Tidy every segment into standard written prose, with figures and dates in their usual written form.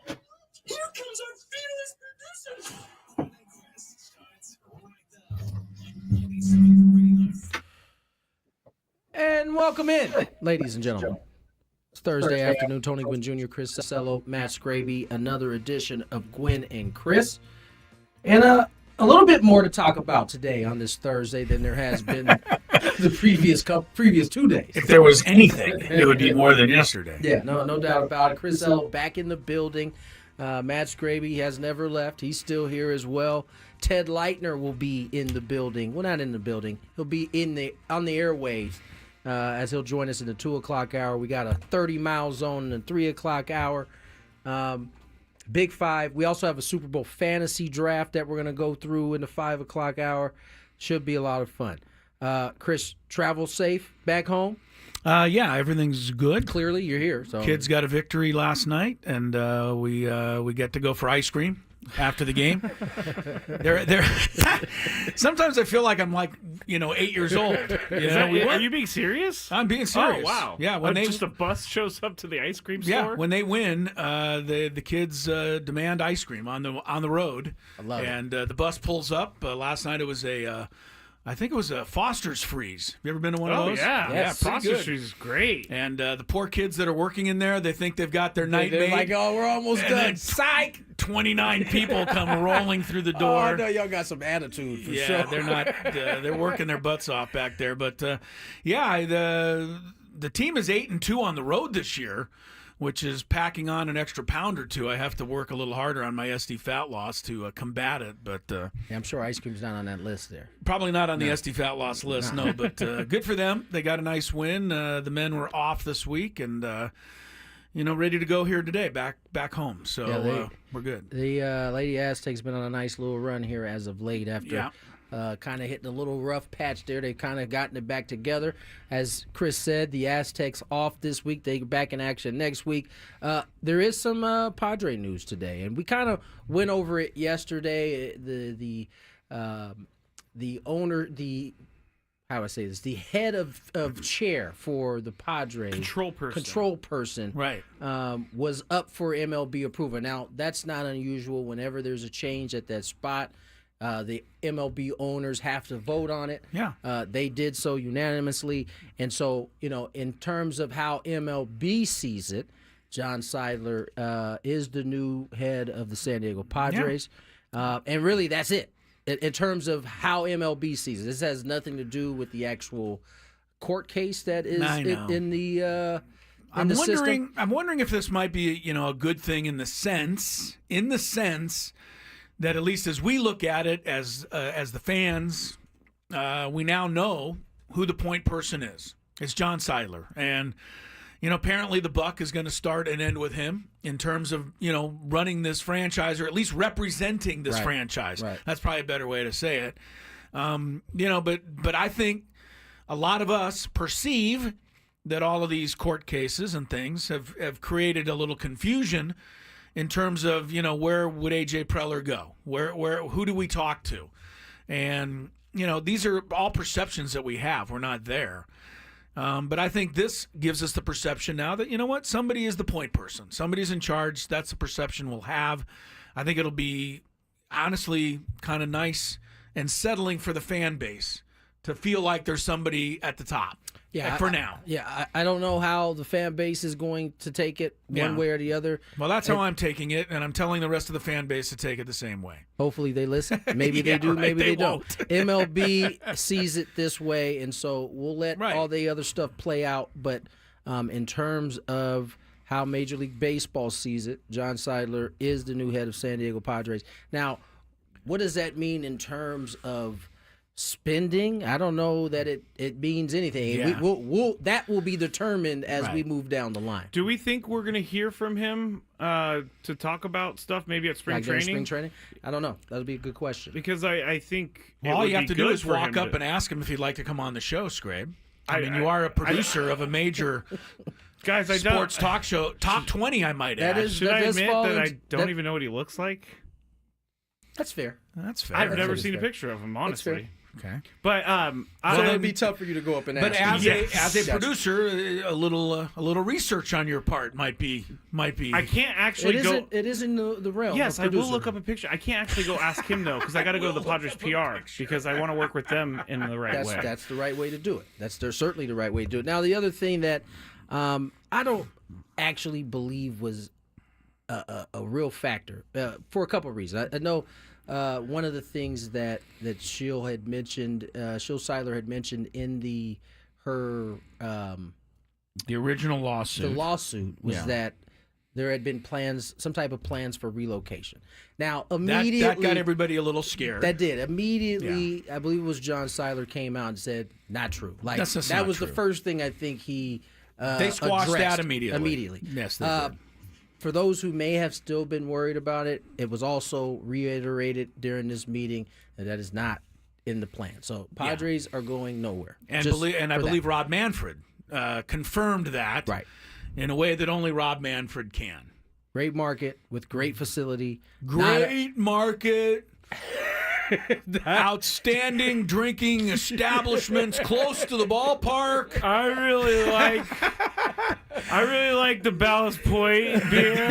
Here comes our fearless producer. And welcome in, ladies and gentlemen. It's Thursday afternoon. Tony Gwynn Jr., Chris Cello, Matt Scraby, another edition of Gwynn and Chris. And a little bit more to talk about today on this Thursday than there has been the previous 2 days. If there was anything, it would be more than yesterday. Yeah, no doubt about it. Chris Cello back in the building. Matt Scraby has never left. He's still here as well. Ted Lightner will be in the building. Well, not in the building. He'll be on the airwaves. As he'll join us in the 2 o'clock hour. We got a 30-mile zone in the 3 o'clock hour. Big Five. We also have a Super Bowl fantasy draft that we're going to go through in the 5 o'clock hour. Should be a lot of fun. Chris, travel safe back home? Yeah, everything's good. Clearly, you're here. So Kids got a victory last night, and we get to go for ice cream after the game. They're sometimes I feel like I'm 8 years old. Are you being serious? I'm being serious. Oh wow! Yeah, when just a bus shows up to the ice cream store. Yeah, when they win, the kids demand ice cream on the road. I love it. And the bus pulls up. Last night it was I think it was a Foster's Freeze. Have you ever been to one of those? Yeah, Yes. Foster's Freeze is great. And the poor kids that are working in there, they think they've got their night they're made. like, oh, we're almost And done. then, psych! 29 people come rolling through the Oh, door. I know y'all got some attitude for sure. Yeah, they're not. They're working their butts off back there. But yeah, the team is 8-2 on the road this year, which is packing on an extra pound or two. I have to work a little harder on my SD fat loss to combat it. But Yeah, I'm sure ice cream's not on that list there. probably not on the SD fat loss list. No, but good for them. They got a nice win. The men were off this week and. Ready to go here today, back home. So Yeah, we're good. The Lady Aztecs been on a nice little run here as of late after Yeah. kind of hitting a little rough patch there. They've kind of gotten it back together. As Chris said, the Aztecs off this week. They're back in action next week. There is some Padre news today, and we kind of went over it yesterday. The owner, how do I say this? The head of chair for the Padres, control person, Right. was up for MLB approval. Now, that's not unusual. Whenever there's a change at that spot, the MLB owners have to vote on it. Yeah. They did so unanimously. And so, in terms of how MLB sees it, John Seidler is the new head of the San Diego Padres. And really, that's it. In terms of how MLB sees it, this has nothing to do with the actual court case that is in the system. I'm wondering if this might be a good thing in the sense that at least as we look at it as the fans, we now know who the point person is. It's John Seidler, and apparently the buck is going to start and end with him in terms of running this franchise, or at least representing this franchise. Right. That's probably a better way to say it. But I think a lot of us perceive that all of these court cases and things have created a little confusion in terms of where would AJ Preller go, who do we talk to, and these are all perceptions that we have. We're not there. But I think this gives us the perception now that, somebody is the point person. Somebody's in charge. That's the perception we'll have. I think it'll be, honestly, kind of nice and settling for the fan base to feel like there's somebody at the top. Yeah, for now. I don't know how the fan base is going to take it one way or the other. Well, that's how I'm taking it, and I'm telling the rest of the fan base to take it the same way. Hopefully they listen. Maybe they do, right, maybe they don't. won't. MLB sees it this way, and so we'll let all the other stuff play out. But in terms of how Major League Baseball sees it, John Seidler is the new head of San Diego Padres. Now, what does that mean in terms of spending? I don't know that it means anything. Yeah. That will be determined as we move down the line. Do we think we're going to hear from him to talk about stuff maybe at spring training? I don't know. That would be a good question. Because I think All you have to do is walk up and and ask him if he'd like to come on the show, Scrabe. I mean, you are a producer of a major sports talk show, top 20, I might add. Should I admit that I don't even know what he looks like? That's fair. That's fair. I've never That's seen a fair. picture of him, honestly. Okay. But So it'd be tough for you to go up and But ask. as a producer, a little research on your part might be. I can't actually go. It is in the realm. Yes, of I will producer. look up a picture. I can't actually go ask him though, because I got to go to the Padres PR because I want to work with them in the right way. That's the right way to do it. That's certainly the right way to do it. Now, the other thing that I don't actually believe was a real factor for a couple of reasons. I know one of the things that Shill had mentioned, Shill Seidler had mentioned in her The original lawsuit. the lawsuit was that there had been some type of plans for relocation. Now, immediately that got everybody a little scared. That did immediately. I believe it was John Seidler came out and said, "Not true." Like That's just that not was true. the first thing I think he They squashed addressed that immediately. Immediately, Yes, they did. For those who may have still been worried about it, it was also reiterated during this meeting that is not in the plan. So Padres are going nowhere. And Just I for believe that. Rob Manfred confirmed that Right. in a way that only Rob Manfred can. Great market with great facility. Great market. Outstanding drinking establishments close to the ballpark. I really like the Ballast Point beer.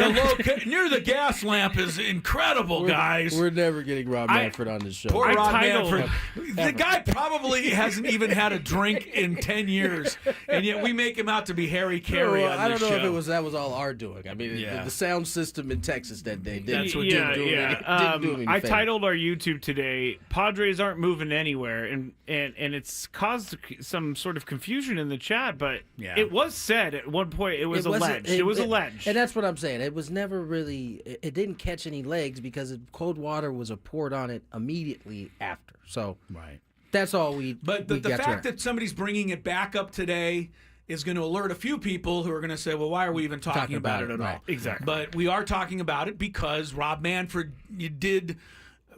Near the gas lamp is incredible, guys. We're never getting Rob Manfred on this show. Poor Rob titled- Manfred. The guy probably hasn't even had a drink in 10 years, and yet we make him out to be Harry Carey Well, on I this don't know show. if that was all our doing. I mean, Yeah. the sound system in Texas that day didn't do yeah. didn't do him any I favor. titled our YouTube today, "Padres aren't moving anywhere," and it's caused some sort of confusion in the chat. But Yeah. it was said at one point. It was wasn't- alleged. It was alleged. And that's what I'm saying. It was never really. It didn't catch any legs because cold water was poured on it immediately after. So Right. that's all we. But we the got to fact that somebody's bringing it back up today is going to alert a few people who are going to say, well, why are we even talking about it at right. all? Exactly. But we are talking about it because Rob Manfred did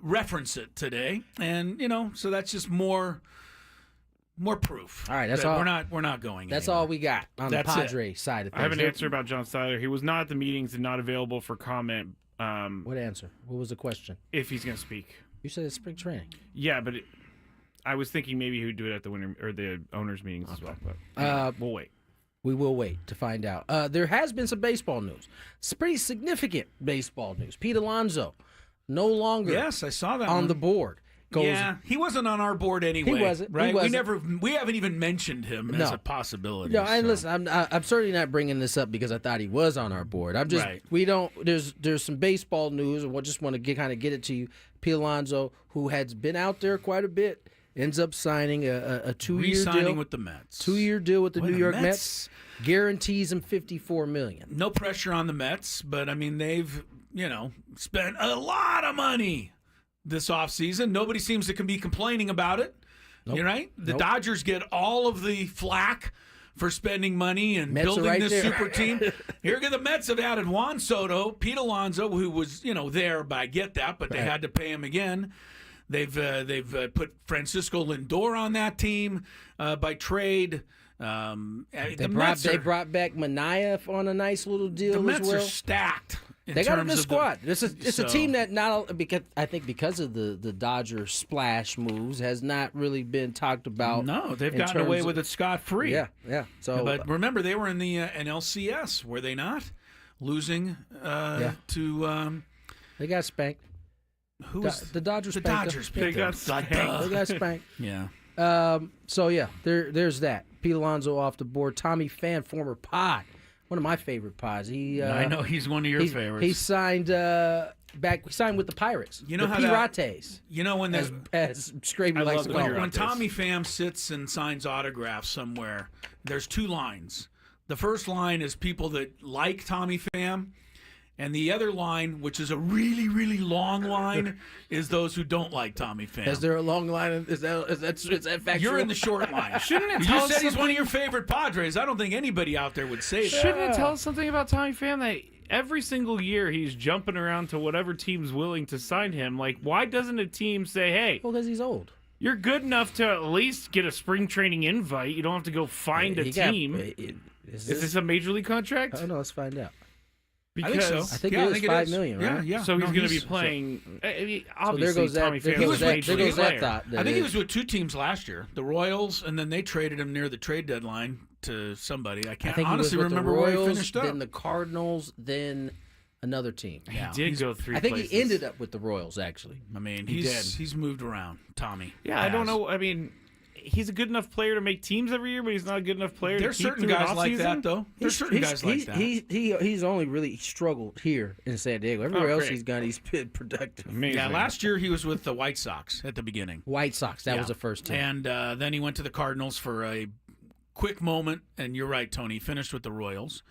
reference it today. And, so that's just more proof. All right, that's that all- We're not going That's anywhere. all we got on That's the it. Padre side of things. I have an answer about John Seidler. He was not at the meetings and not available for comment. What answer? What was the question? If he's going to speak. You said it's spring training. Yeah, but I was thinking maybe he would do it at the winter or the owners' meetings as well. But we'll wait. We will wait to find out. There has been some baseball news. It's pretty significant baseball news. Pete Alonso no longer Yes, I saw that on one. the board. Yeah, he wasn't on our board anyway. He wasn't. Right? He wasn't. We haven't even mentioned him as No. a possibility. No, and so. listen, I'm certainly not bringing this up because I thought he was on our board. I'm just Right. we don't. There's some baseball news, and we just want to get it to you. Pete Alonso, who has been out there quite a bit, ends up signing a 2-year Re-signing deal. with the Mets. 2-year deal with the Boy, New the York Mets- Mets. Guarantees him $54 million. No pressure on the Mets, but I mean they've spent a lot of money this offseason. Nobody seems to be complaining about it. Nope. You're right. The Nope. Dodgers get all of the flack for spending money and Mets are building right this there. super team. Here the Mets have added Juan Soto, Pete Alonso, who was there, but I get that, but they Right. had to pay him again. They've put Francisco Lindor on that team by trade. They brought back Manaea on a nice little deal The Mets as well. are stacked. They got a good squad. It's so- a team that because of the Dodger splash moves has not really been talked about. No, they've in gotten away terms with of- it scot-free. Yeah. So, But remember, they were in the NLCS, were they not? Losing to they got spanked. who was The Dodgers. the spanked Dodgers? them. picked They got them. Like, spanked. duh. They got spanked. Yeah. So yeah, there's that. Pete Alonso off the board. Tommy Pham, former Pod, one of my favorite Pods. I know he's one of your favorites. He signed back. He signed with the Pirates. You know the how that- Pirates, when as Scraby I likes love to the call when, it. when Pirates. Tommy Pham sits and signs autographs somewhere, there's 2 lines. The first line is people that like Tommy Pham, and the other line, which is a really, really long line, is those who don't like Tommy Pham. Is there a long line? Is that factual? You're in the short line. Shouldn't it You tell said us he's one of your favorite Padres. I don't think anybody out there would say that. Shouldn't it tell us something about Tommy Pham that every single year he's jumping around to whatever team's willing to sign him? Like, why doesn't a team say, hey, Well, because he's old. you're good enough to at least get a spring training invite. You don't have to go find a He got- team. Is Is this a major league contract? Oh no, let's find out. I think so. Because I think yeah, it was I think $5 is. million, Yeah, right? yeah. so he's No, going to be playing. I mean, obviously, goes that- Tommy there Pham goes was a that- major there league goes that player. thought. I think he was with 2 teams last year, the Royals, and then they traded him near the trade deadline to somebody. I I can't think honestly he was with remember the where Royals, he finished up. then the Cardinals, then another team. Yeah, He did go 3 I think places. he ended up with the Royals, actually. I mean, He he's moved around, Tommy. Yeah, I don't know. I mean, he's a good enough player to make teams every year, but he's not a good enough player There's to keep certain through an guys like that, offseason? though. There's certain guys like that. He's only really struggled here in San Diego. Everywhere else great. he's gone, he's been productive. Amazing. Yeah, last year he was with the White Sox at the beginning. White Sox, that Yeah. was the first team. And then he went to the Cardinals for a quick moment. And you're right, Tony. He finished with the Royals.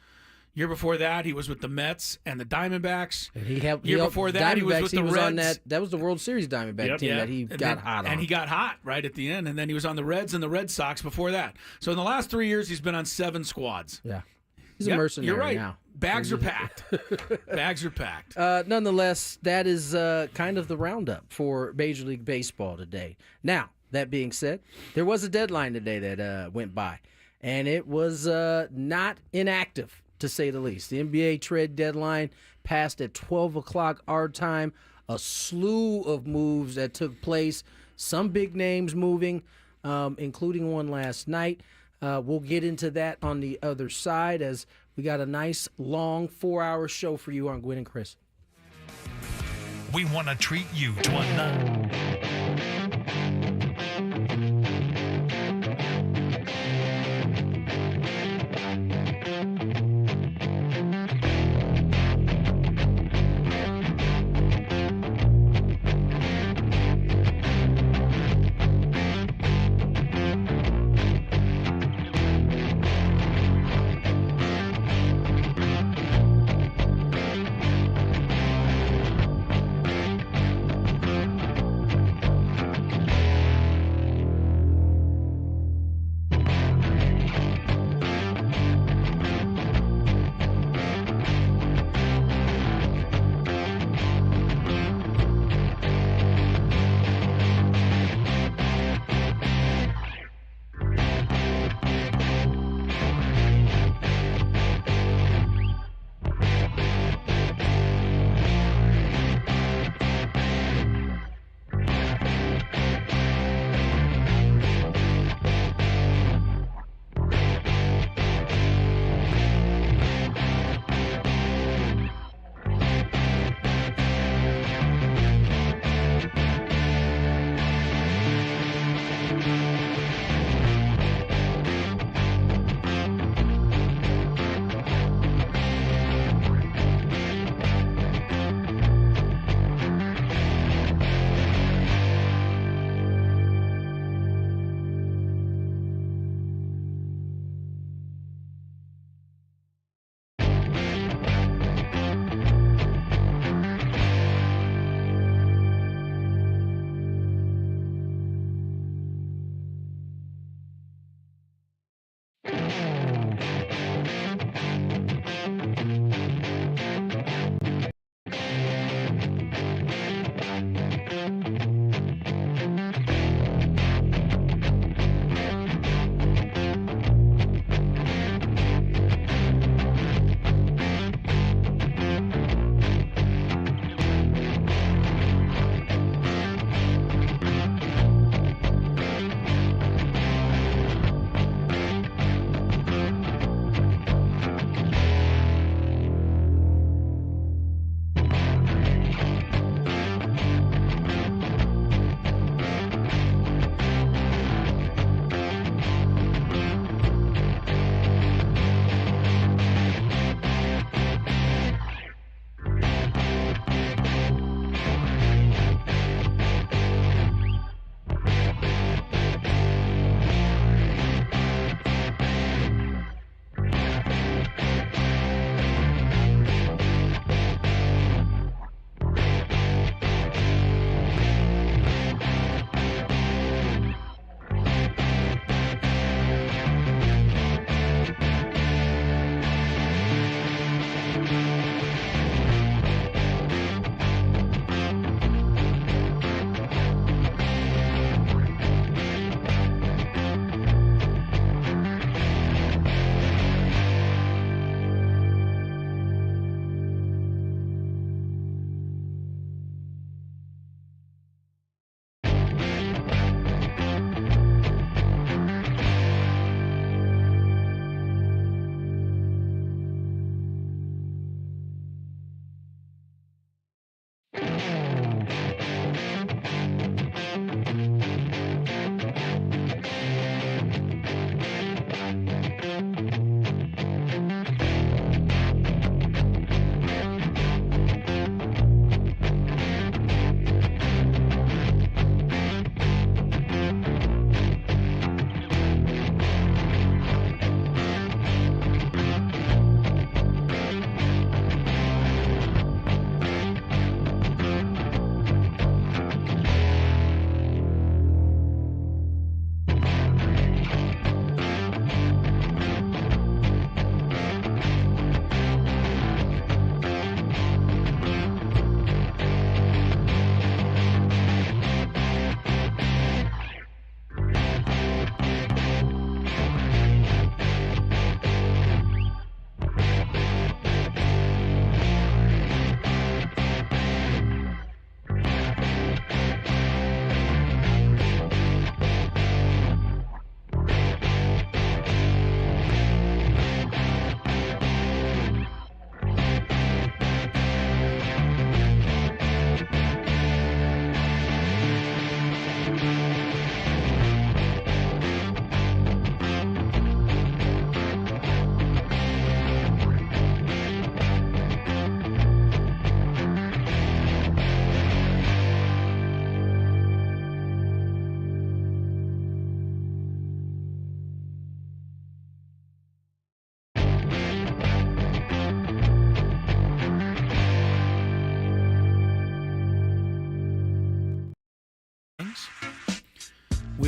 Year before that, he was with the Mets and the Diamondbacks. And he helped. Year he helped before that, he was Diamondbacks. with the was on Reds. that was the World Series Diamondback team that he And got then- hot on. And he got hot right at the end. And then he was on the Reds and the Red Sox before that. So in the last 3 years, he's been on 7 squads. Yeah. He's a Yep, mercenary you're right. now. Bags are packed. Bags are packed. Nonetheless, that is kind of the roundup for Major League Baseball today. Now, that being said, there was a deadline today that went by, and it was not inactive, to say the least. The NBA trade deadline passed at 12 o'clock our time. A slew of moves that took place, some big names moving, including one last night. We'll get into that on the other side as we got a nice, long 4-hour show for you on Gwynn and Chris. We want to treat you to a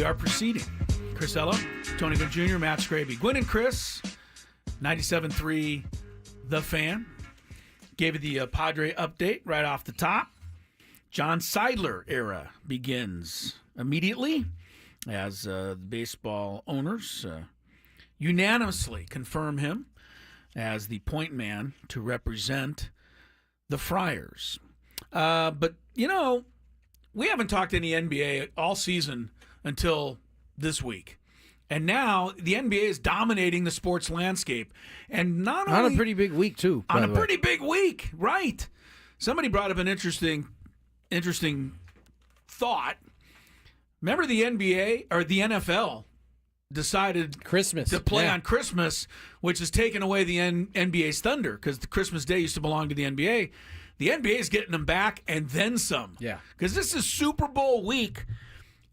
we are proceeding. Chris Ello, Tony Gwynn Jr., Matt Scraby. Gwynn and Chris, 97.3 The Fan. Gave you the Padre update right off the top. John Seidler era begins immediately as the baseball owners unanimously confirm him as the point man to represent the Friars. But, we haven't talked any NBA all season until this week. And now the NBA is dominating the sports landscape. And not only... On a pretty big week, too. On a pretty big week, right. Somebody brought up an interesting thought. Remember the NBA, or the NFL, decided Christmas to play on Christmas, which has taken away the NBA's thunder because the Christmas Day used to belong to the NBA. The NBA is getting them back and then some. Yeah. Because this is Super Bowl week,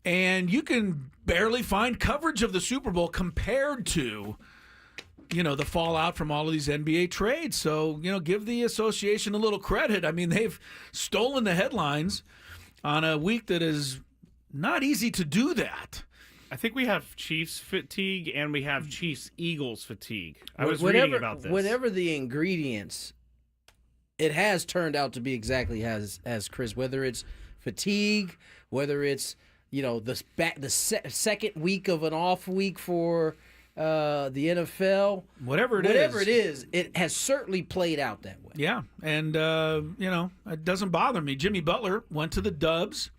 and you can barely find coverage of the Super Bowl compared to, the fallout from all of these NBA trades. So, give the association a little credit. I mean, they've stolen the headlines on a week that is not easy to do that. I think we have Chiefs fatigue and we have Chiefs-Eagles fatigue. I was reading about this. Whatever the ingredients, it has turned out to be exactly as Chris, whether it's fatigue, whether it's, the second week of an off week for the NFL. Whatever it is, it has certainly played out that way. Yeah, and, it doesn't bother me. Jimmy Butler went to the Dubs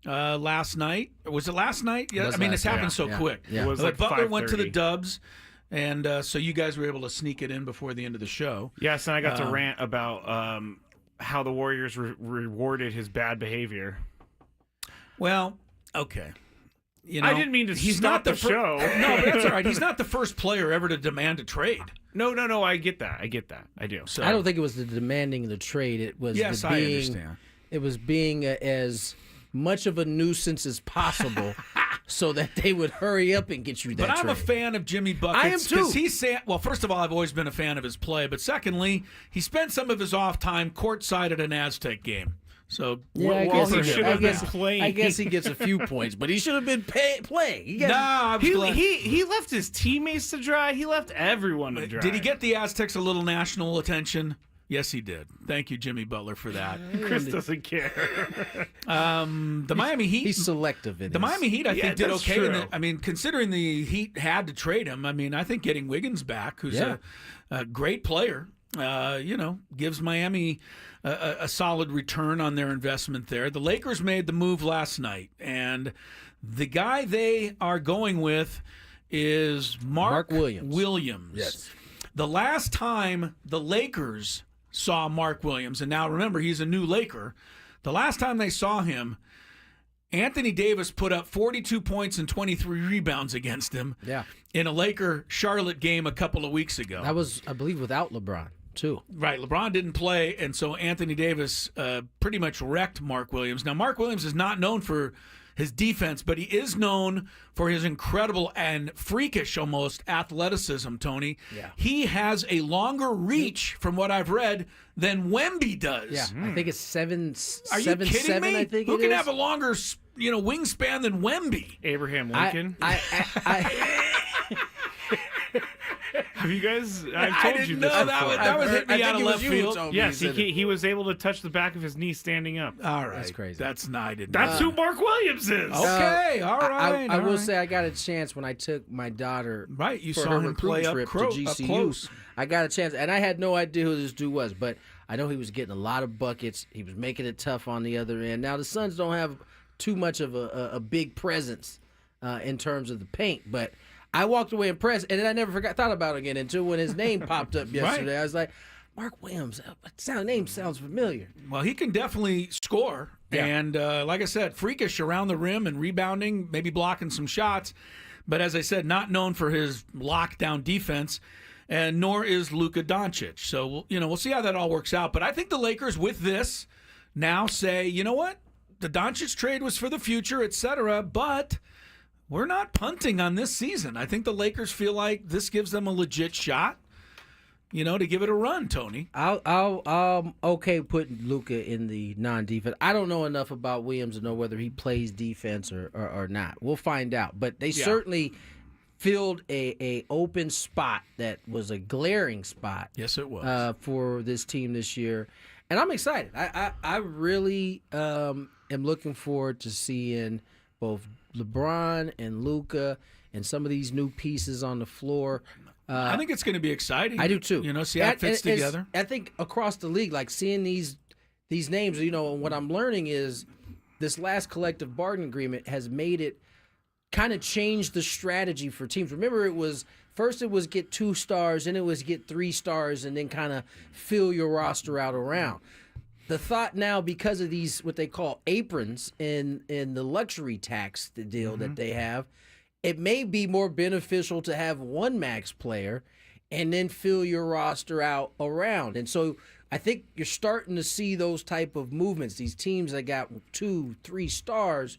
last night. Was it last night? Yeah, I mean, it's happened so quick. Yeah. It was like Butler went to the 5:30. Dubs, and so you guys were able to sneak it in before the end of the show. Yes, and I got to rant about how the Warriors rewarded his bad behavior. Well, okay. I didn't mean to stop the show. No, but that's all right. He's not the first player ever to demand a trade. No, I get that. I do. So I don't think it was the demanding the trade. It was yes, the I being, understand. It was being as much of a nuisance as possible so that they would hurry up and get you that But I'm trade. a fan of Jimmy Buckets. I am too. He's well, first of all, I've always been a fan of his play. But secondly, he spent some of his off time courtside at an Aztec game. So Yeah, Well, I guess he he should have been I playing. guess he gets a few points, but he should have been playing. He no, got, I was glad. He left his teammates to dry. He left everyone to dry. Did he get the Aztecs a little national attention? Yes, he did. Thank you, Jimmy Butler, for that. Chris doesn't care. The Miami Heat. he's selective in The his- Miami Heat, I Yeah, think, did that's okay. true. Considering the Heat had to trade him, I think getting Wiggins back, who's Yeah. a great player, gives Miami a solid return on their investment there. The Lakers made the move last night, and the guy they are going with is Mark Williams. Yes. The last time the Lakers saw Mark Williams, and now remember, he's a new Laker. The last time they saw him, Anthony Davis put up 42 points and 23 rebounds against him in a Laker-Charlotte game a couple of weeks ago. That was, I believe, without LeBron, too. Right, LeBron didn't play, and so Anthony Davis pretty much wrecked Mark Williams. Now, Mark Williams is not known for his defense, but he is known for his incredible and freakish almost athleticism, Tony. Yeah. He has a longer reach, from what I've read, than Wemby does. Yeah, I think it's seven. Are you seven, kidding seven, me? I think Who it can is. have a longer, wingspan than Wemby? Abraham Lincoln. Have you guys? I've I told didn't you know this that before. that was hit me out of left field. Yes, he was able to touch the back of his knee standing up. All right, That's crazy. That's not. I didn't That's know. who Mark Williams is. Okay, all right. I all will right. say I got a chance when I took my daughter Right, you for saw her him play recruiting up trip to up GCU. close. I got a chance, and I had no idea who this dude was, but I know he was getting a lot of buckets. He was making it tough on the other end. Now, the Suns don't have too much of a big presence in terms of the paint, but I walked away impressed, and then I never thought about it again until when his name popped up yesterday. Right. I was like, Mark Williams, name sounds familiar. Well, he can definitely score. Yeah. And like I said, freakish around the rim and rebounding, maybe blocking some shots. But as I said, not known for his lockdown defense, and nor is Luka Doncic. So, we'll see how that all works out. But I think the Lakers, with this, now say, you know what? The Doncic trade was for the future, etc., but we're not punting on this season. I think the Lakers feel like this gives them a legit shot to give it a run, Tony. I'll okay putting Luka in the non-defense. I don't know enough about Williams to know whether he plays defense or not. We'll find out. But they certainly filled a open spot that was a glaring spot. Yes, it was. For this team this year. And I'm excited. I really am looking forward to seeing both LeBron and Luka and some of these new pieces on the floor. I think it's going to be exciting. I do too. See how it fits together. I think across the league, like seeing these names, what I'm learning is this last collective bargaining agreement has made it kind of change the strategy for teams. Remember, it was get 2 stars, then it was get 3 stars, and then kind of fill your roster out around. The thought now, because of these what they call aprons in the luxury tax deal that they have, it may be more beneficial to have one max player and then fill your roster out around. And so I think you're starting to see those type of movements. These teams that got 2, 3 stars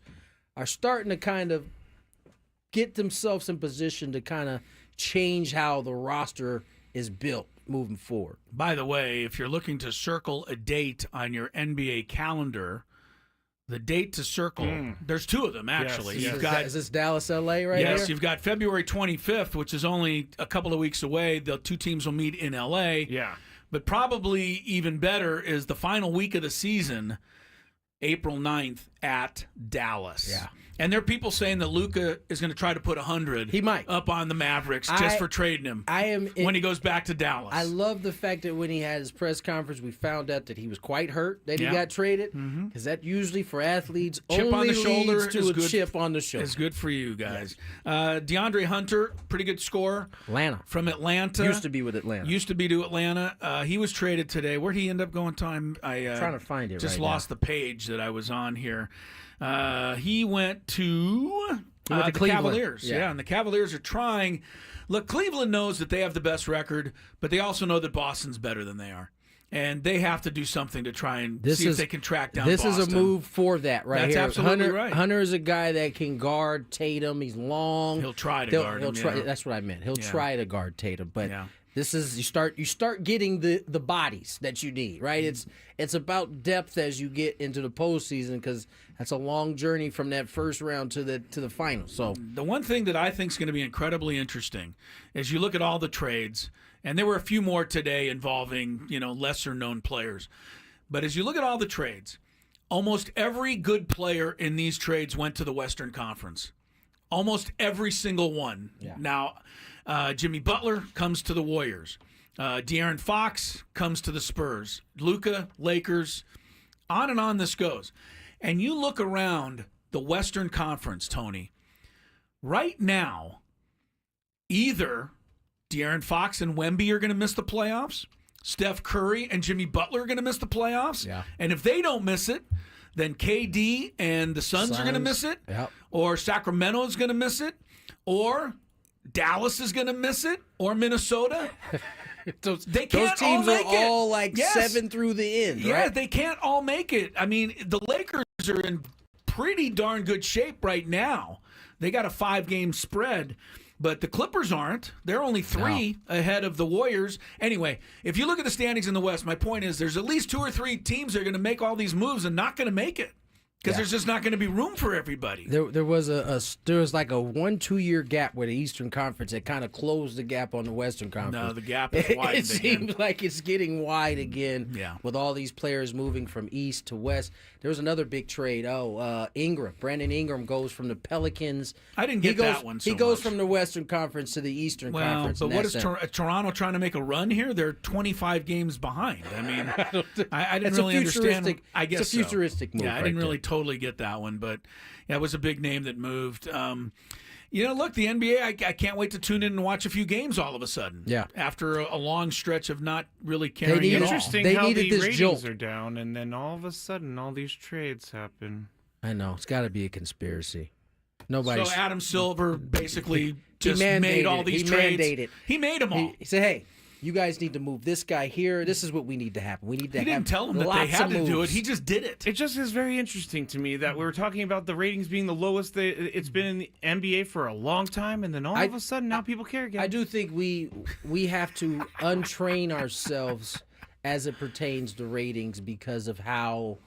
are starting to kind of get themselves in position to kind of change how the roster is built moving forward. By the way, if you're looking to circle a date on your NBA calendar, the date to circle, there's 2 of them, actually. Yes. Is this Dallas, L.A. right here? Yes, you've got February 25th, which is only a couple of weeks away. The 2 teams will meet in L.A. Yeah. But probably even better is the final week of the season, April 9th at Dallas. Yeah. And there are people saying that Luka is going to try to put 100 He might. up on the Mavericks just for trading him when he goes back to Dallas. I love the fact that when he had his press conference, we found out that he was quite hurt that he got traded, because that usually for athletes chip only on the shoulder leads to is a good. chip on the shoulder. It's good for you guys. DeAndre Hunter, pretty good scorer. Atlanta. From Atlanta. Used to be with Atlanta. Used to be to Atlanta. He was traded today. Where'd he end up going, Tom? Trying to find it just right lost now. the page that I was on here. He went to the Cleveland. Cavaliers. Yeah. And the Cavaliers are trying. Look, Cleveland knows that they have the best record, but they also know that Boston's better than they are. And they have to do something to try and see if they can track down This Boston. is a move for that right That's here. absolutely right. Hunter is a guy that can guard Tatum. He's long. He'll try to guard him. Try, That's what I meant. He'll try to guard Tatum. But Yeah. this is you start getting the bodies that you need, right? It's about depth as you get into the postseason, because that's a long journey from that first round to the final. So the one thing that I think is going to be incredibly interesting is you look at all the trades, and there were a few more today involving lesser known players. But as you look at all the trades, almost every good player in these trades went to the Western Conference. Almost every single one. Yeah. Now, Jimmy Butler comes to the Warriors. De'Aaron Fox comes to the Spurs. Luka, Lakers. On and on this goes. And you look around the Western Conference, Tony. Right now, either De'Aaron Fox and Wemby are going to miss the playoffs. Steph Curry and Jimmy Butler are going to miss the playoffs. Yeah. And if they don't miss it, then KD and the Suns are going to miss it. Yep. Or Sacramento is going to miss it. Or Dallas is going to miss it. Or Minnesota. those can't teams all are make it. all like Yes. 7 through the end. Yeah, right? they can't all make it. I mean, the Lakers are in pretty darn good shape right now. They got a 5-game spread, but the Clippers aren't. They're only 3 ahead of the Warriors. Anyway, if you look at the standings in the West, my point is there's at least 2 or 3 teams that are going to make all these moves and not going to make it. Because there's just not going to be room for everybody. There was like a 1-2 year gap where the Eastern Conference had kind of closed the gap on the Western Conference. No, the gap is wide It seems like it's getting wide again. Yeah. With all these players moving from East to West. There was another big trade. Ingram. Brandon Ingram goes from the Pelicans. I didn't get that one so He goes much. from the Western Conference to the Eastern Conference. But what is Toronto trying to make a run here? They're 25 games behind. I mean, I didn't really understand. I guess it's a futuristic move. Yeah, I right didn't there. really totally get that one, but yeah, it was a big name that moved. Look, the NBA, I can't wait to tune in and watch a few games all of a sudden. Yeah. After a long stretch of not really caring need at all. Interesting They how needed the this ratings jolt. are down, and then all of a sudden, all these trades happen. I know. It's got to be a conspiracy. Nobody's. So Adam Silver basically he just mandated made all it. these He trades. mandated. He made them all. He said, hey, you guys need to move this guy here. This is what we need to happen. We need to He have didn't tell them that they lots had of to do it. moves. He just did it. It just is very interesting to me that we were talking about the ratings being the lowest it's been in the NBA for a long time, and then all of a sudden now people care again. I do think we have to untrain ourselves as it pertains to ratings because of how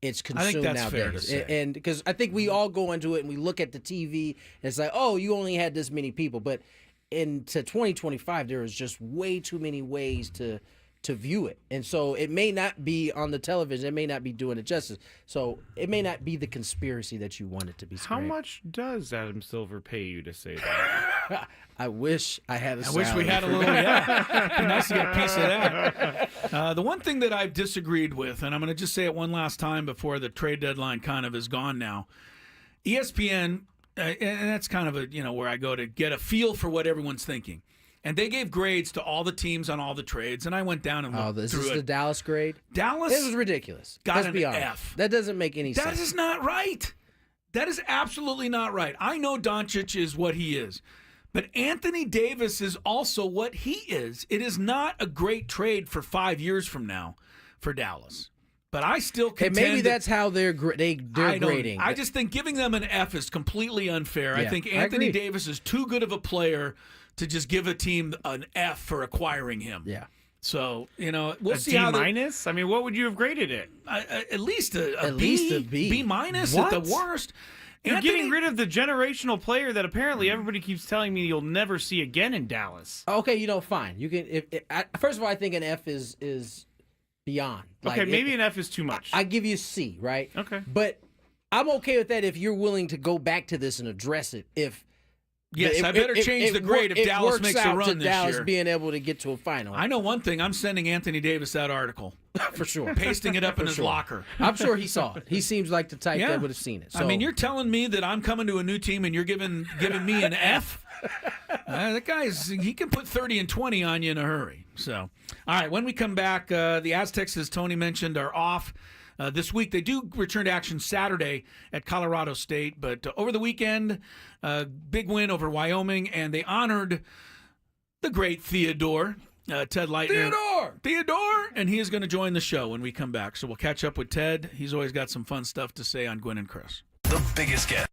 it's I consumed think that's nowadays. fair to say. And because I think we all go into it and we look at the TV and it's like, oh, you only had this many people. But into 2025, there is just way too many ways to view it. And so it may not be on the television. It may not be doing it justice. So it may not be the conspiracy that you want it to be. How Scrape. much does Adam Silver pay you to say that? I wish I had a I wish we salary had a for little. that. Yeah, It'd be nice to get a piece of that. The one thing that I've disagreed with, and I'm going to just say it one last time before the trade deadline kind of is gone now. ESPN, and that's kind of where I go to get a feel for what everyone's thinking. And they gave grades to all the teams on all the trades, and I went down and Oh, looked this through is it. the Dallas grade? Dallas It was ridiculous. got Let's an be honest. F. That doesn't make any That sense. is not right. That is absolutely not right. I know Doncic is what he is, but Anthony Davis is also what he is. It is not a great trade for 5 years from now for Dallas. But I still Okay, contend maybe that- that's how they're grading. I just think giving them an F is completely unfair. I Yeah, think I Anthony agree. Davis is too good of a player to just give a team an F for acquiring him. Yeah. So, we'll A see D how minus? I mean, what would you have graded it? at least a At B, least a B. B minus at the What? worst. You're Anthony- getting rid of the generational player that apparently everybody keeps telling me you'll never see again in Dallas. Okay, fine. You can. First of all, I think an F is beyond. Okay, maybe an F is too much. I give you C, right? Okay. But I'm okay with that if you're willing to go back to this and address it. Yes, I better change the grade if Dallas works makes a out run to this Dallas year. being able to get to a final. I know one thing. I'm sending Anthony Davis that article, for sure. pasting it up in his sure. locker. I'm sure he saw it. He seems like the type Yeah. that would have seen it. So, I mean, you're telling me that I'm coming to a new team and you're giving me an F? That he can put 30 and 20 on you in a hurry. So, all right, when we come back, the Aztecs, as Tony mentioned, are off this week. They do return to action Saturday at Colorado State, but over the weekend, big win over Wyoming, and they honored the great Theodore, Ted Lightner. Theodore! And he is going to join the show when we come back. So we'll catch up with Ted. He's always got some fun stuff to say on Gwynn and Chris. The biggest guest.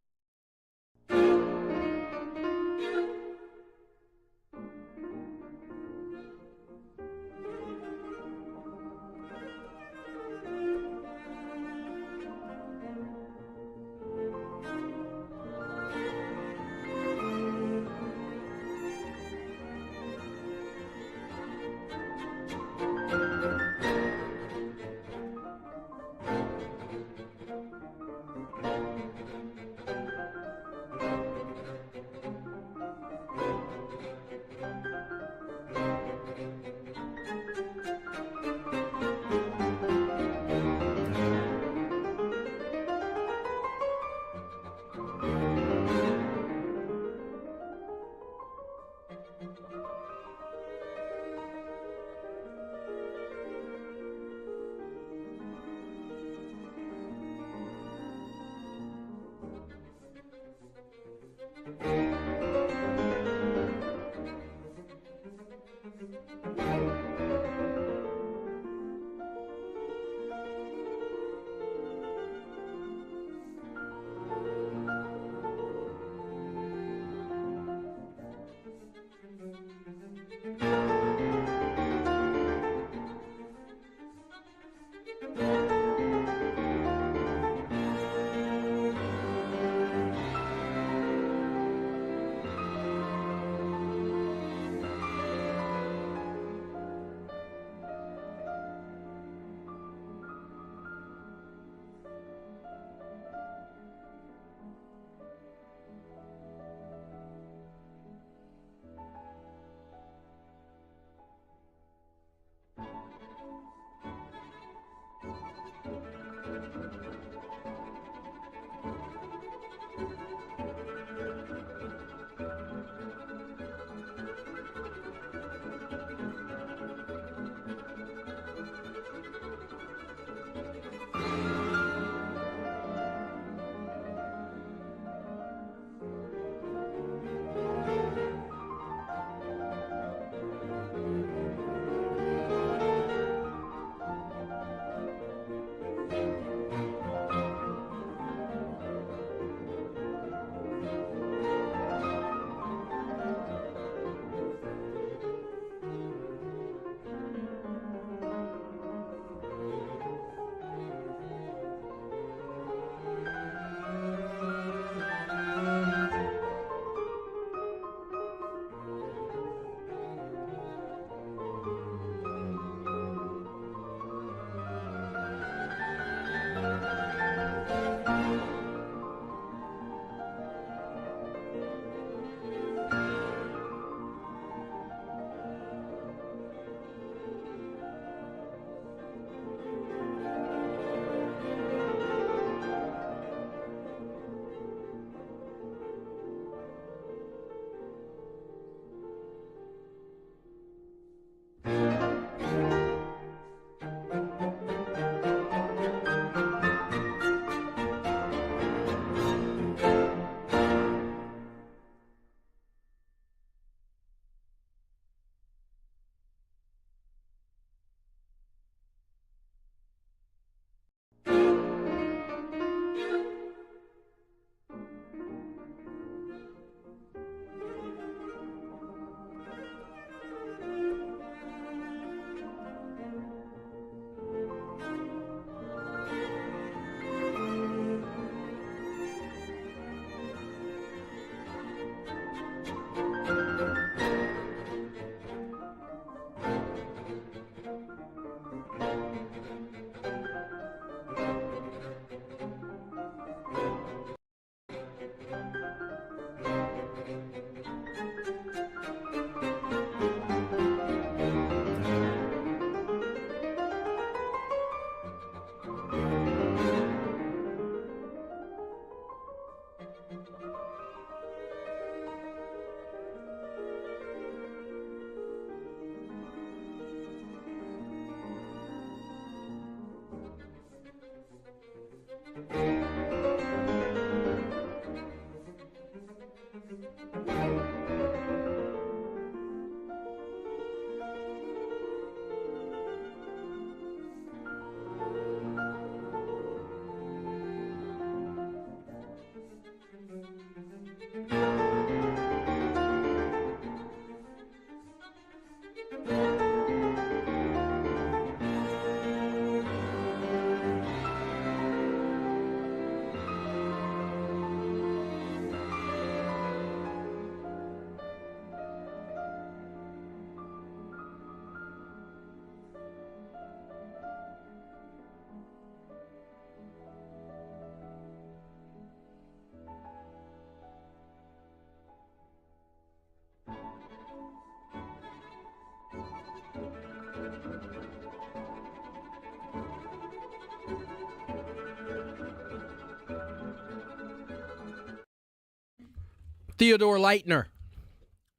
Theodore Lightner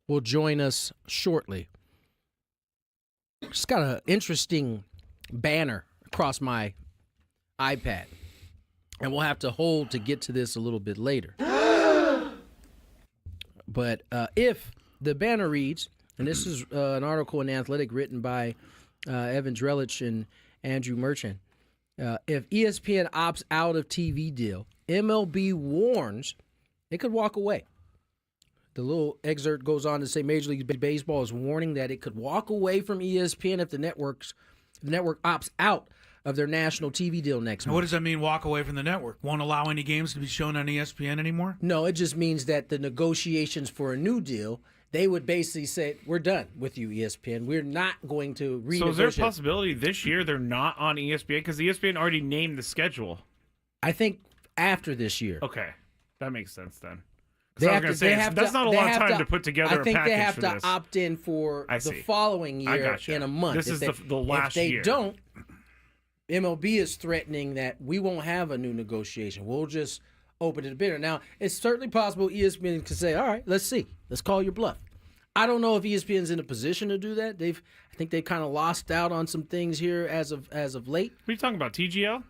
will join us shortly. Just got an interesting banner across my iPad, and we'll have to hold to get to this a little bit later. But if the banner reads, and this is an article in The Athletic written by Evan Drellich and Andrew Merchant, if ESPN opts out of TV deal, MLB warns it could walk away. The little excerpt goes on to say Major League Baseball is warning that it could walk away from ESPN if the network opts out of their national TV deal next month. What does that mean, walk away from the network? Won't allow any games to be shown on ESPN anymore? No, it just means that the negotiations for a new deal, they would basically say, we're done with you, ESPN. We're not going to renegotiate. So is there a possibility this year they're not on ESPN? Because ESPN already named the schedule. I think after this year. Okay. That makes sense then. That's not a lot of time to put together a package. I think they have for to this. opt in for the following year in a month. This is the last year. If they don't, MLB is threatening that we won't have a new negotiation. We'll just open it to bidder. Now, it's certainly possible ESPN could say, all right, let's see. Let's call your bluff. I don't know if ESPN's in a position to do that. I think they've kind of lost out on some things here as of late. What are you talking about, TGL?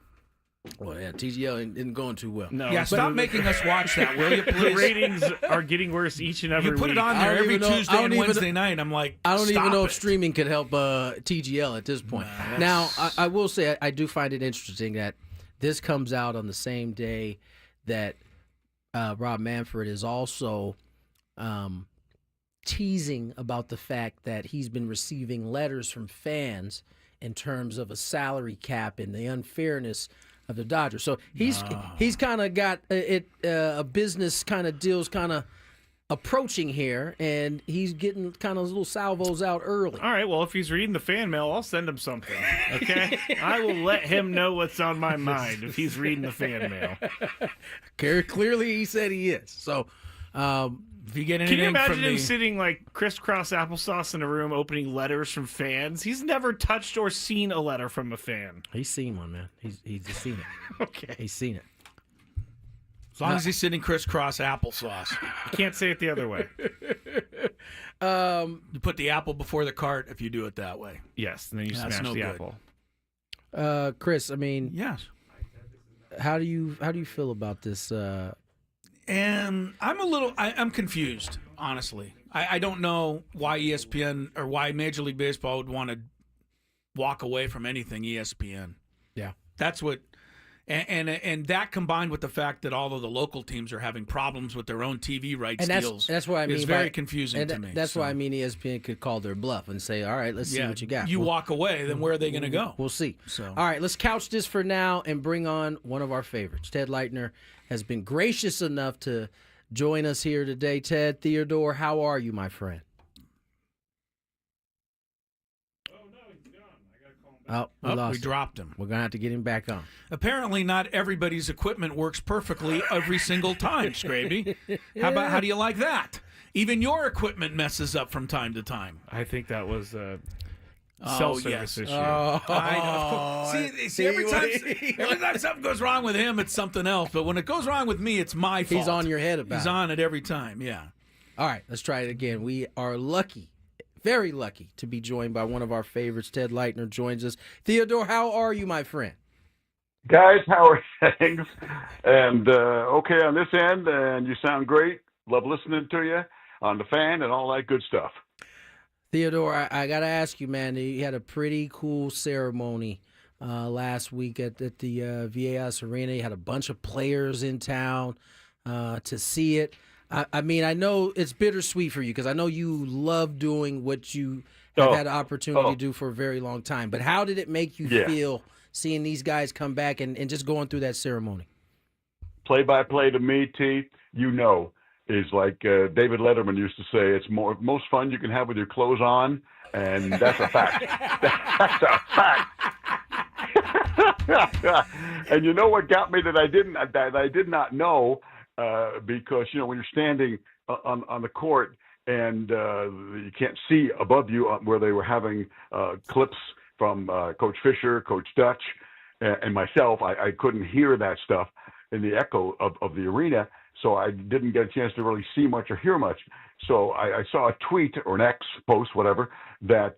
Well, yeah, TGL isn't going too well. No. Yeah, stop making us watch that, will you, please? The ratings are getting worse each and every week. You put it on there every Tuesday and Wednesday night. I'm like, I don't even know if it. streaming could help TGL at this point. Now, I will say I do find it interesting that this comes out on the same day that Rob Manfred is also teasing about the fact that he's been receiving letters from fans in terms of a salary cap and the unfairness of the Dodgers. So he's kind of got a business kind of deals kind of approaching here, and he's getting kind of little salvos out early. All right, well, if he's reading the fan mail, I'll send him something, okay? I will let him know what's on my mind if he's reading the fan mail. Clearly, he said he is. So, if you get can anything you imagine from him sitting like crisscross applesauce in a room opening letters from fans? He's never touched or seen a letter from a fan. He's seen one, man. He's just seen it. Okay. He's seen it. As long as he's sitting crisscross applesauce. You can't say it the other way. You put the apple before the cart if you do it that way. Yes, and then you smash no the good. apple. Chris, I mean, Yes. how do you feel about this? And I'm confused, honestly. I don't know why ESPN or why Major League Baseball would want to walk away from anything ESPN. Yeah. That's what, and that combined with the fact that all of the local teams are having problems with their own TV rights deals. That's what I mean. It's very confusing to me. That's why I mean ESPN could call their bluff and say, all right, let's see what you got. You walk away, then where are they going to go? We'll see. So. All right, let's couch this for now and bring on one of our favorites. Ted Lightner has been gracious enough to join us here today. Ted, Theodore, how are you, my friend? Oh, We dropped him. We're going to have to get him back on. Apparently, not everybody's equipment works perfectly every single time, Scraby. How do you like that? Even your equipment messes up from time to time. I think that was a self-service issue. See, every time something goes wrong with him, it's something else. But when it goes wrong with me, it's my fault. He's on your head about it. He's on it every time, yeah. All right, let's try it again. We are lucky, very lucky, to be joined by one of our favorites. Ted Lightner joins us. Theodore, how are you, my friend? Guys, how are things? And okay on this end, and you sound great. Love listening to you on the fan and all that good stuff. Theodore, I got to ask you, man, you had a pretty cool ceremony last week at the VAS Arena. You had a bunch of players in town to see it. I mean, I know it's bittersweet for you because I know you love doing what you have had the opportunity to do for a very long time. But how did it make you feel seeing these guys come back and just going through that ceremony? Play-by-play to me, T, is like David Letterman used to say, it's most fun you can have with your clothes on, and that's a fact. That's a fact. And you know what got me that I did not know, because when you're standing on the court and you can't see above you where they were having clips from Coach Fisher, Coach Dutch, and myself, I couldn't hear that stuff in the echo of the arena. so I didn't get a chance to really see much or hear much. So I saw a tweet or an X post, whatever, that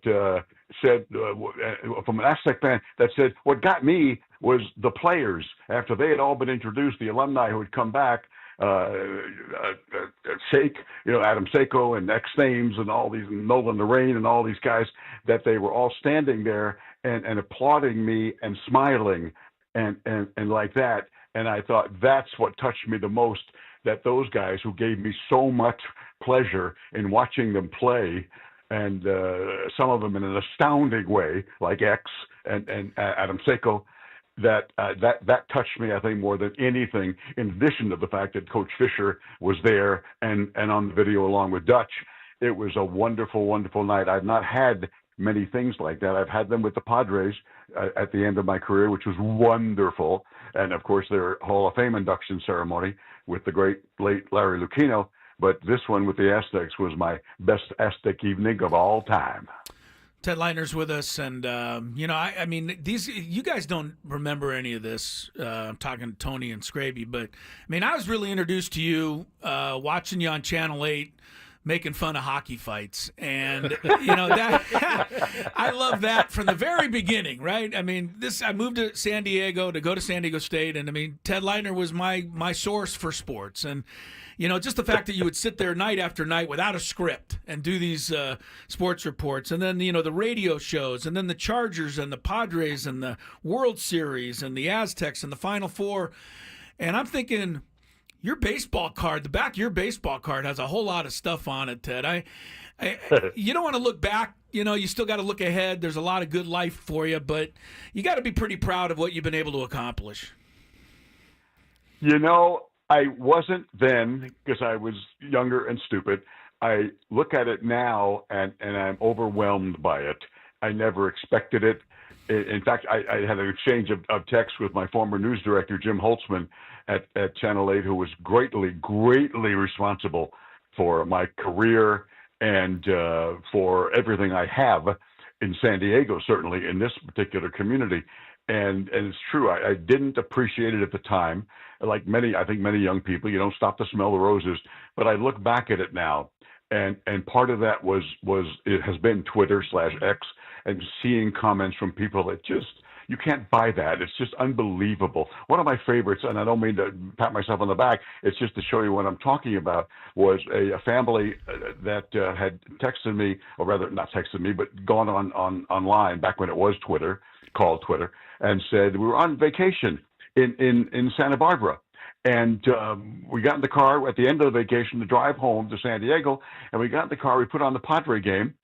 said from an Aztec fan that said what got me was the players after they had all been introduced, the alumni who had come back. Shake, Adam Seiko and X Names and all these, Nolan Lorraine and all these guys, that they were all standing there and applauding me and smiling and like that. And I thought that's what touched me the most, that those guys who gave me so much pleasure in watching them play, and some of them in an astounding way, like X and Adam Seiko, that touched me, I think, more than anything, in addition to the fact that Coach Fisher was there and on the video along with Dutch. It was a wonderful, wonderful night. I've not had many things like that. I've had them with the Padres at the end of my career, which was wonderful. And, of course, their Hall of Fame induction ceremony with the great late Larry Lucchino. But this one with the Aztecs was my best Aztec evening of all time. Ted Lightner's with us, and I mean, you guys don't remember any of this. I'm talking to Tony and Scraby, but I mean, I was really introduced to you watching you on Channel 8, making fun of hockey fights, and that I love that from the very beginning, right? I mean, I moved to San Diego to go to San Diego State, and I mean, Ted Lightner was my source for sports, and just the fact that you would sit there night after night without a script and do these sports reports, and then the radio shows, and then the Chargers and the Padres and the World Series and the Aztecs and the Final Four, and I'm thinking, your baseball card, the back of your baseball card has a whole lot of stuff on it, Ted. You don't want to look back. You still got to look ahead. There's a lot of good life for you, but you got to be pretty proud of what you've been able to accomplish. I wasn't then, because I was younger and stupid. I look at it now and I'm overwhelmed by it. I never expected it. In fact, I had an exchange of texts with my former news director, Jim Holtzman, at Channel 8, who was greatly responsible for my career and for everything I have in San Diego, certainly in this particular community. And it's true, I didn't appreciate it at the time. Like many young people, you don't stop to smell the roses. But I look back at it now, and part of that was it has been Twitter/X, and seeing comments from people that just, you can't buy that. It's just unbelievable. One of my favorites, and I don't mean to pat myself on the back, it's just to show you what I'm talking about, was a family that had texted me, or rather not texted me, but gone online back when it was Twitter, called Twitter, and said, we were on vacation in Santa Barbara. And we got in the car at the end of the vacation to drive home to San Diego, and we got in the car, we put on the Padre game,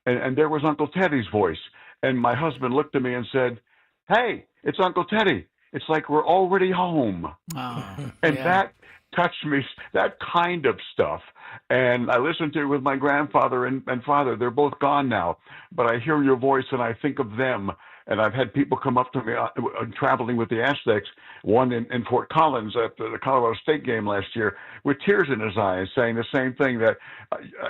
and there was Uncle Teddy's voice. And my husband looked at me and said, hey, it's Uncle Teddy. It's like we're already home. Oh, and yeah. that touched me, that kind of stuff. And I listened to it with my grandfather and father. They're both gone now. But I hear your voice and I think of them. And I've had people come up to me traveling with the Aztecs, one in Fort Collins at the Colorado State game last year, with tears in his eyes, saying the same thing, that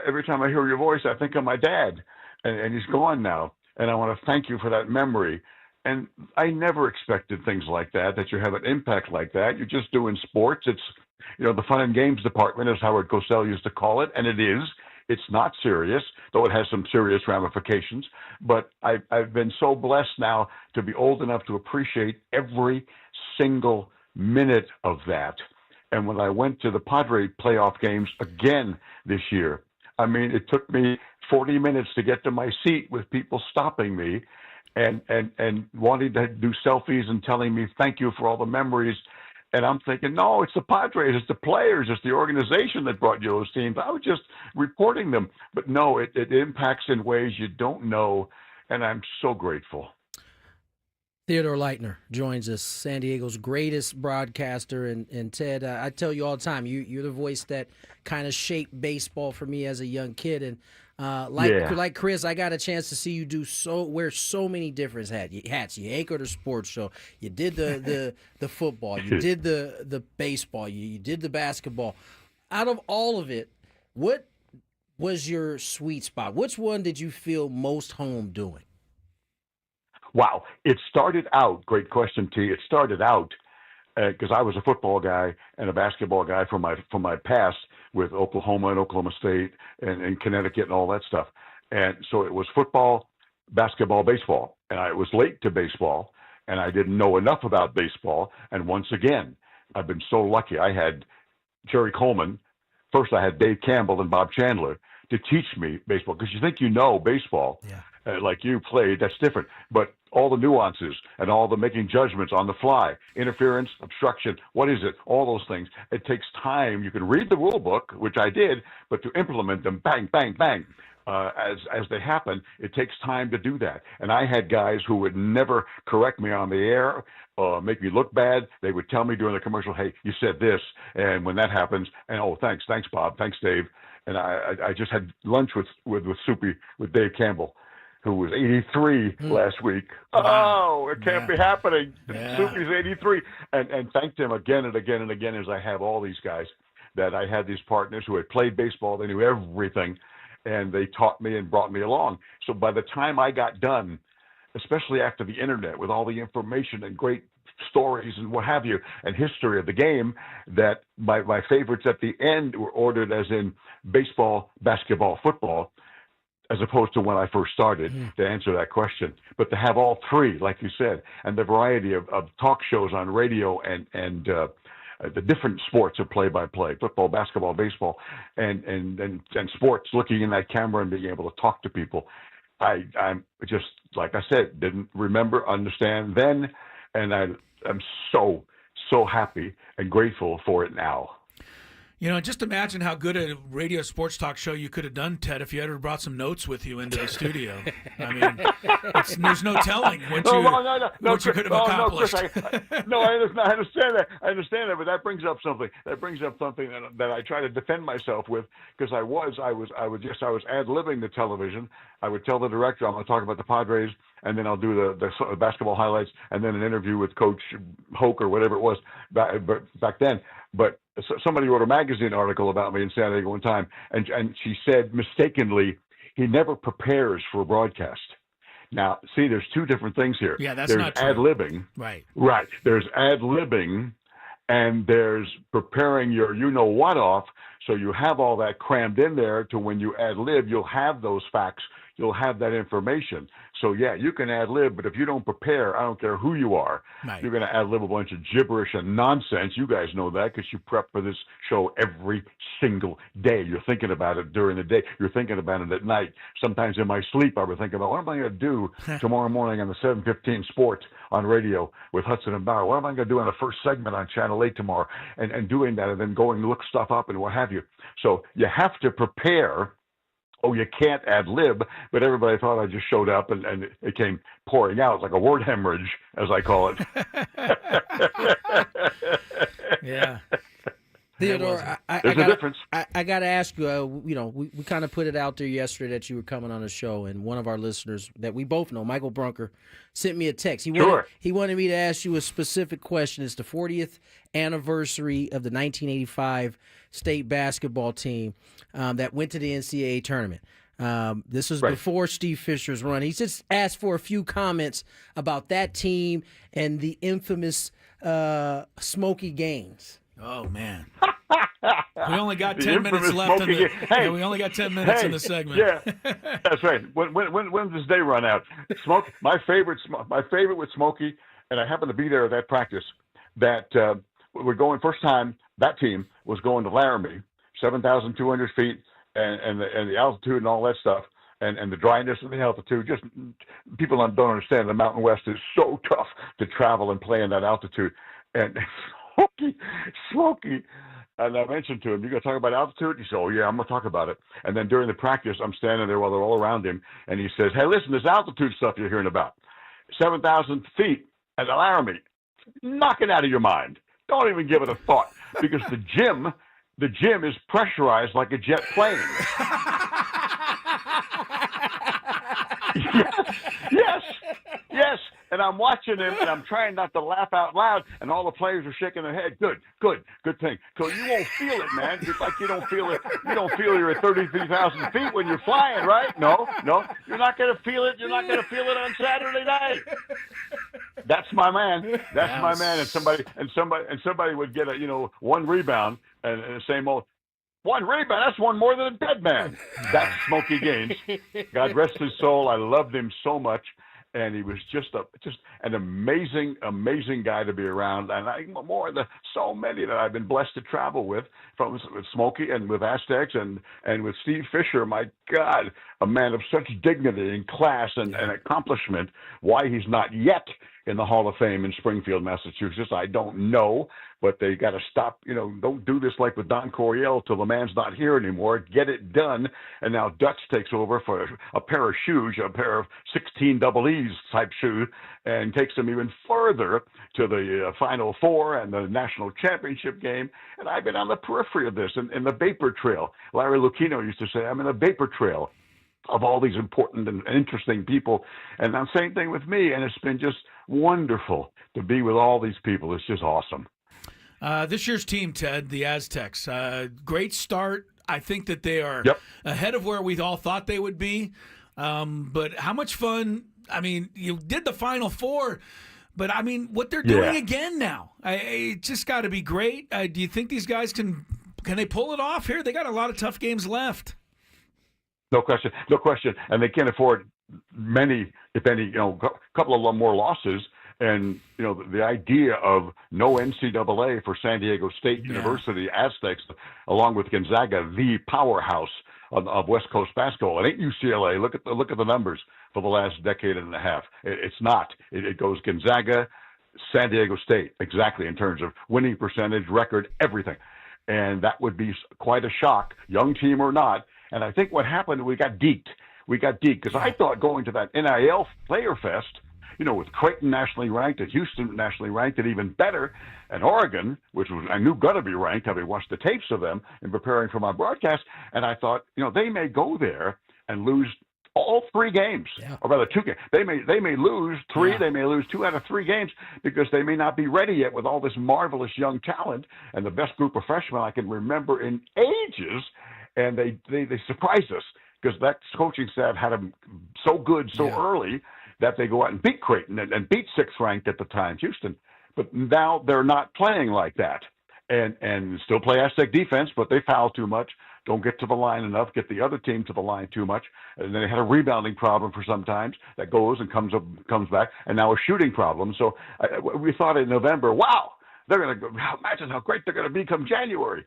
every time I hear your voice, I think of my dad, and he's gone now. And I want to thank you for that memory. And I never expected things like that you have an impact like that. You're just doing sports. It's, the fun and games department, as Howard Cosell used to call it, and it is. It's not serious, though it has some serious ramifications. But I've been so blessed now to be old enough to appreciate every single minute of that. And when I went to the Padre playoff games again this year, I mean, it took me 40 minutes to get to my seat with people stopping me and wanting to do selfies and telling me thank you for all the memories. And I'm thinking, no, it's the Padres, it's the players, it's the organization that brought you those teams. I was just reporting them. But no, it impacts in ways you don't know, and I'm so grateful. Theodore Lightner joins us, San Diego's greatest broadcaster. And Ted, I tell you all the time, you're the voice that kind of shaped baseball for me as a young kid. And like Chris, I got a chance to see you wear so many different hats. You anchored a sports show. You did the football. You did the baseball. You did the basketball. Out of all of it, what was your sweet spot? Which one did you feel most home doing? Wow. It started out, great question, T. It started out because I was a football guy and a basketball guy from my past with Oklahoma and Oklahoma State and Connecticut and all that stuff. And so it was football, basketball, baseball. And I was late to baseball, and I didn't know enough about baseball. And once again, I've been so lucky. I had Jerry Coleman. First, I had Dave Campbell and Bob Chandler to teach me baseball, because you think you know baseball, like you played, that's different. But all the nuances and all the making judgments on the fly, interference, obstruction, what is it, all those things, it takes time. You can read the rule book, which I did, but to implement them, bang, bang, bang, as they happen, it takes time to do that. And I had guys who would never correct me on the air, make me look bad. They would tell me during the commercial, hey, you said this, and when that happens, and oh, thanks Bob, thanks Dave. And I just had lunch with Soupy, with Dave Campbell, who was 83 last week. Wow. Oh, it can't be happening. Yeah. Soupy's 83. And thanked him again and again and again, as I have all these guys, that I had these partners who had played baseball. They knew everything, and they taught me and brought me along. So by the time I got done, especially after the internet, with all the information and great stories and what have you, and history of the game, that my favorites at the end were ordered as in baseball, basketball, football, as opposed to when I first started, to answer that question. But to have all three, like you said, and the variety of talk shows on radio and the different sports of play-by-play, football, basketball, baseball, and sports, looking in that camera and being able to talk to people. I'm just, like I said, didn't remember, understand then, and I'm so happy and grateful for it now. You know, just imagine how good a radio sports talk show you could have done, Ted, if you had brought some notes with you into the studio. I mean, there's no telling what you could have accomplished. No, I understand that. But that brings up something. That I try to defend myself with, because I was ad-libbing the television. I would tell the director, I'm going to talk about the Padres, and then I'll do the basketball highlights, and then an interview with Coach Hoke or whatever it was back then. But somebody wrote a magazine article about me in San Diego one time, and she said mistakenly, he never prepares for a broadcast. Now, see, there's two different things here. Yeah, that's not true. There's ad-libbing. Right. There's ad-libbing, and there's preparing your you-know-what off, so you have all that crammed in there to when you ad-lib, you'll have those facts, you'll have that information. So, yeah, you can ad-lib, but if you don't prepare, I don't care who you are, you're going to ad-lib a bunch of gibberish and nonsense. You guys know that because you prep for this show every single day. You're thinking about it during the day. You're thinking about it at night. Sometimes in my sleep, I would think about, what am I going to do tomorrow morning on the 7:15 Sports on radio with Hudson and Bauer? What am I going to do on the first segment on Channel 8 tomorrow? And doing that, and then going to look stuff up and what have you. So you have to prepare. Oh, you can't ad-lib, but everybody thought I just showed up and it came pouring out like a word hemorrhage, as I call it. Yeah. Theodore, there's a difference. I got to ask you, we kind of put it out there yesterday that you were coming on the show, and one of our listeners that we both know, Michael Brunker, sent me a text. He wanted me to ask you a specific question. It's the 40th anniversary of the 1985 state basketball team that went to the NCAA tournament. This was before Steve Fisher's run. He just asked for a few comments about that team and the infamous Smokey Gaines. Oh, man. We only got 10 minutes left. We only got 10 minutes in the segment. Yeah, that's right. When does this day run out? My favorite with Smokey, and I happened to be there at that practice, that we're going first time, that team was going to Laramie, 7,200 feet, and the altitude and all that stuff, and the dryness and the altitude. Just people don't understand. The Mountain West is so tough to travel and play in that altitude. And Smokey, and I mentioned to him, "You going to talk about altitude?" He said, "Oh yeah, I'm going to talk about it." And then during the practice, I'm standing there while they're all around him, and he says, "Hey, listen, this altitude stuff you're hearing about, 7,000 feet at the Laramie, knock it out of your mind. Don't even give it a thought, because the gym is pressurized like a jet plane." Yes. And I'm watching him, and I'm trying not to laugh out loud, and all the players are shaking their head. Good thing. So you won't feel it, man. Just like you don't feel it. You don't feel you're at 33,000 feet when you're flying, right? No. You're not going to feel it. You're not going to feel it on Saturday night. That's my man. That's my man. And somebody would get one rebound and the same old one rebound. That's one more than a dead man. That's Smokey Gaines. God rest his soul. I loved him so much. And he was just an amazing guy to be around. And so many that I've been blessed to travel with Smokey and with Aztecs and with Steve Fisher. My God, a man of such dignity and class and accomplishment. Why he's not yet in the Hall of Fame in Springfield, Massachusetts, I don't know. But they got to stop, don't do this like with Don Coryell till the man's not here anymore. Get it done. And now Dutch takes over for a pair of shoes, a pair of 16 double E's type shoes, and takes them even further to the Final Four and the national championship game. And I've been on the periphery of this in the vapor trail. Larry Lucchino used to say, I'm in a vapor trail of all these important and interesting people. And the same thing with me. And it's been just wonderful to be with all these people. It's just awesome. This year's team, Ted, the Aztecs, great start. I think that they are ahead of where we all thought they would be. But how much fun? I mean, you did the Final Four, but I mean, what they're doing again now, it just got to be great. Do you think these guys can they pull it off here? They got a lot of tough games left. No question. And they can't afford many, if any, a couple of more losses. And, the idea of no NCAA for San Diego State University Aztecs, along with Gonzaga, the powerhouse of West Coast basketball. It ain't UCLA. Look at the numbers for the last decade and a half. It's not. It goes Gonzaga, San Diego State, exactly, in terms of winning percentage, record, everything. And that would be quite a shock, young team or not. And I think what happened, we got deked. Because I thought going to that NIL Player Fest, with Creighton nationally ranked and Houston nationally ranked and even better, and Oregon, which was I knew going to be ranked, having watched the tapes of them in preparing for my broadcast, and I thought, they may go there and lose all 3 games, or rather 2 games. They may lose 3, they may lose 2 out of 3 games because they may not be ready yet with all this marvelous young talent and the best group of freshmen I can remember in ages, and they surprised us because that coaching staff had them so good so early that they go out and beat Creighton and beat 6th ranked at the time, Houston. But now they're not playing like that and still play Aztec defense, but they foul too much, don't get to the line enough, get the other team to the line too much. And then they had a rebounding problem for sometimes that goes and comes back, and now a shooting problem. So we thought in November, wow, they're going to imagine how great they're going to be come January.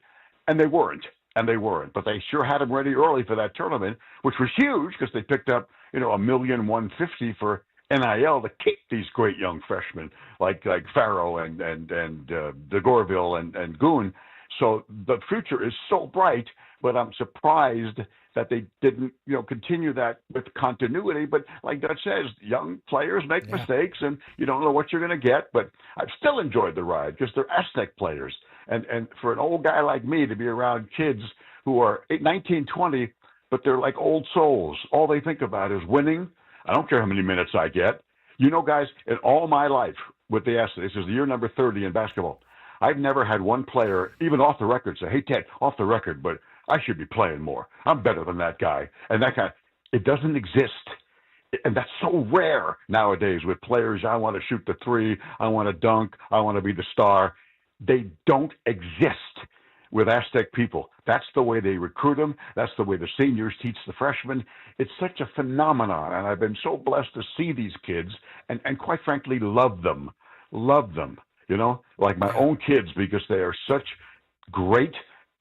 And they weren't. But they sure had them ready early for that tournament, which was huge because they picked up, $1,150,000 for NIL to keep these great young freshmen like Farrow and DeGorville and Goon. So the future is so bright, but I'm surprised that they didn't, continue that with continuity. But like Dutch says, young players make mistakes, and you don't know what you're going to get. But I've still enjoyed the ride because they're Aztec players. And for an old guy like me to be around kids who are 19, 20, but they're like old souls. All they think about is winning. I don't care how many minutes I get. Guys, in all my life with the Aztecs, this is the year number 30 in basketball, I've never had one player, even off the record, say, hey, Ted, off the record, but I should be playing more. I'm better than that guy. And that guy, it doesn't exist. And that's so rare nowadays with players. I want to shoot the 3. I want to dunk. I want to be the star. They don't exist with Aztec people. That's the way they recruit them. That's the way the seniors teach the freshmen. It's such a phenomenon, and I've been so blessed to see these kids and quite frankly, love them, like my own kids, because they are such great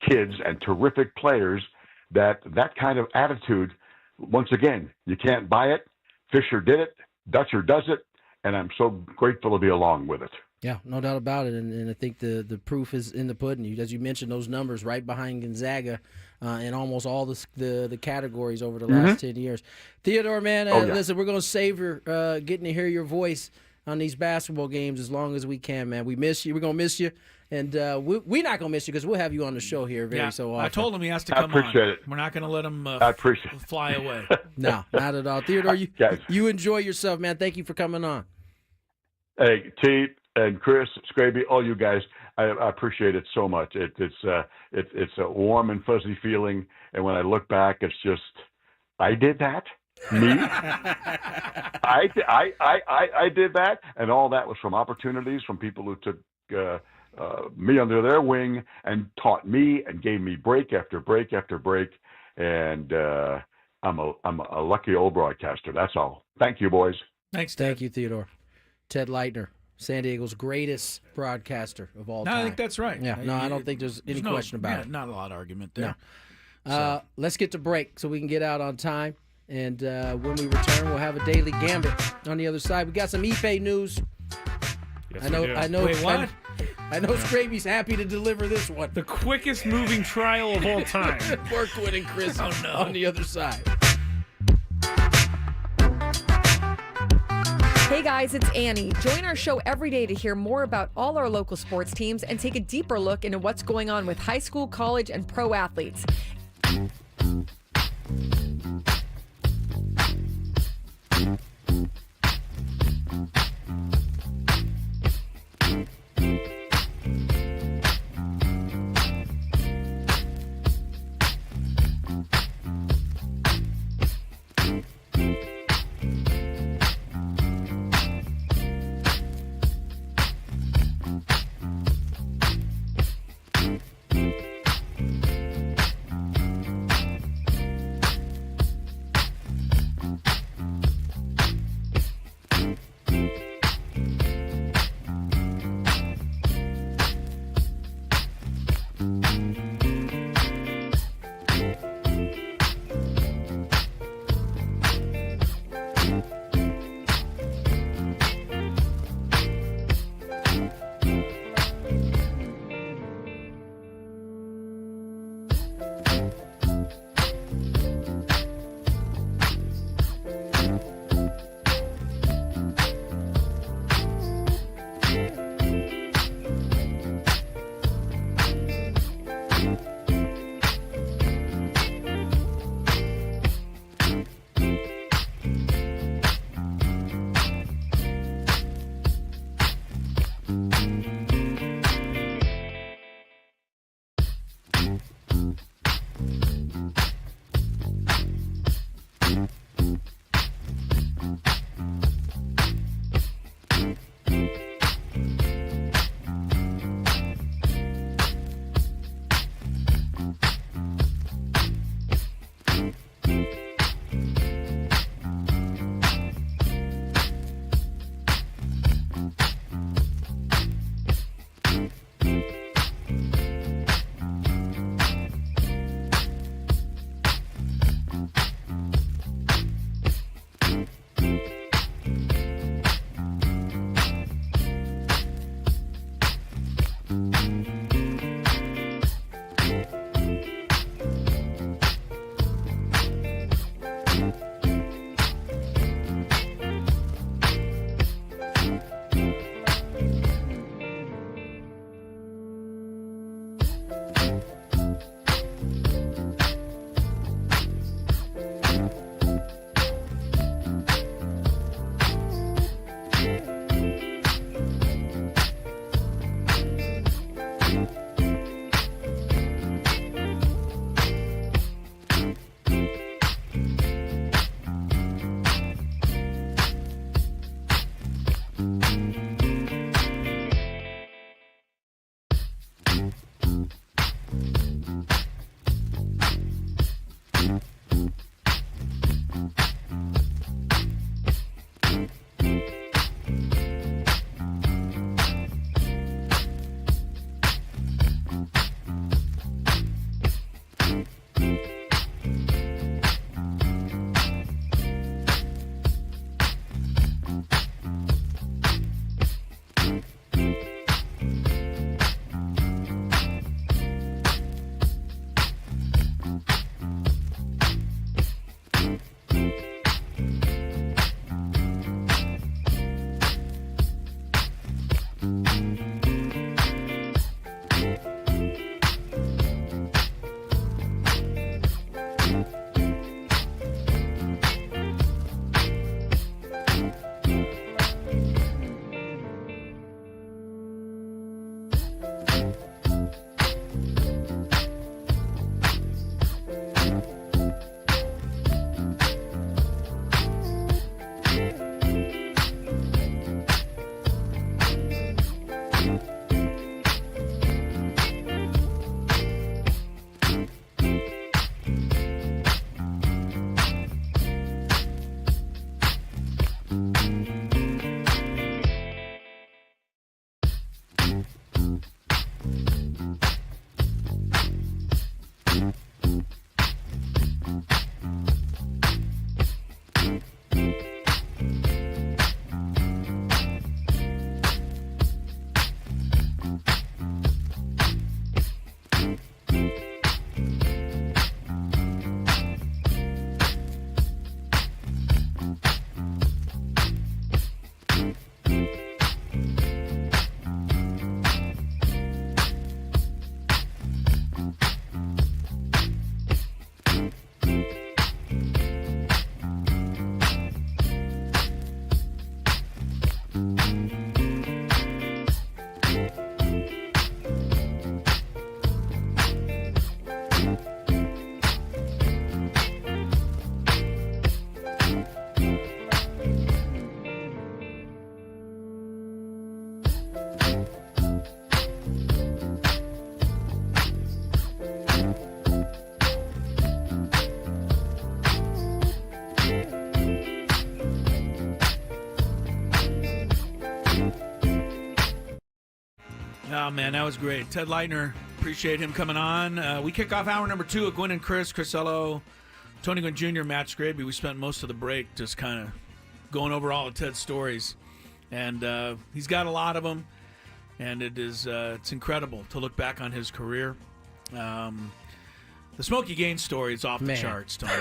kids and terrific players that kind of attitude, once again, you can't buy it. Fisher did it. Dutcher does it. And I'm so grateful to be along with it. Yeah, no doubt about it, and I think the proof is in the pudding. As you mentioned, those numbers right behind Gonzaga in almost all the categories over the last 10 years. Theodore, man, listen, we're going to savor getting to hear your voice on these basketball games as long as we can, man. We miss you. We're going to miss you, and we're not going to miss you because we'll have you on the show here so often. I told him he has to come on. I appreciate it. We're not going to let him fly away. No, not at all. Theodore, you enjoy yourself, man. Thank you for coming on. Hey, T and Chris, Scraby, all you guys, I appreciate it so much. It's a warm and fuzzy feeling, and when I look back, it's just, I did that. Me? I did that, and all that was from opportunities from people who took me under their wing and taught me and gave me break after break after break. And I'm a lucky old broadcaster. That's all. Thank you, boys. Thanks, Ted. Thank you, Theodore. Ted Lightner, San Diego's greatest broadcaster of all time. No, I think that's right. Yeah, no, I don't think there's any question about it. Not a lot of argument there. Let's get to break so we can get out on time. And when we return, we'll have a Daily Gambit on the other side. We got some Ife news. Yes, I know. we do. I know. Wait, what? I know Scraby's happy to deliver this one. The quickest moving trial of all time. Work with and Chris on the other side. Hey guys, it's Annie. Join our show every day to hear more about all our local sports teams and take a deeper look into what's going on with high school, college, and pro athletes. Oh, man, that was great. Ted Lightner, appreciate him coming on. We kick off hour number 2 with Gwynn and Chris, Crisello, Tony Gwynn Jr., Matt Scraby. We spent most of the break just kind of going over all of Ted's stories. And he's got a lot of them, and it's incredible to look back on his career. The Smokey Gaines story is off the charts, Tony.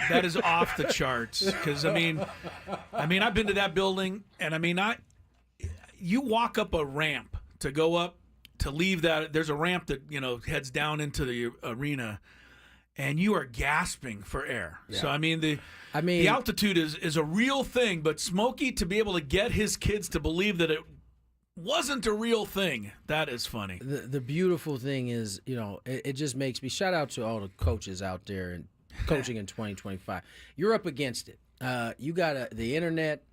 That is off the charts. Because, I mean, I've been to that building, and, you walk up a ramp to go up, to leave that. There's a ramp that, heads down into the arena, and you are gasping for air. Yeah. So, the altitude is a real thing, but Smokey, to be able to get his kids to believe that it wasn't a real thing, that is funny. The beautiful thing is, it just makes me, shout out to all the coaches out there and coaching in 2025. You're up against it. You got the internet.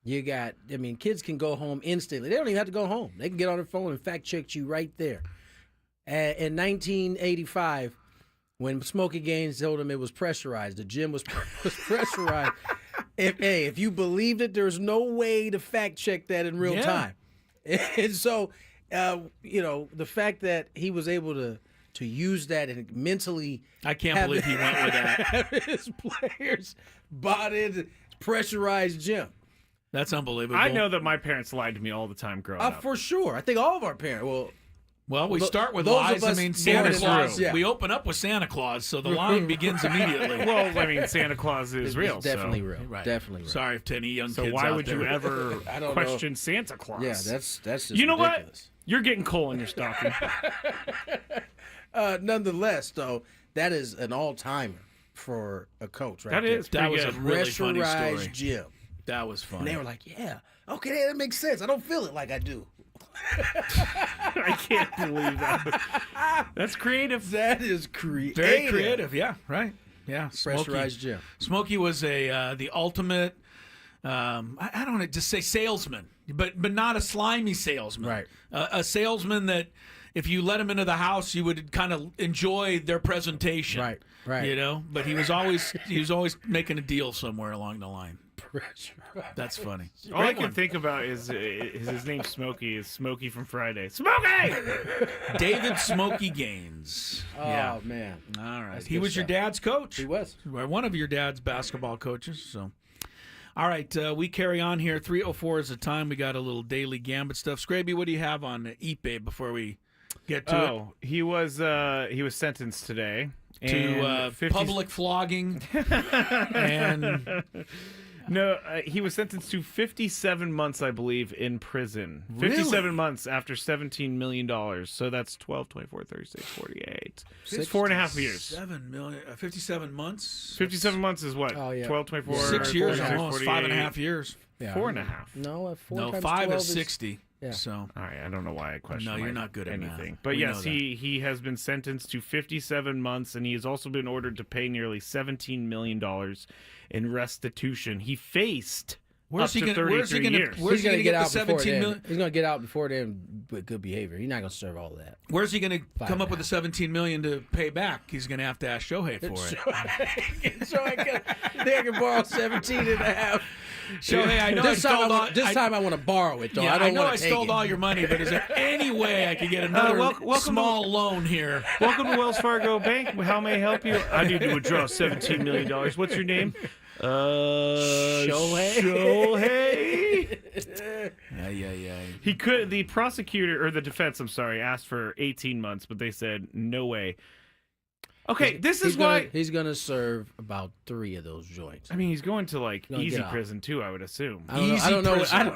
You got, kids can go home instantly. They don't even have to go home. They can get on their phone and fact check you right there. In 1985, when Smokey Gaines told him it was pressurized, the gym was pressurized. If you believed it, there's no way to fact check that in real time. And so, the fact that he was able to use that and mentally, I can't believe he went with that. His players bought into pressurized gym. That's unbelievable. I know that my parents lied to me all the time growing up. For sure. I think all of our parents. Well, we start with those lies. Santa Claus. We open up with Santa Claus, so the line begins immediately. Well, Santa Claus is real. It's definitely so. real. Right. Definitely real. Sorry if to any young kids So why out would there. you ever question Santa Claus? Yeah, that's just You know ridiculous. what? You're getting coal in your stocking. Nonetheless, though, that is an all-timer for a coach, right? That was a really funny pressurized story. gym. That was funny. And they were like, yeah, okay, that makes sense. I don't feel it like I do. I can't believe that. That's creative. That is creative. Very creative. Yeah, right. Yeah, pressurized gym. Smokey was the ultimate. I don't want to just say salesman, but not a slimy salesman. Right. A salesman that if you let him into the house, you would kind of enjoy their presentation. Right. Right. But he was always making a deal somewhere along the line. That's funny. All I can think about is his name Smokey is Smokey from Friday. Smokey! David Smokey Gaines. Oh, man. All right. That's He good was your stuff. dad's coach. He was. One of your dad's basketball coaches. So, all right. We carry on here. 3:04 is the time. We got a little Daily Gambit stuff. Scraby, what do you have on Ipe before we get to it? He was sentenced today To 50 public flogging and... No, he was sentenced to 57 months, I believe, in prison. Really? 57 months after $17 million. So that's 12, 24, 36, 48. It's 4.5 years. 7 million, 57 months? 57 months is what? Oh, yeah. 12, 24, 6 years 46, almost, 48. 5.5 years. Yeah. 4.5. No, 4 No, times 5 12 is 60. Yeah. So, All right, I don't know why I question No, you're not good at anything. math. But We yes, know that. he has been sentenced to 57 months, and he has also been ordered to pay nearly $17 million in restitution. He faced up to 33 years. Where's he going to get the 17 then. million? He's going to get out before then with good behavior. He's not going to serve all of that. Where's he going to come up 5.5. with the 17 million to pay back? He's going to have to ask Shohei for it. So I can borrow 17 and a half. Shohei, I know This I time I want to borrow it, though. Yeah, I know want I to take stole it. all your money, but is there any way I could get another welcome small loan here? Welcome to Wells Fargo Bank. How may I help you? I need to withdraw $17 million. What's your name? Shohei. Yeah. He could. The prosecutor or the defense, I'm sorry, asked for 18 months, but they said no way. Okay, this is why he's gonna serve about 3 of those joints. I mean, he's going to like Gonna easy get out. prison too. I would assume. I don't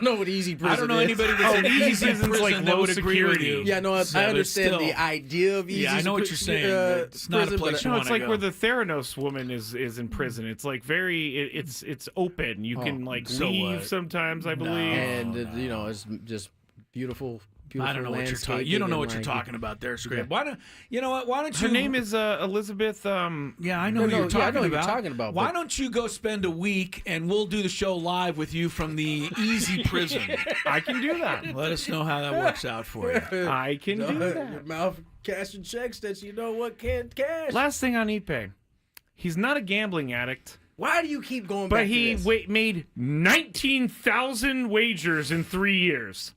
know what easy prison I don't know is. anybody that's in easy easy prison's prison like that low would agree with security. you. Yeah, no, So, I but understand still. the idea of easy. Yeah, I know what you're saying. It's not a prison, place but you No, want it's to like go. where the Theranos woman is in prison. It's like it's open. You can like so leave what? sometimes, I believe. and it's just beautiful Beautiful I don't know what you're talking. landscaping You don't know and, what you're like, talking about there, Scrape. Why don't you know what? Why don't Her you? name is Elizabeth. Yeah, I know No, who you're no, yeah, I talking know who about. you're talking about, Why but- don't you go spend a week and we'll do the show live with you from the easy prison? I can do that. Let us know how that works out for you. I can do Your that. mouth cashing checks that you know what can't cash. Last thing on Ipe. He's not a gambling addict, Why do you keep going but back he to this? made 19,000 wagers in 3 years.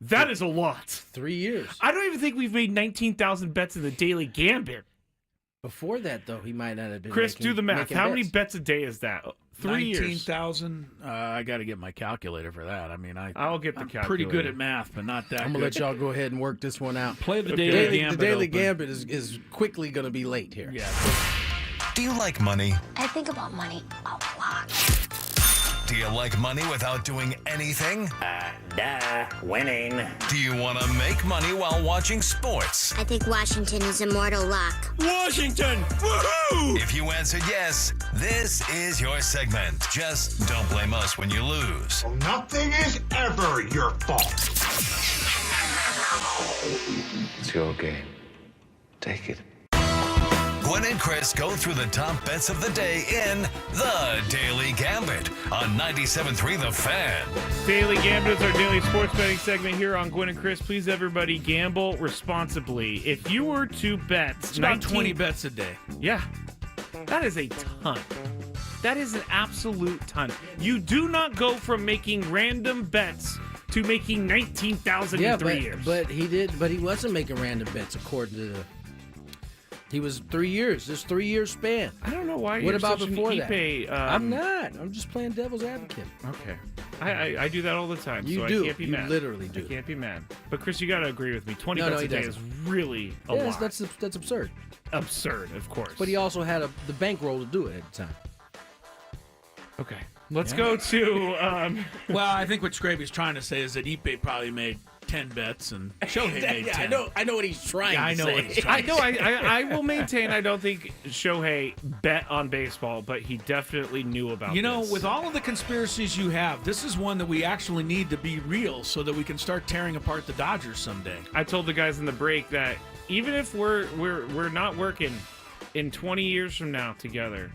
That is a lot. 3 years. I don't even think we've made 19,000 bets in the Daily Gambit. Before that, though, he might not have been. Chris, do the math. making How many bets. bets a day is that? 3 years. 19,000. I got to get my calculator for that. I mean, I'll get the I'm calculator. pretty good at math, but not that I'm gonna good. let y'all go ahead and work this one out. Play the Okay. Daily Gambit. The Daily open. Gambit is quickly gonna be late here. Yeah. Do you like money? I think about money a lot. Do you like money without doing anything? Winning. Do you want to make money while watching sports? I think Washington is immortal luck. Washington! Woohoo! If you answered yes, this is your segment. Just don't blame us when you lose. Nothing is ever your fault. It's your game. Take it. Gwynn and Chris go through the top bets of the day in the Daily Gambit on 97.3 The Fan. Daily Gambit is our daily sports betting segment here on Gwynn and Chris. Please, everybody, gamble responsibly. If you were to bet It's about 20 bets a day. Yeah, that is a ton. That is an absolute ton. You do not go from making random bets to making 19,000 Yeah, in 3 years. but he wasn't making random bets according to the. He was 3 years. This 3 year span. I don't know why What you're about such before an that? Ipe, I'm not. I'm just playing devil's advocate. Okay. I do that all the time, You so do. I can't be You mad. literally do. I can't be mad. But Chris, you got to agree with me. 20 No, bets he a day doesn't. is really a Yes, lot. that's absurd. Absurd, of course. But he also had the bankroll to do it at the time. Okay. Let's go to Well, I think what Scraby's trying to say is that Ipe probably made 10 bets and Shohei made 10. I know what he's trying Yeah, I to know say. what he's I trying know. to say. I will maintain. I don't think Shohei bet on baseball, but he definitely knew about. You know, this. with all of the conspiracies you have, this is one that we actually need to be real so that we can start tearing apart the Dodgers someday. I told the guys in the break that even if we're not working in 20 years from now together,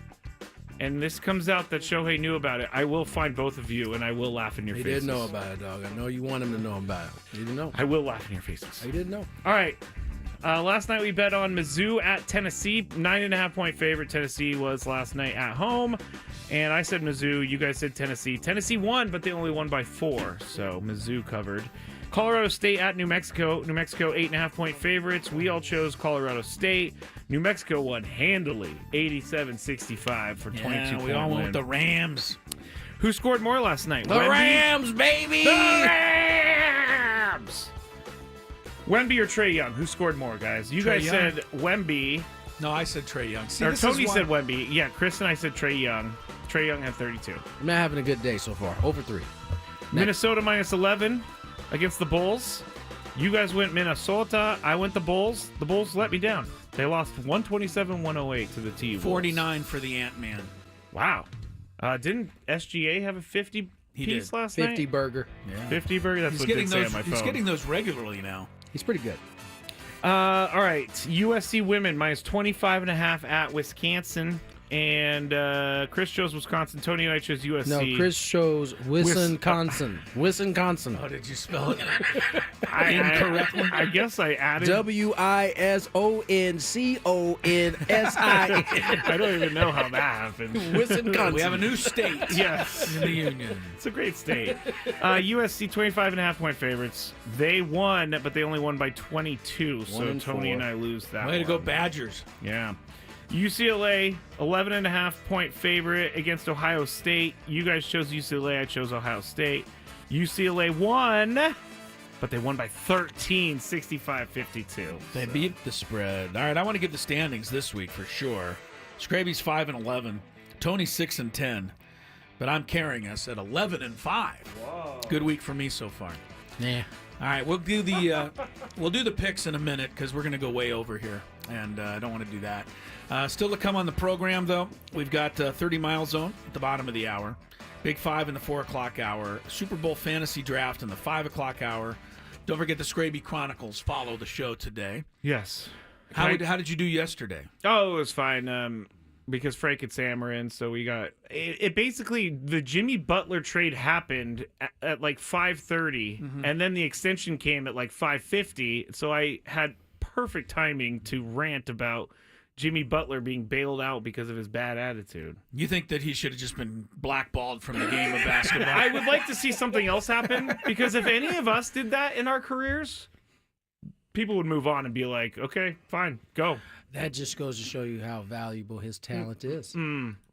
and this comes out that Shohei knew about it, I will find both of you and I will laugh in your He faces. didn't know about it, dog. I know you want him to know about it. He didn't know. I will laugh in your faces. He didn't know. All right. Last night we bet on Mizzou at Tennessee. 9.5 point favorite. Tennessee was last night at home. And I said Mizzou. You guys said Tennessee. Tennessee won, but they only won by 4. So Mizzou covered. Colorado State at New Mexico. New Mexico 8.5 point favorites. We all chose Colorado State. New Mexico won handily. 87-65 for 22 Yeah, we point all went win. with the Rams. Who scored more last night? The Rams, baby! The Rams! Wemby or Trey Young? Who scored more, guys? You Trae guys Young. said Wemby. No, I said Trey Young. See, Or this Tony is why- said Wemby. Yeah, Chris and I said Trey Young. Trey Young had 32. I'm not having a good day so far. Over 3. Minnesota minus 11 against the Bulls. You guys went Minnesota. I went the Bulls. The Bulls let me down. They lost 127-108 to the T-Wolves. 49 for the Ant-Man. Wow. Didn't SGA have a 50 He piece did. last 50 night? burger. 50 burger? That's He's what getting it did say those. on my He's phone. getting those regularly now. He's pretty good. All right. USC women minus 25.5 at Wisconsin. And Chris chose Wisconsin. Tony and I chose USC. No, Chris shows Wisconsin. Wisconsin. Oh, did you spell it incorrectly? I guess I added. WISONCONSIN. I don't even know how that happened. Wisconsin. We have a new state Yes. in the union. It's a great state. USC 25.5 point favorites. They won, but they only won by 22. So 1-4. Tony and I lose that. Way to go, one. Badgers. Yeah. UCLA 11.5 point favorite against Ohio State. You guys chose UCLA. I chose Ohio State. UCLA won, but they won by 13, 65-52. They beat the spread. All right, I want to give the standings this week for sure. Scraby's 5-11. Tony's 6-10. But I'm carrying us at 11-5. Whoa. Good week for me so far. Yeah. All right, we'll do the picks in a minute because we're going to go way over here, and I don't want to do that. Still to come on the program, though, we've got 30 Mile Zone at the bottom of the hour, Big 5 in the 4 o'clock hour, Super Bowl Fantasy Draft in the 5 o'clock hour, Don't forget the Scraby Chronicles follow the show today. Yes. How did you do yesterday? Oh, it was fine. Because Frank and Sam are in, so we got it. Basically, the Jimmy Butler trade happened at like 5:30, and then the extension came at like 5:50. So I had perfect timing to rant about Jimmy Butler being bailed out because of his bad attitude. You think that he should have just been blackballed from the game of basketball? I would like to see something else happen, because if any of us did that in our careers, people would move on and be like, okay, fine, go. That just goes to show you how valuable his talent is. I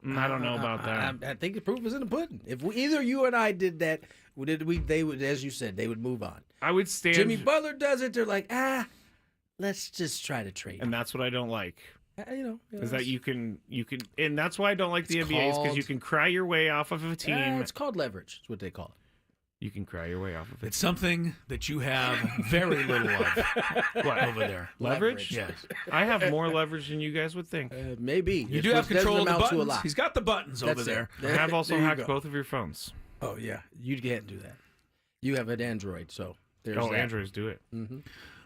don't know about that. I think the proof is in the pudding. If either you and I did that, they would, as you said, they would move on. I would stand. Jimmy Butler does it. They're like, let's just try to trade. And that's what I don't like. Is that you can, and that's why I don't like the NBA, is because you can cry your way off of a team. It's called leverage. That's what they call it. You can cry your way off of it. It's something that you have very little of over there. Leverage? Yes. I have more leverage than you guys would think. Maybe. You do have control of the buttons. He's got the buttons over there. I have also hacked both of your phones. Oh, yeah. You can't do that. You have an Android, so there's that. Androids do it. Mm-hmm.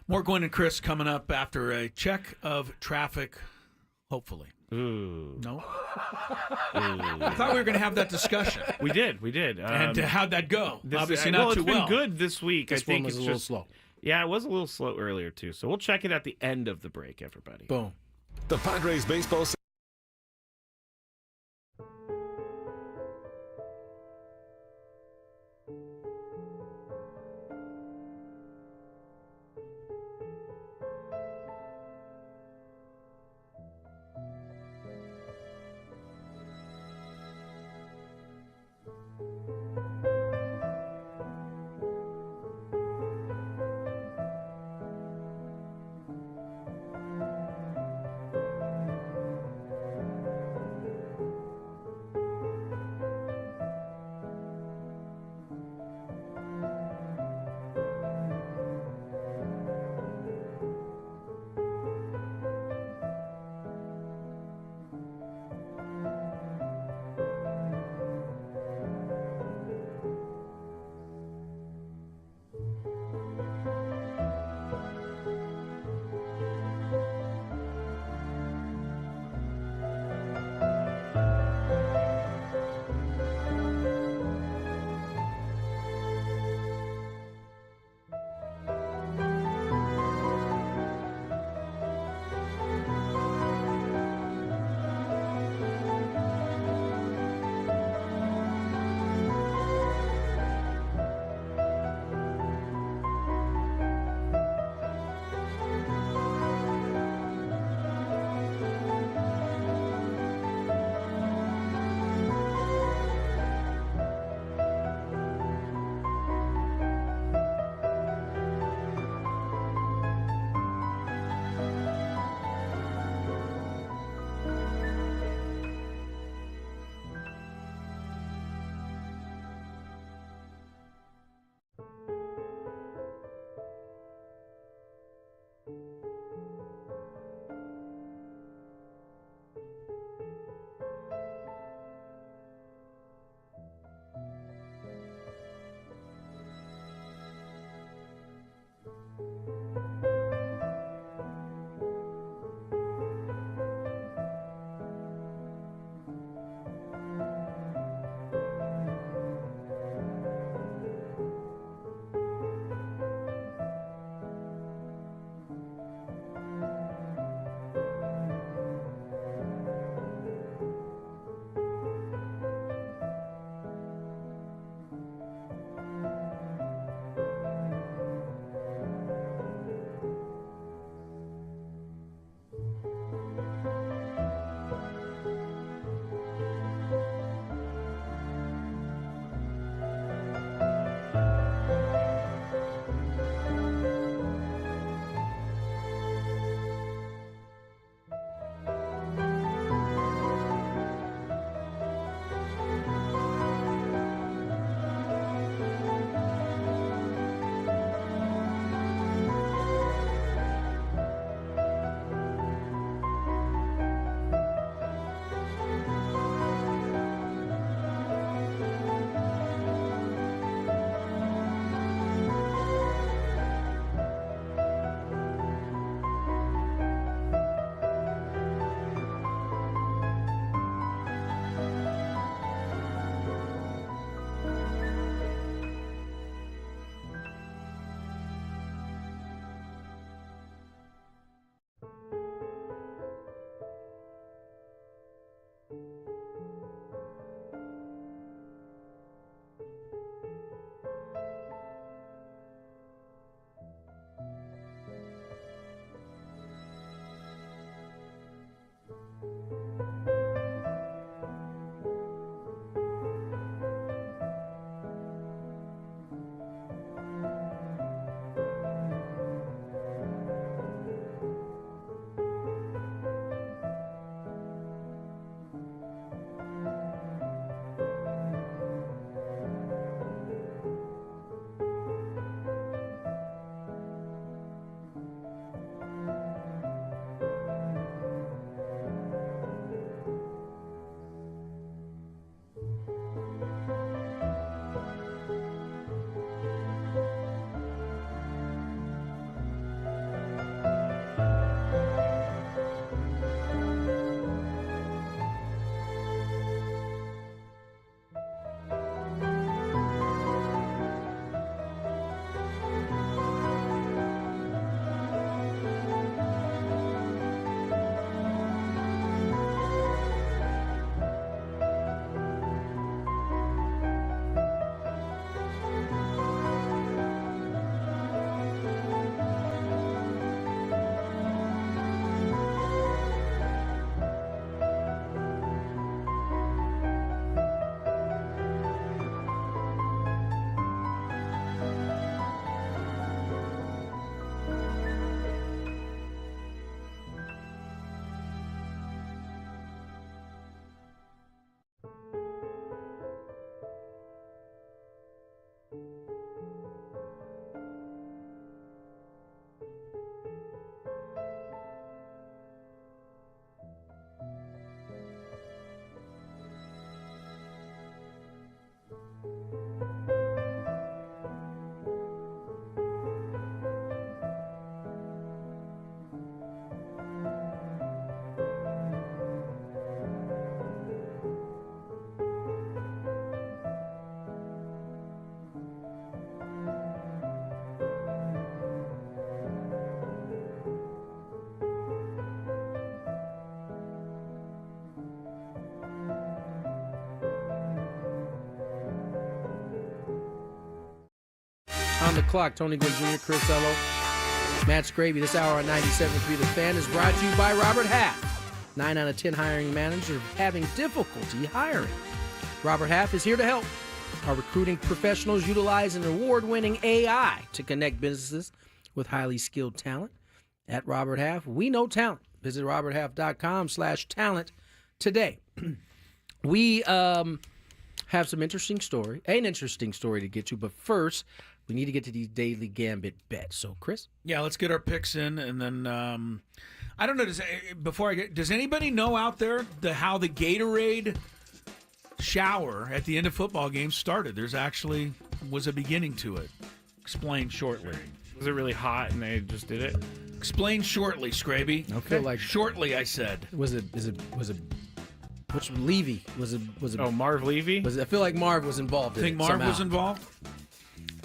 More Gwynn and Chris coming up after a check of traffic, hopefully. Ooh. No? I thought we were going to have that discussion. We did. And how'd that go? Obviously not too well. It's been good this week. This I think one was it's a little just slow. Yeah, it was a little slow earlier, too. So we'll check it at the end of the break, everybody. Boom. The Padres baseball. On the clock, Tony Gwynn Jr., Chris Ello, Matt Scraby. This hour on 97.3 The Fan is brought to you by Robert Half. 9 out of 10 hiring managers are having difficulty hiring. Robert Half is here to help. Our recruiting professionals utilize an award-winning AI to connect businesses with highly skilled talent. At Robert Half, we know talent. Visit roberthalf.com/talent today. We have an interesting story to get to, but first, we need to get to these Daily Gambit bets. So, Chris? Yeah, let's get our picks in, and then I don't know. Does anybody know out there how the Gatorade shower at the end of football games started? There's actually was a beginning to it. Explain shortly. Was it really hot and they just did it? Explain shortly, Scraby. Okay. Like shortly, I said. Was it? Which Levy was it? Oh, Marv Levy. I feel like Marv was involved. Think Marv was involved?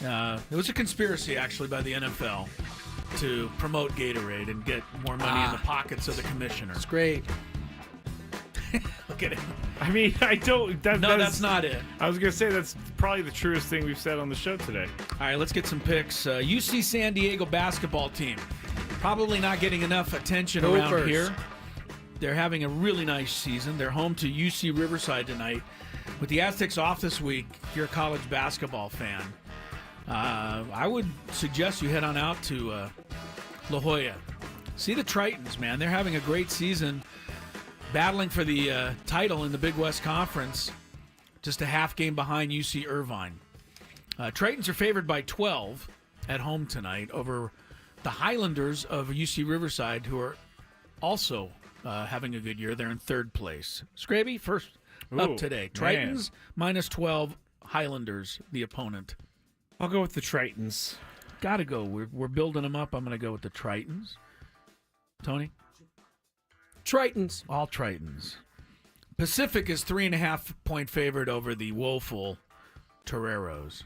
It was a conspiracy, actually, by the NFL to promote Gatorade and get more money in the pockets of the commissioner. It's great. Look at it. I mean, I don't. That's not it. I was gonna say that's probably the truest thing we've said on the show today. All right, let's get some picks. UC San Diego basketball team, probably not getting enough attention around here. They're having a really nice season. They're home to UC Riverside tonight. With the Aztecs off this week, if you're a college basketball fan, I would suggest you head on out to La Jolla. See the Tritons, man. They're having a great season, battling for the title in the Big West Conference, just a half game behind UC Irvine. Tritons are favored by 12 at home tonight over the Highlanders of UC Riverside, who are also having a good year. They're in third place. Scraby, first up today. Tritons minus 12, Highlanders, the opponent. I'll go with the Tritons. Got to go. We're building them up. I'm going to go with the Tritons. Tony? Tritons. All Tritons. Pacific is 3.5-point favorite over the woeful Toreros.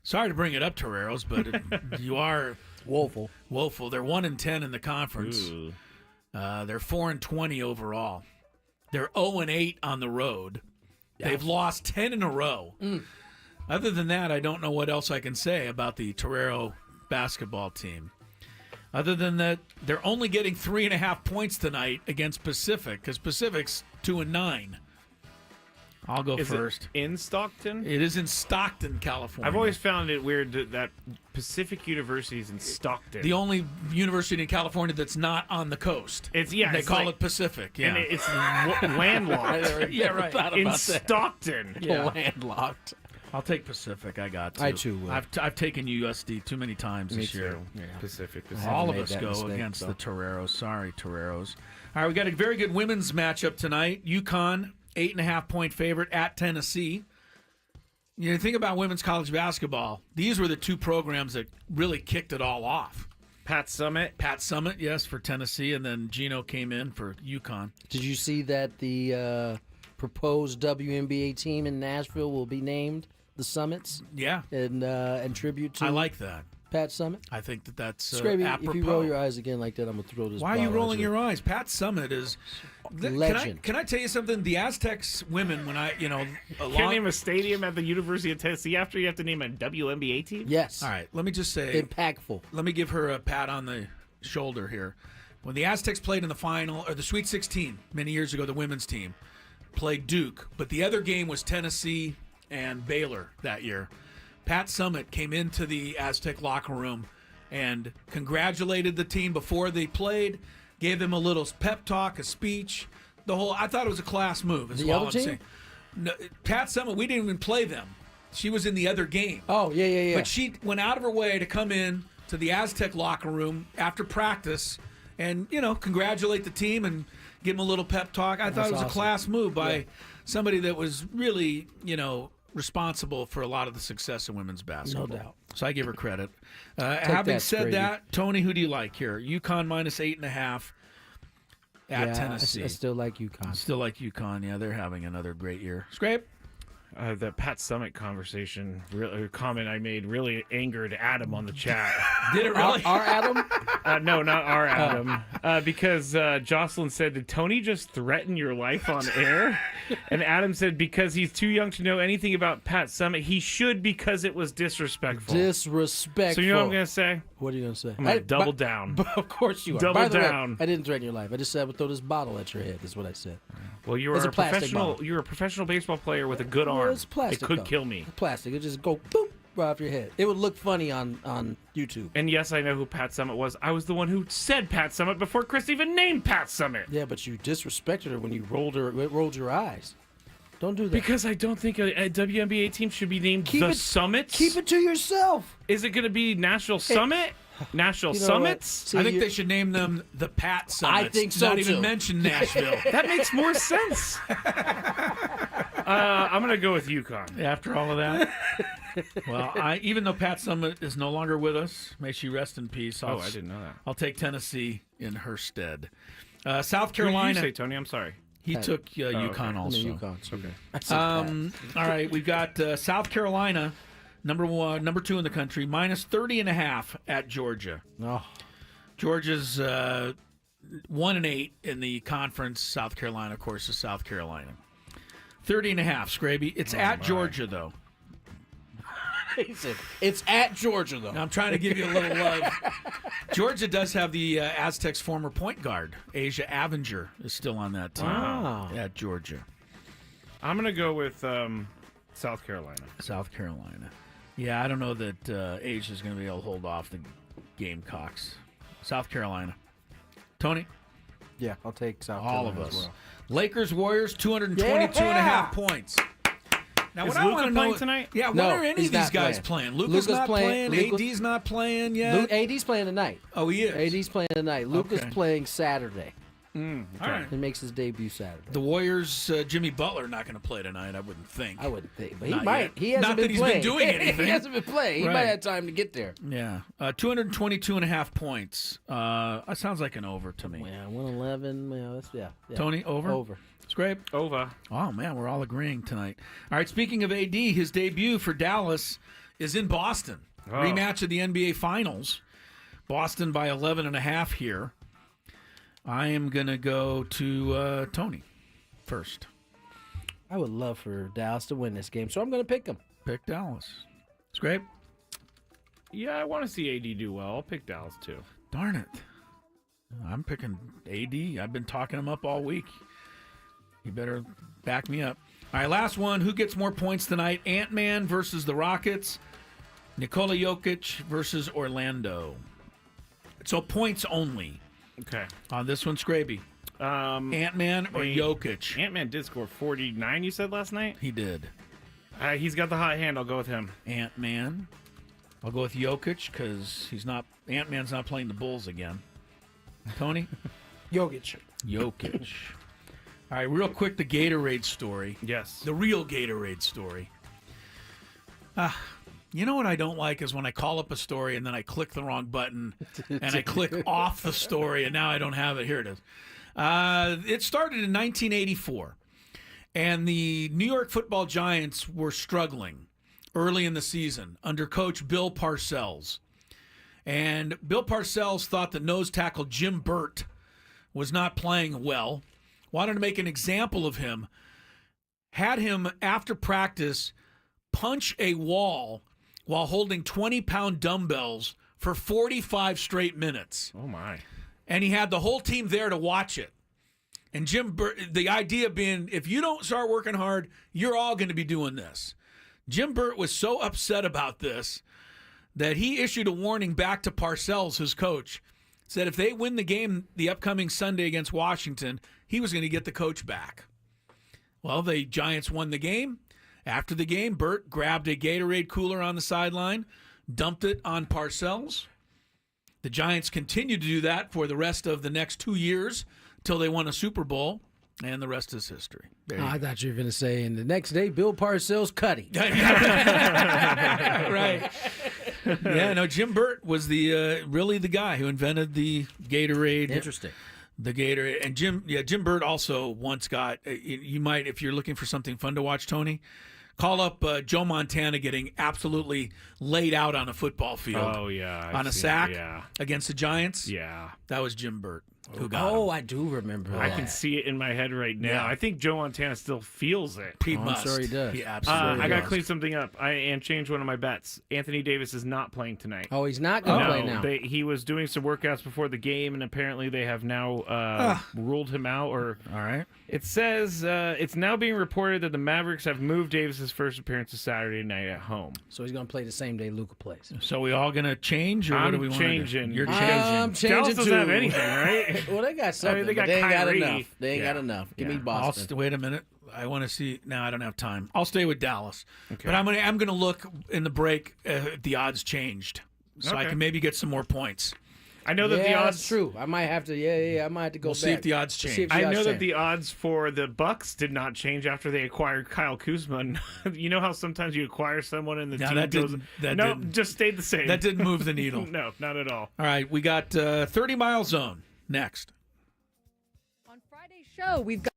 Sorry to bring it up, Toreros, but you are woeful. Woeful. They're 1-10 in the conference. They're 4-20 overall. They're 0-8 on the road. Yeah. They've lost 10 in a row. Other than that, I don't know what else I can say about the Torero basketball team. Other than that, they're only getting 3.5 points tonight against Pacific, because Pacific's 2-9. I'll go first. It in Stockton? It is in Stockton, California. I've always found it weird that Pacific University is in Stockton. The only university in California that's not on the coast. They call it Pacific. Yeah, and it's landlocked. Yeah, right. In Stockton. Yeah. Landlocked. I'll take Pacific. I got to. I too will. I've taken USD too many times this year. Yeah. Pacific. All of us go against the Toreros. Sorry, Toreros. All right, we got a very good women's matchup tonight. UConn, 8.5-point favorite at Tennessee. You know, think about women's college basketball. These were the two programs that really kicked it all off. Pat Summitt, yes, for Tennessee, and then Gino came in for UConn. Did you see that the proposed WNBA team in Nashville will be named the Summits? Yeah. And tribute to I like that. Pat Summitt? I think that's Scraby, apropos. if you roll your eyes again like that, I'm going to throw this. Why are you rolling your eyes? Pat Summitt is legend. Can I tell you something? The Aztecs women, when can't name a stadium at the University of Tennessee after you have to name a WNBA team? Yes. All right, let me just say. Impactful. Let me give her a pat on the shoulder here. When the Aztecs played in the final, or the Sweet 16 many years ago, the women's team played Duke, but the other game was Tennessee and Baylor that year. Pat Summitt came into the Aztec locker room and congratulated the team before they played, gave them a little pep talk, a speech. I thought it was a class move. Is all I'm saying. No, Pat Summitt, we didn't even play them. She was in the other game. Oh, yeah. But she went out of her way to come in to the Aztec locker room after practice and, congratulate the team and give them a little pep talk. I thought it was a class move by somebody that was really, responsible for a lot of the success in women's basketball. No doubt. So I give her credit. Having said that, Tony, who do you like here? UConn minus 8.5 at Tennessee. I still like UConn. Still like UConn. Yeah, they're having another great year. Scrape? The Pat Summitt comment I made really angered Adam on the chat. Did it really? Our Adam? No, not our Adam. Because Jocelyn said, did Tony just threaten your life on air? And Adam said, because he's too young to know anything about Pat Summitt, he should because it was disrespectful. Disrespectful. So you know what I'm going to say? What are you going to say? I'm going to double down. Of course you are. Double By the way, down. I didn't threaten your life. I just said I would throw this bottle at your head, is what I said. Well, you It's are a plastic professional. bottle. You're a professional baseball player with a good Well, arm. it's plastic, it could though. kill me. Plastic. It just go boop right off your head. It would look funny on YouTube. And yes, I know who Pat Summitt was. I was the one who said Pat Summitt before Chris even named Pat Summitt. Yeah, but you disrespected her when you rolled your eyes. Don't do that. Because I don't think a WNBA team should be named Summits. Keep it to yourself. Is it going to be National Summit? National You know Summits? See, I think they should name them the Pat Summits. I think so, Not even too. mention Nashville. That makes more sense. I'm going to go with UConn. After all of that. Well, even though Pat Summitt is no longer with us, may she rest in peace. I didn't know that. I'll take Tennessee in her stead. South Who Carolina. did you say, Tony? I'm sorry. He took UConn okay. also. I mean, UConn. Okay. I said All right, we've got South Carolina, number 2 in the country, minus 30.5 at Georgia. Oh. Georgia's 1-8 in the conference. South Carolina, of course, is South Carolina. 30.5, Scraby. It's at Georgia, though. It's at Georgia, though. Now, I'm trying to give you a little love. Georgia does have the Aztecs' former point guard, Asia Avenger, is still on that team at Georgia. I'm going to go with South Carolina. South Carolina. Yeah, I don't know that Asia's going to be able to hold off the Gamecocks. South Carolina. Tony? Yeah, I'll take South All Carolina of us. as well. Lakers, Warriors, 222.5 points. Now, Is what I Luka wanna playing know, tonight? Yeah, when No, are any he's of these not guys playing. playing? Luka's not playing. Luka- AD's not playing yet. AD's playing tonight. Oh, he is. AD's playing tonight. Luka's Okay. playing Saturday. All right. He makes his debut Saturday. The Warriors, Jimmy Butler, not going to play tonight, I wouldn't think. I wouldn't think, but he Not might. yet. He hasn't Not been that he's playing. been doing anything. He hasn't been playing. He Right. might have time to get there. Yeah. 222.5 points. That sounds like an over to me. Yeah, 111. Yeah. Tony, over? Over. Scrape? Over. Oh, man, we're all agreeing tonight. All right, speaking of AD, his debut for Dallas is in Boston. Oh. Rematch of the NBA Finals. Boston by 11.5 here. I am going to go to Tony first. I would love for Dallas to win this game, so I'm going to pick them. Pick Dallas. Scrape? Yeah, I want to see AD do well. I'll pick Dallas, too. Darn it. I'm picking AD. I've been talking him up all week. You better back me up. All right, last one. Who gets more points tonight? Ant-Man versus the Rockets. Nikola Jokic versus Orlando. So points only. Okay. On this one, Scraby. Ant-Man or Jokic? Ant-Man did score 49, you said, last night? He did. He's got the hot hand. I'll go with him. Ant-Man. I'll go with Jokic because Ant-Man's not playing the Bulls again. Tony? Jokic. All right, real quick, the Gatorade story. Yes. The real Gatorade story. You know what I don't like is when I call up a story and then I click the wrong button and I click off the story and now I don't have it. Here it is. It started in 1984, and the New York Football Giants were struggling early in the season under coach Bill Parcells. And Bill Parcells thought that nose tackle Jim Burt was not playing well, wanted to make an example of him, had him after practice punch a wall while holding 20-pound dumbbells for 45 straight minutes. Oh, my. And he had the whole team there to watch it. And Jim Burt, the idea being, if you don't start working hard, you're all going to be doing this. Jim Burt was so upset about this that he issued a warning back to Parcells, his coach, said if they win the game the upcoming Sunday against Washington, he was going to get the coach back. Well, the Giants won the game. After the game, Burt grabbed a Gatorade cooler on the sideline, dumped it on Parcells. The Giants continued to do that for the rest of the next 2 years until they won a Super Bowl, and the rest is history. I thought you were going to say, and the next day, Bill Parcells cut him. Right. Yeah, no, Jim Burt was really the guy who invented the Gatorade. Interesting. The Gatorade. And Jim Burt also once got, you might, if you're looking for something fun to watch, Tony, Call up Joe Montana getting absolutely laid out on a football field. Oh, yeah. On a sack against the Giants. Yeah. That was Jim Burt who got him. Oh, I do remember I that. can see it in my head right now. Yeah. I think Joe Montana still feels it. He I'm must. sure he does. He absolutely I got to does. clean something up and change one of my bets. Anthony Davis is not playing tonight. Oh, he's not going to play now. He was doing some workouts before the game, and apparently they have now ruled him out. Or All right. it says it's now being reported that the Mavericks have moved Davis's first appearance to Saturday night at home. So he's going to play the same day Luka plays. So we all going to change, or what do we want to do? changing. You're changing. I'm changing Dallas doesn't too. have anything, right? Well, they got something. they got but they ain't got Kyrie. enough. They ain't got enough. Give me Boston. Wait a minute. I want to see. No, I don't have time. I'll stay with Dallas. Okay. But I'm gonna look in the break if the odds changed, so I Okay. can maybe get some more points. I know that the odds. That's true. I might have to. Yeah. I might have to go We'll back. see if the odds See change. if the I odds know that change. the odds for the Bucks did not change after they acquired Kyle Kuzma. You know how sometimes you acquire someone and the No, team that goes. didn't- just stayed the same. That didn't move the needle. No, not at all. All right, we got 30 Mile Zone next. On Friday's show, we've got.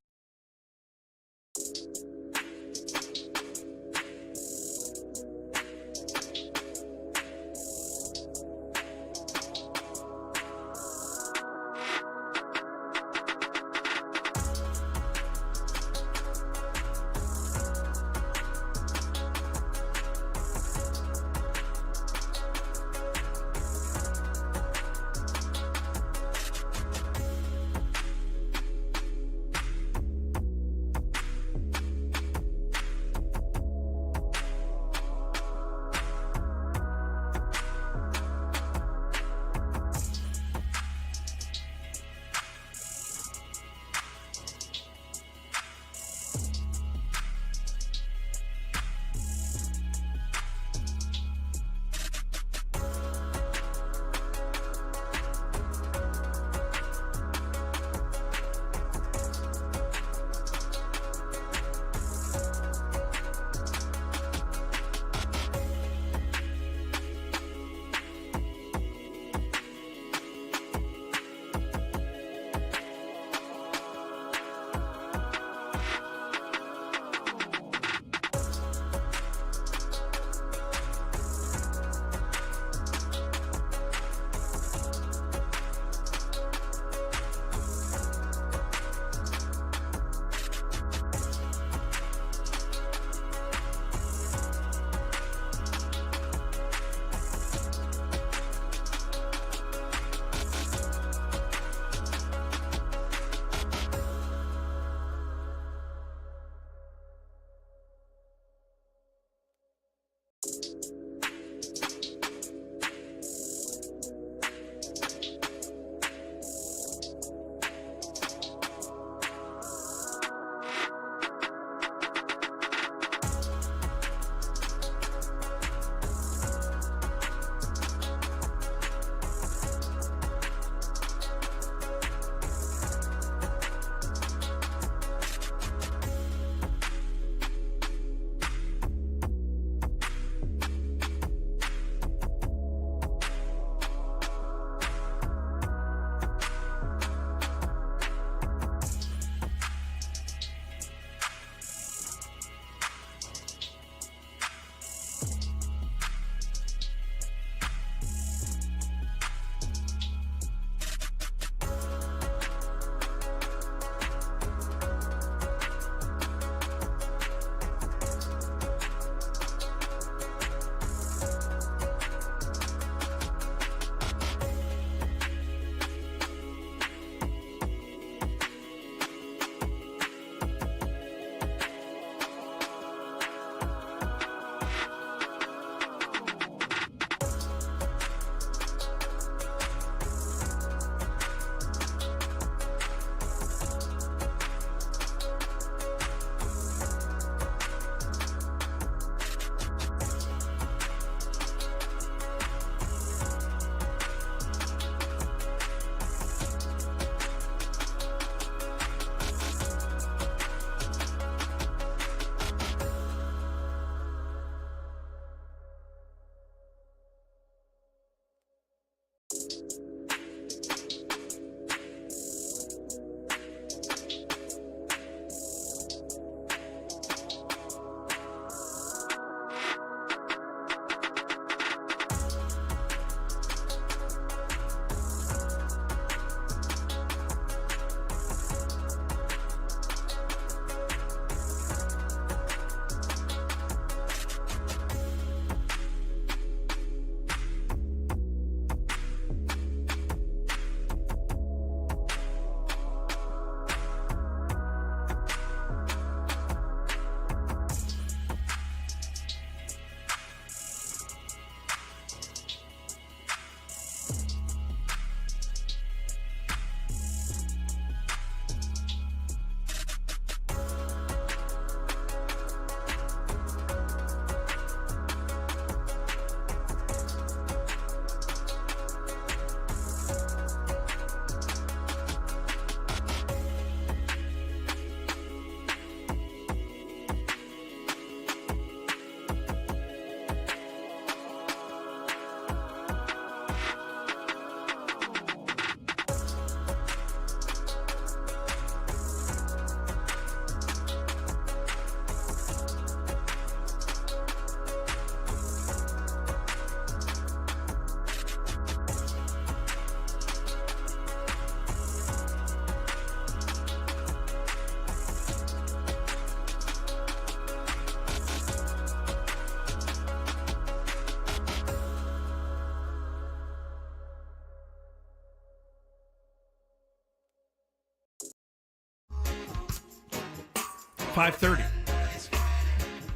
5:30,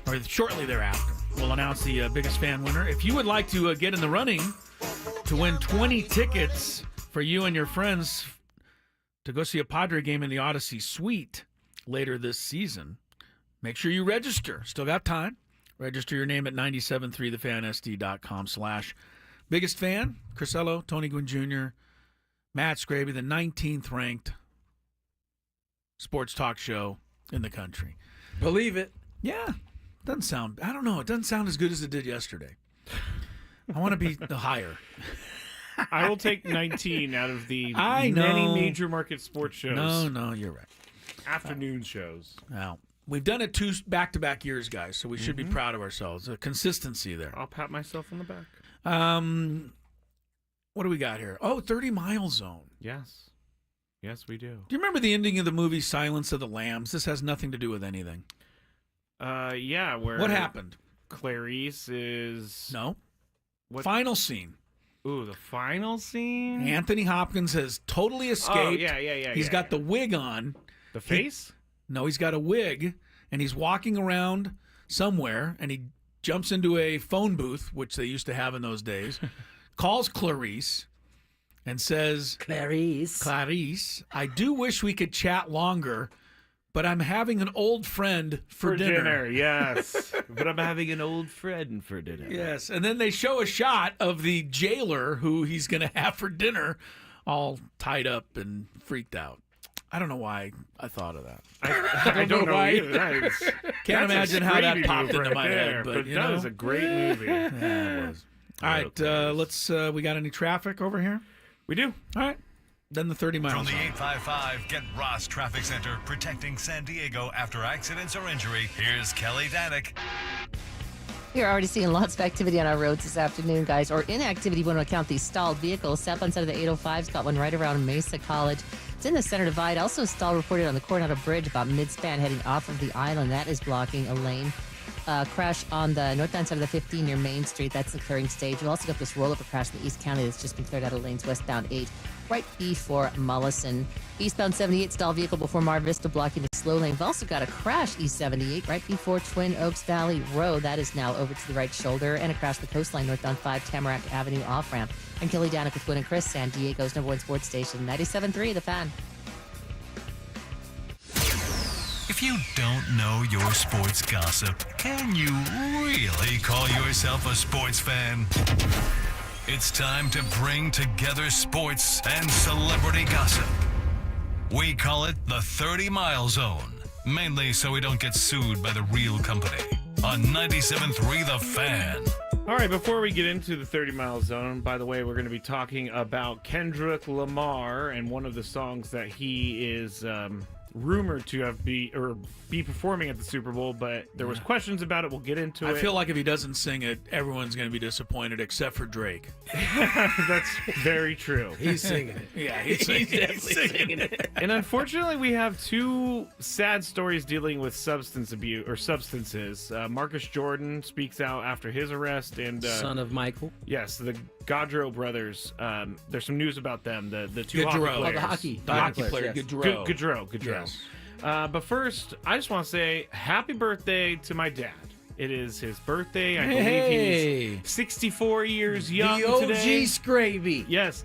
or shortly thereafter, we'll announce the biggest fan winner. If you would like to get in the running to win 20 tickets for you and your friends to go see a Padre game in the Odyssey Suite later this season, make sure you register. Still got time. Register your name at 973thefansd.com/biggest fan. Crisello, Tony Gwynn Jr., Matt Scraby, the 19th ranked sports talk show in the country. Believe it. Yeah. Doesn't sound, I don't know. It doesn't sound as good as it did yesterday. I want to be the higher. I will take 19 out of the I many know. major market sports shows. No, you're right. Afternoon shows. Now, we've done it 2 back-to-back years, guys, so we should be proud of ourselves. A consistency there. I'll pat myself on the back. What do we got here? Oh, 30 Mile Zone. Yes. Yes, we do. Do you remember the ending of the movie Silence of the Lambs? This has nothing to do with anything. Yeah, where... What happened? Clarice is... No. What? Final scene. Ooh, the final scene? Anthony Hopkins has totally escaped. Oh, yeah. He's got the wig on. The face? No, he's got a wig, and he's walking around somewhere, and he jumps into a phone booth, which they used to have in those days, calls Clarice, and says, Clarice, I do wish we could chat longer, but I'm having an old friend for dinner. Yes. But I'm having an old friend for dinner. Yes, and then they show a shot of the jailer who he's going to have for dinner, all tied up and freaked out. I don't know why I thought of that. I don't know why. either. Can't imagine how that popped into my there, head, but you that know, was a great movie. Yeah, it was. All right, let's. We got any traffic over here? We do. All right. Then the 30 miles. From the 855 Get Ross Traffic Center, protecting San Diego after accidents or injury, here's Kelly Danick. You're already seeing lots of activity on our roads this afternoon, guys, or inactivity when we count these stalled vehicles. Southbound side of the 805's got one right around Mesa College. It's in the Center Divide. Also a stall reported on the Coronado Bridge about mid-span heading off of the island. That is blocking a lane. Crash on the northbound side of the 15 near Main Street. That's the clearing stage. We've also got this rollover crash in the East County that's just been cleared out of lanes westbound 8, right before Mollison. Eastbound 78 stall vehicle before Mar Vista blocking the slow lane. We've also got a crash East 78 right before Twin Oaks Valley Road. That is now over to the right shoulder. And a crash the coastline northbound 5 Tamarack Avenue off-ramp. I'm Kelly Danick with Gwynn and Chris, San Diego's #1 sports station, 97.3 The Fan. If you don't know your sports gossip, can you really call yourself a sports fan? It's time to bring together sports and celebrity gossip. We call it the 30 Mile Zone, mainly so we don't get sued by the real company. On 97.3 The Fan. All right, before we get into the 30 Mile Zone, by the way, we're going to be talking about Kendrick Lamar and one of the songs that he is rumored to have be performing at the Super Bowl, but there was questions about it. We'll get into it. I feel like if he doesn't sing it, everyone's going to be disappointed except for Drake. That's very true. He's singing it. Yeah, he's definitely singing it. And unfortunately, we have 2 sad stories dealing with substance abuse or substances. Marcus Jordan speaks out after his arrest, and son of Michael. Yes, the Gaudreau brothers. There's some news about them. The 2 hockey Gaudreau. players. The hockey player, yes. Gaudreau. Gaudreau. Yes. But first, I just want to say happy birthday to my dad. It is his birthday. I believe he's 64 years young the OG today. Scraby. Yes.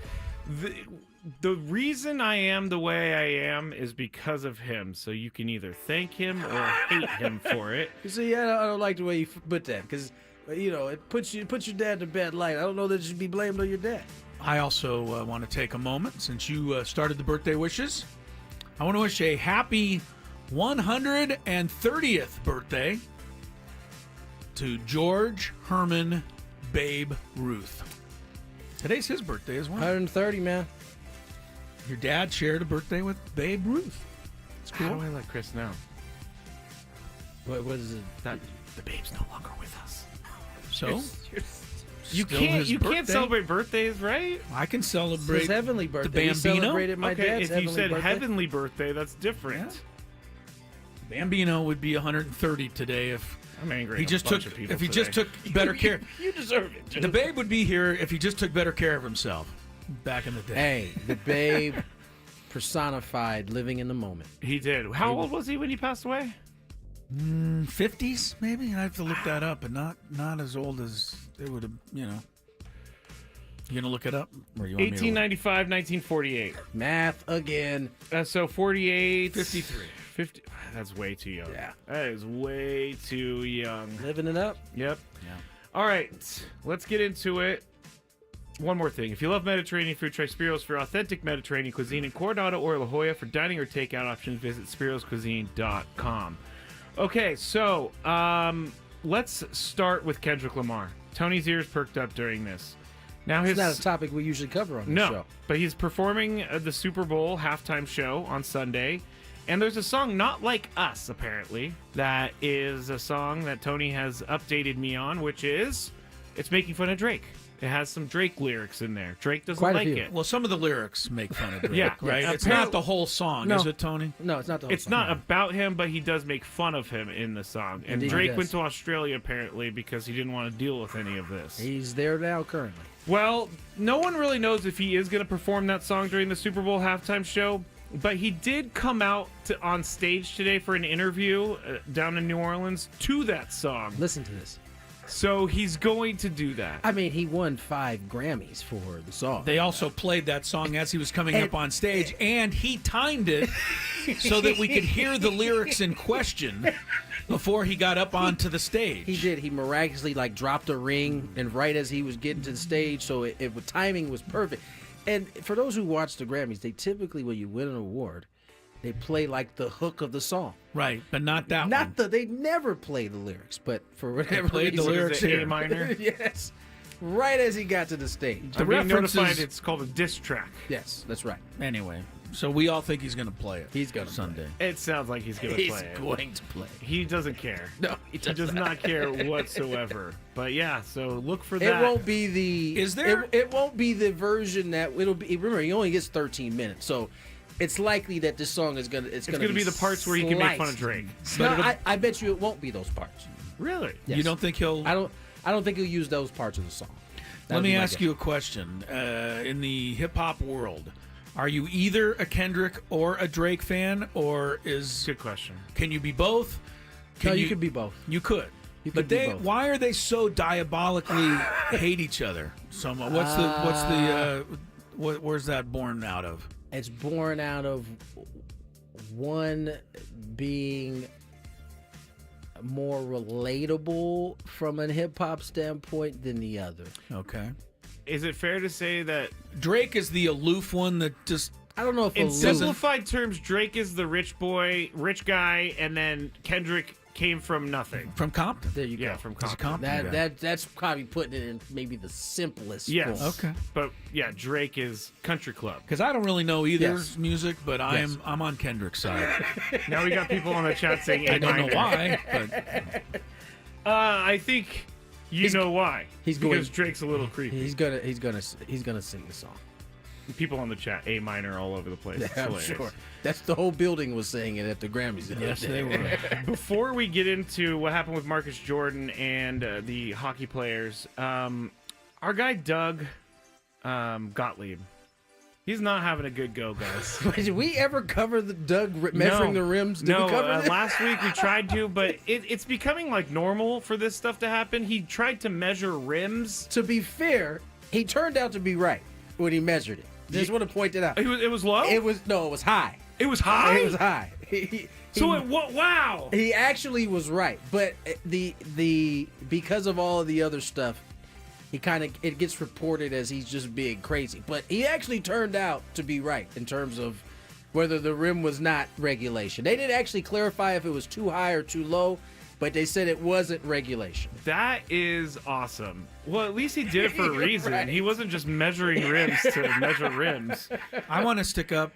The reason I am the way I am is because of him. So you can either thank him or hate him for it. You see, I don't like the way you put that because, you know, it puts your dad to bad light. I don't know that it should be blamed on your dad. I also want to take a moment, since you started the birthday wishes. I want to wish a happy 130th birthday to George Herman Babe Ruth. Today's his birthday as well. 130, man. Your dad shared a birthday with Babe Ruth. It's cool. How do I let Chris know? What is it? That the babe's no longer with us. So? You can't celebrate birthdays, right? I can celebrate his heavenly birthday. the Bambino. We celebrated my dad's if you heavenly said birthday. heavenly birthday, that's different. Yeah. Bambino would be 130 today if I'm angry. he just took better care. You deserve it. Dude. The Babe would be here if he just took better care of himself back in the day. Hey, the Babe personified living in the moment. He did. How old was he when he passed away? 50s, maybe? I have to look that up, but not as old as it would have, You going to look it up? Or you want me to 1895, 1948. Math again. So 48. 53. 50. That's way too young. Yeah. That is way too young. Living it up. Yep. Yeah. All right. Let's get into it. One more thing. If you love Mediterranean food, try Spiro's for authentic Mediterranean cuisine in Coronado or La Jolla. For dining or takeout options, visit spiroscuisine.com. Okay, so let's start with Kendrick Lamar. Tony's ears perked up during this. Now It's not a topic we usually cover on the show. But he's performing the Super Bowl halftime show on Sunday. And there's a song, Not Like Us, apparently, that is a song that Tony has updated me on, which is, it's making fun of Drake. It has some Drake lyrics in there. Drake doesn't like it. Well, some of the lyrics make fun of Drake, Yeah, right? yeah. It's not the whole song, is it, Tony? No, it's not the whole It's song. not about him, but he does make fun of him in the song. And Indeed he Drake does. went to Australia, apparently, because he didn't want to deal with any of this. He's there now currently. Well, no one really knows if he is going to perform that song during the Super Bowl halftime show, but he did come out on stage today for an interview down in New Orleans to that song. Listen to this. So he's going to do that. I mean, he won 5 Grammys for the song. They also played that song as he was coming up on stage, and he timed it so that we could hear the lyrics in question before he got up onto the stage. He did. He miraculously dropped a ring, and right as he was getting to the stage, so timing was perfect. And for those who watch the Grammys, they typically, when you win an award, they play the hook of the song. Right, but not that one. They never play the lyrics, but for whatever played the reason, lyrics A here. minor. Yes, right as he got to the stage. I'm being references- notified it's called a diss track. Yes, that's right. Anyway, so we all think he's going to play it. He's going to Sunday. It sounds like he's going to He's play it. going to play. He doesn't care. No, he does not care whatsoever. But yeah, so look for It that. won't be the. Is there- It won't be the version that it'll be. Remember, he only gets 13 minutes, so it's likely that this song is gonna. It's gonna be the parts where he can make fun of sliced. Drake. No, I bet you it won't be those parts. Really? Yes. You don't think he'll... I don't think he'll use those parts of the song. Let me ask you a question. In the hip-hop world, are you either a Kendrick or a Drake fan, or is... Good question. Can you be both? You could be both. You could. You But could be they, both. why are they so diabolically hate each other so much? Where's that born out of? It's born out of one being more relatable from a hip hop standpoint than the other. Okay. Is it fair to say that Drake is the aloof one that just... I don't know if in aloof- simplified terms, Drake is the rich guy, and then Kendrick came from nothing. From Compton. There you go. Yeah, from He's a Compton. Compton guy. That's probably putting it in maybe the simplest Yes. form. Okay. But yeah, Drake is country club. Because I don't really know either's Yes. music, but Yes. I'm on Kendrick's side. Now we got people on the chat saying I don't know A-minor. why, but I think you know why. he's because going- Drake's a little creepy. He's gonna sing the song. People on the chat, A minor all over the place. It's I'm hilarious. sure. That's the whole building was saying it at the Grammys. the other yes, day. they were. Before we get into what happened with Marcus Jordan and the hockey players, our guy Doug Gottlieb, he's not having a good go, guys. Did we ever cover the Doug measuring the rims? Did no, we cover that? last week we tried to, but it's becoming normal for this stuff to happen. He tried to measure rims. To be fair, he turned out to be right when he measured it. Just want to point it out. It was low? It was high. It was high? It was high. Wow. He actually was right, but the because of all of the other stuff, it gets reported as he's just being crazy. But he actually turned out to be right in terms of whether the rim was not regulation. They didn't actually clarify if it was too high or too low, but they said it wasn't regulation. That is awesome. Well, at least he did it for a reason. Right. He wasn't just measuring rims to measure rims. I want to stick up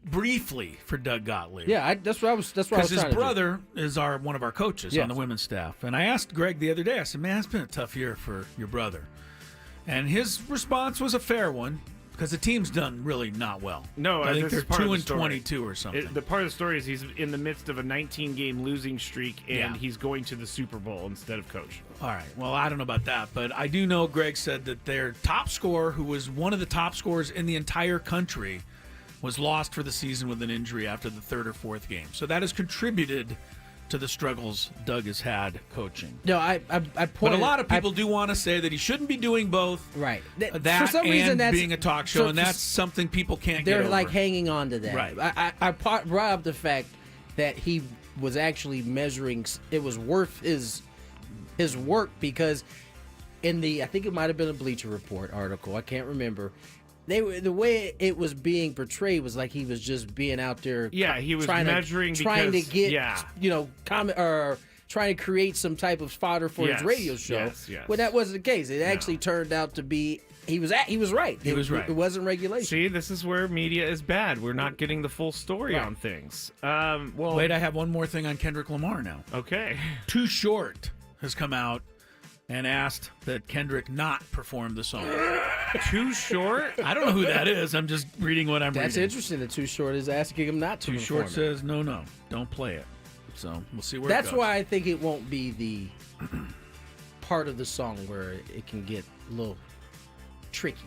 briefly for Doug Gottlieb. Yeah, that's what I was Because trying his to do. brother is one of our coaches Yes. on the women's staff. And I asked Greg the other day, I said, man, it's been a tough year for your brother. And his response was a fair one, because the team's done really not well. No, I think this they're is part of the 2-22 or something. The part of the story is he's in the midst of a 19-game losing streak, and Yeah. he's going to the Super Bowl instead of coach. All right. Well, I don't know about that, but I do know Greg said that their top scorer, who was one of the top scorers in the entire country, was lost for the season with an injury after the third or fourth game. So that has contributed to the struggles Doug has had coaching. No, I But pointed. a lot of people do want to say that he shouldn't be doing both. Right. That For some reason, and that's being a talk show, and that's something people can't get They're over. like hanging on to that. Right. I brought up the fact that he was actually measuring. It was worth his work because in I think it might have been a Bleacher Report article. I can't remember. The way it was being portrayed was like he was just being out there. Yeah, he was trying measuring to because, get comment or trying to create some type of fodder for his radio show. Yes. Well, that wasn't the case. It actually turned out to be he was right. He was right. It wasn't regulation. See, this is where media is bad. We're not getting the full story on things. Wait, I have one more thing on Kendrick Lamar now. Okay. Too Short has come out and asked that Kendrick not perform the song. Too Short? I don't know who that is. I'm just reading what I'm reading. That's interesting that Too Short is asking him not to Too perform Short says, no, don't play it. So we'll see where That's it goes. why I think it won't be the part of the song where it can get a little tricky.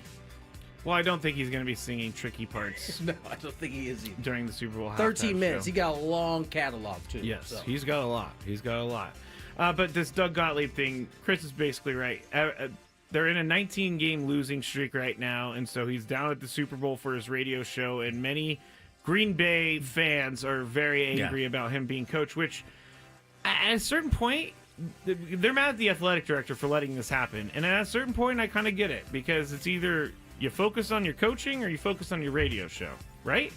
Well, I don't think he's going to be singing tricky parts. No, I don't think he is either. During the Super Bowl 13 halftime minutes. show. He got a long catalog, too. Yes, so. he's got a lot. But this Doug Gottlieb thing, Chris is basically right. They're in a 19-game losing streak right now, and so he's down at the Super Bowl for his radio show, and many Green Bay fans are very angry about him being coach, which at a certain point, they're mad at the athletic director for letting this happen. And at a certain point, I kind of get it, because it's either you focus on your coaching or you focus on your radio show, right?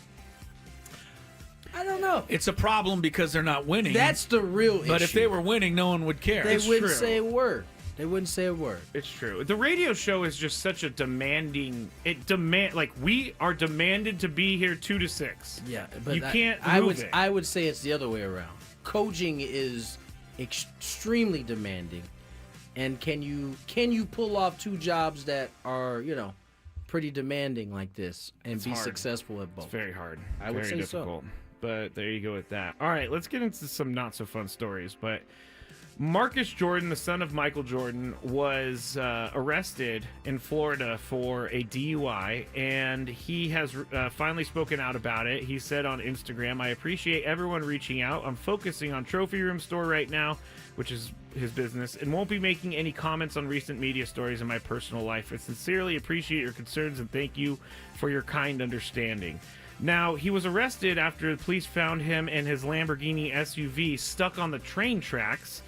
I don't know. It's a problem because they're not winning. That's the real issue. But if they were winning, no one would care. They wouldn't true. say a word. They wouldn't say a word. It's true. The radio show is just such a demanding. We are demanded to be here 2 to 6. Yeah, but you can't I it. I would say it's the other way around. Coaching is extremely demanding, and can you pull off 2 jobs that are pretty demanding like this and It's be hard. successful at both? It's very hard. I would very say so. difficult. But there you go with that. All right, let's get into some not so fun stories. But Marcus Jordan, the son of Michael Jordan, was arrested in Florida for a DUI, and he has finally spoken out about it. He said on Instagram, "I appreciate everyone reaching out. I'm focusing on Trophy Room Store right now," which is his business, "and won't be making any comments on recent media stories in my personal life. I sincerely appreciate your concerns and thank you for your kind understanding." Now, he was arrested after the police found him and his Lamborghini SUV stuck on the train tracks.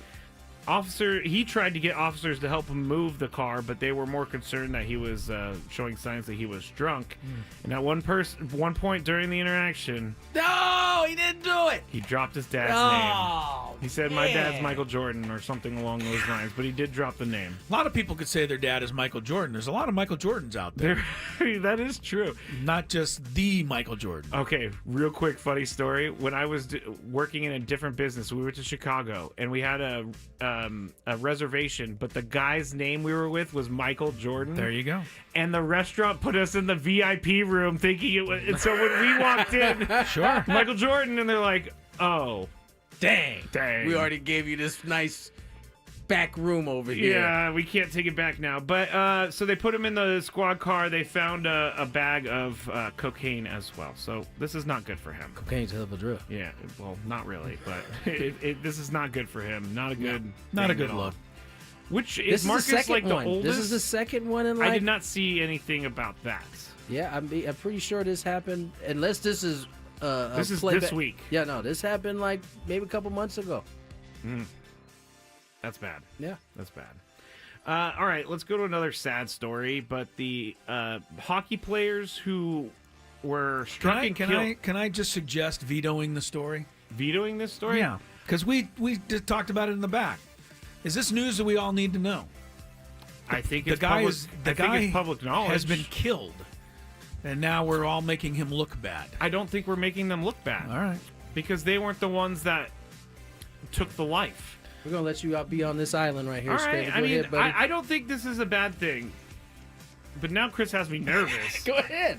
He tried to get officers to help him move the car, but they were more concerned that he was showing signs that he was drunk. And at one point during the interaction, No, he didn't do it. he dropped his dad's Oh, name. He said, "My dad's Michael Jordan," or something along those lines, but he did drop the name. A lot of people could say their dad is Michael Jordan. There's a lot of Michael Jordans out there. That is true. Not just the Michael Jordan. Okay, real quick funny story. When I was working in a different business, we went to Chicago, and we had a reservation, but the guy's name we were with was Michael Jordan. There you go. And the restaurant put us in the VIP room thinking it was. And so when we walked in, Sure. Michael Jordan, and they're like, "Oh, dang. dang. We already gave you this nice back room over here." Yeah, we can't take it back now." But so they put him in the squad car. They found a bag of cocaine as well. So this is not good for him. Cocaine's a hell of a drug. Yeah, well, not really, but this is not good for him. Not a good, Not a thing good at all. look. Which This is Marcus the second like the one. oldest? This is the second one in life. I did not see anything about that. Yeah, I'm pretty sure this happened. Unless this is This is playback. this week. Yeah, no, this happened like maybe a couple months ago. That's bad. Yeah. That's bad. All right, let's go to another sad story. But the hockey players who were struck and killed. Can I just suggest vetoing the story? Vetoing this story? Yeah, because we just talked about it in the back. Is this news that we all need to know? I think The it's guy public, is I think it's public knowledge. has been killed, and now we're all making him look bad. I don't think we're making them look bad. All right. Because they weren't the ones that took the life. We're gonna let you out be on this island right here. All Spanky. right, Go I mean, ahead, buddy. I don't think this is a bad thing. But now Chris has me nervous. Go ahead.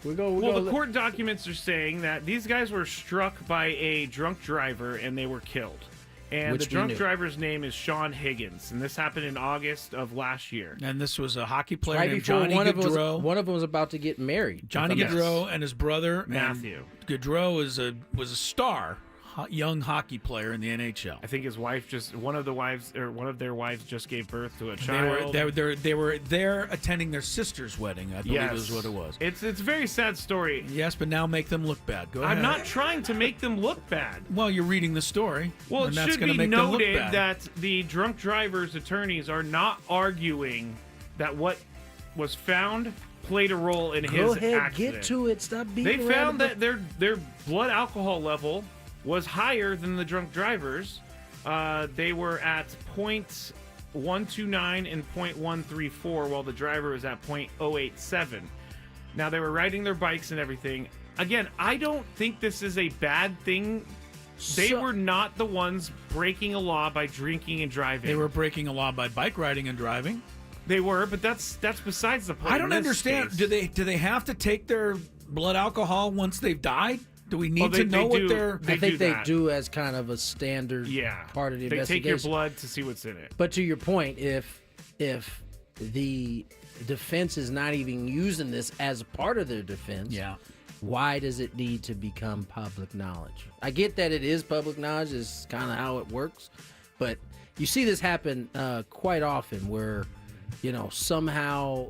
We're going. Well, the court documents are saying that these guys were struck by a drunk driver and they were killed. And Which the we drunk knew. driver's name is Sean Higgins, and this happened in August of last year. And this was a hockey player right named before Johnny one Gaudreau. of them was about to get married. Johnny If I'm not- Gaudreau and his brother Matthew. And Gaudreau was a star young hockey player in the NHL. I think his wife one of their wives just gave birth to a child. They were there attending their sister's wedding, I believe is what it was. It's a very sad story. Yes, but now make them look bad. Go ahead. I'm not trying to make them look bad. Well, you're reading the story. Well, and it that's should gonna be make them look noted bad. that the drunk driver's attorneys are not arguing that what was found played a role in Go his ahead, accident. get to it. Stop being. They found that their blood alcohol level was higher than the drunk drivers. They were at 0.129 and 0.134, while the driver was at 0.087. Now, they were riding their bikes and everything. Again, I don't think this is a bad thing. They were not the ones breaking a law by drinking and driving. They were breaking a law by bike riding and driving. They were, but that's besides the point. I don't understand. Case. Do they have to take their blood alcohol once they've died? Do we need to know they what do. they're... I think they do as kind of a standard part of the they investigation. take your blood to see what's in it. But to your point, if the defense is not even using this as a part of their defense, why does it need to become public knowledge? I get that it is public knowledge, is kind of how it works, but you see this happen quite often where, somehow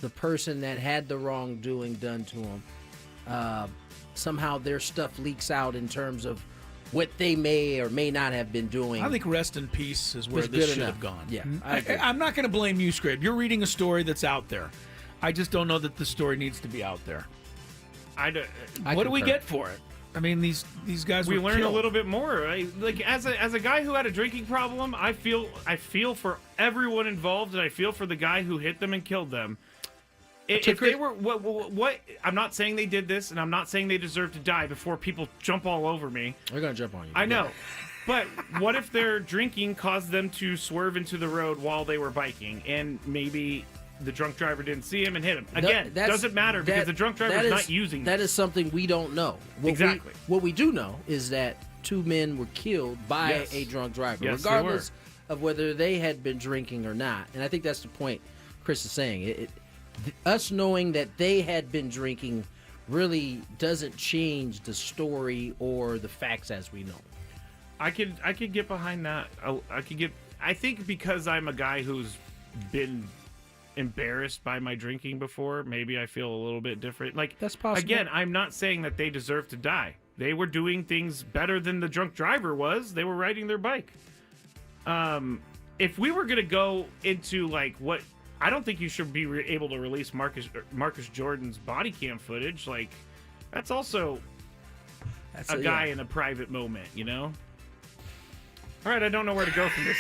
the person that had the wrongdoing done to them, somehow their stuff leaks out in terms of what they may or may not have been doing. I think rest in peace is where It's this good should enough. have gone. Yeah, I'm not going to blame you, Scrape. You're reading a story that's out there. I just don't know that the story needs to be out there. What do we get for it? I mean, these guys. We were learned killed. a little bit more. Like as a guy who had a drinking problem, I feel for everyone involved, and I feel for the guy who hit them and killed them. If they were what I'm not saying they did this, and I'm not saying they deserve to die before people jump all over me. They're gonna jump on you. I know, but what if their drinking caused them to swerve into the road while they were biking, and maybe the drunk driver didn't see him and hit him? Again, doesn't matter because the drunk driver is not using that. Is something we don't know. Exactly. What we do know is that 2 men were killed by a drunk driver, regardless of whether they had been drinking or not. And I think that's the point Chris is saying. Us knowing that they had been drinking really doesn't change the story or the facts as we know. I could get behind that. I think because I'm a guy who's been embarrassed by my drinking before, maybe I feel a little bit different. Like, that's possible. Again, I'm not saying that they deserve to die. They were doing things better than the drunk driver was. They were riding their bike. If we were gonna go into like what, I don't think you should be able to release Marcus Jordan's body cam footage. Like, that's also a guy in a private moment, All right, I don't know where to go from this.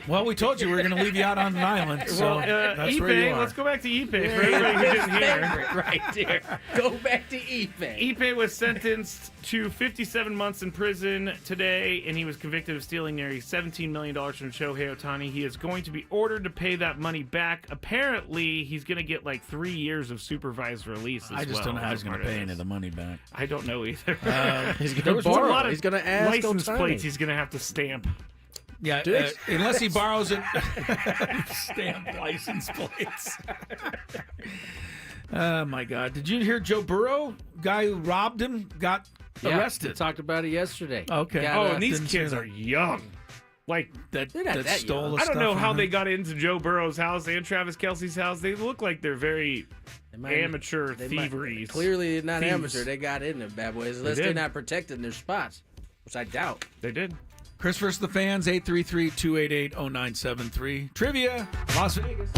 Well, we told you we were going to leave you out on an island, so that's where you are. Let's go back to Ipe for everybody who didn't hear. Right there. Go back to Ipe. Ipe was sentenced to 57 months in prison today, and he was convicted of stealing nearly $17 million from Shohei Ohtani. He is going to be ordered to pay that money back. Apparently, he's going to get like 3 years of supervised release as well. I just don't know how he's going to pay any of the money back. I don't know either. He's going to borrow. He's going to ask license Ohtani. plates he's going to have to stamp. Yeah, unless he borrows it. Stamp license plates. Oh, my God. Did you hear Joe Burrow? Guy who robbed him got arrested. We talked about it yesterday. Okay. And these kids are young. Like, that stole the I don't stuff know from how him. they got into Joe Burrow's house and Travis Kelce's house. They look like they're very amateur thieveries. Clearly not Thieves. amateur. They got in there, bad boys. Unless they're not protecting their spots, which I doubt. They did. Chris versus the fans, 833-288-0973. Trivia, Las Vegas.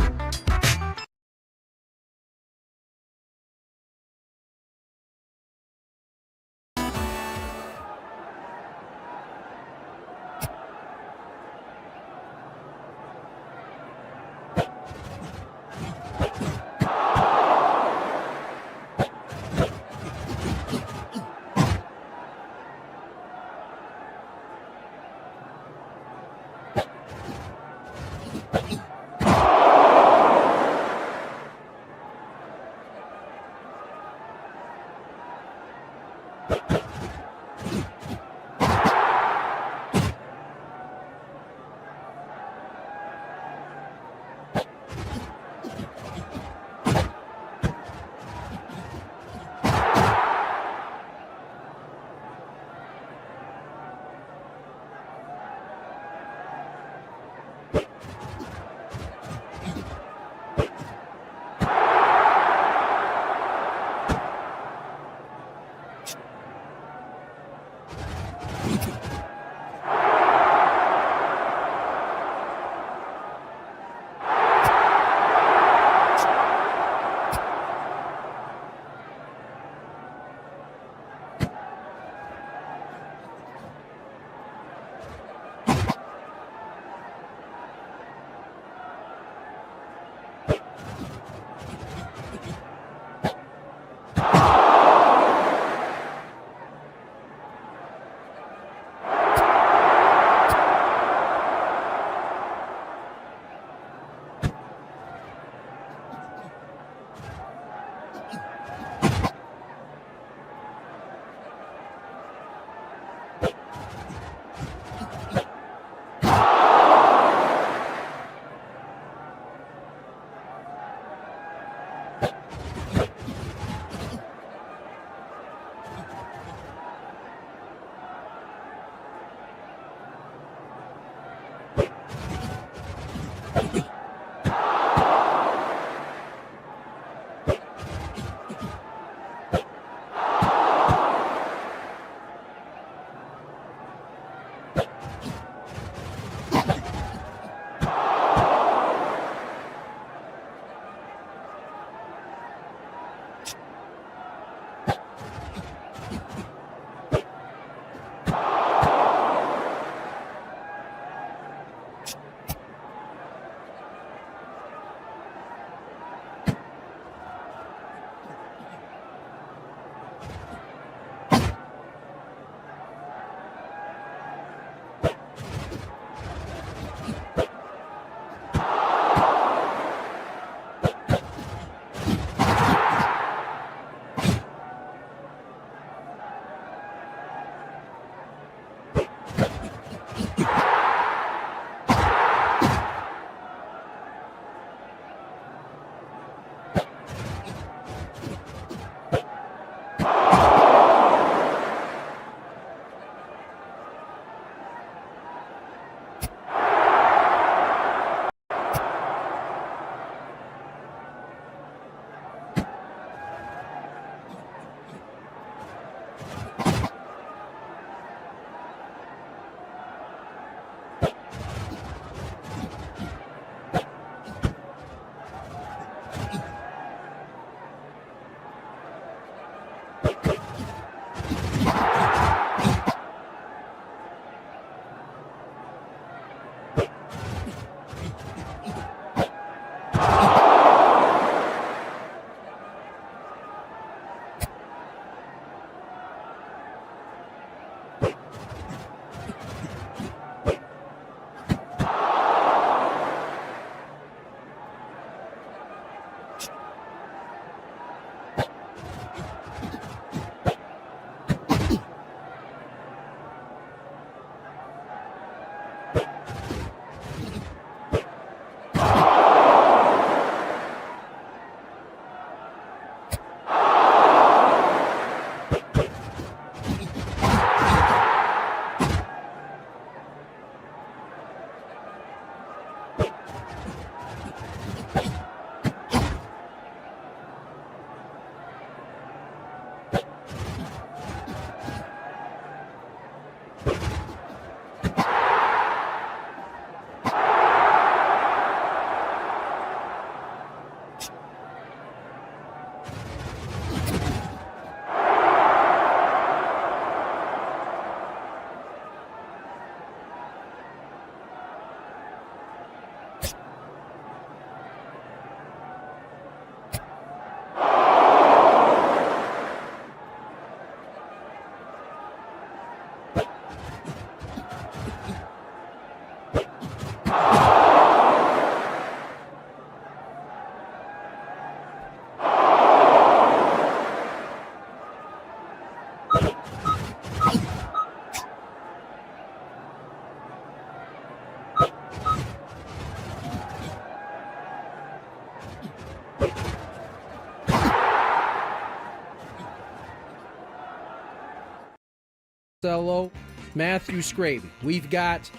Cello, Matthew Scraby. We've got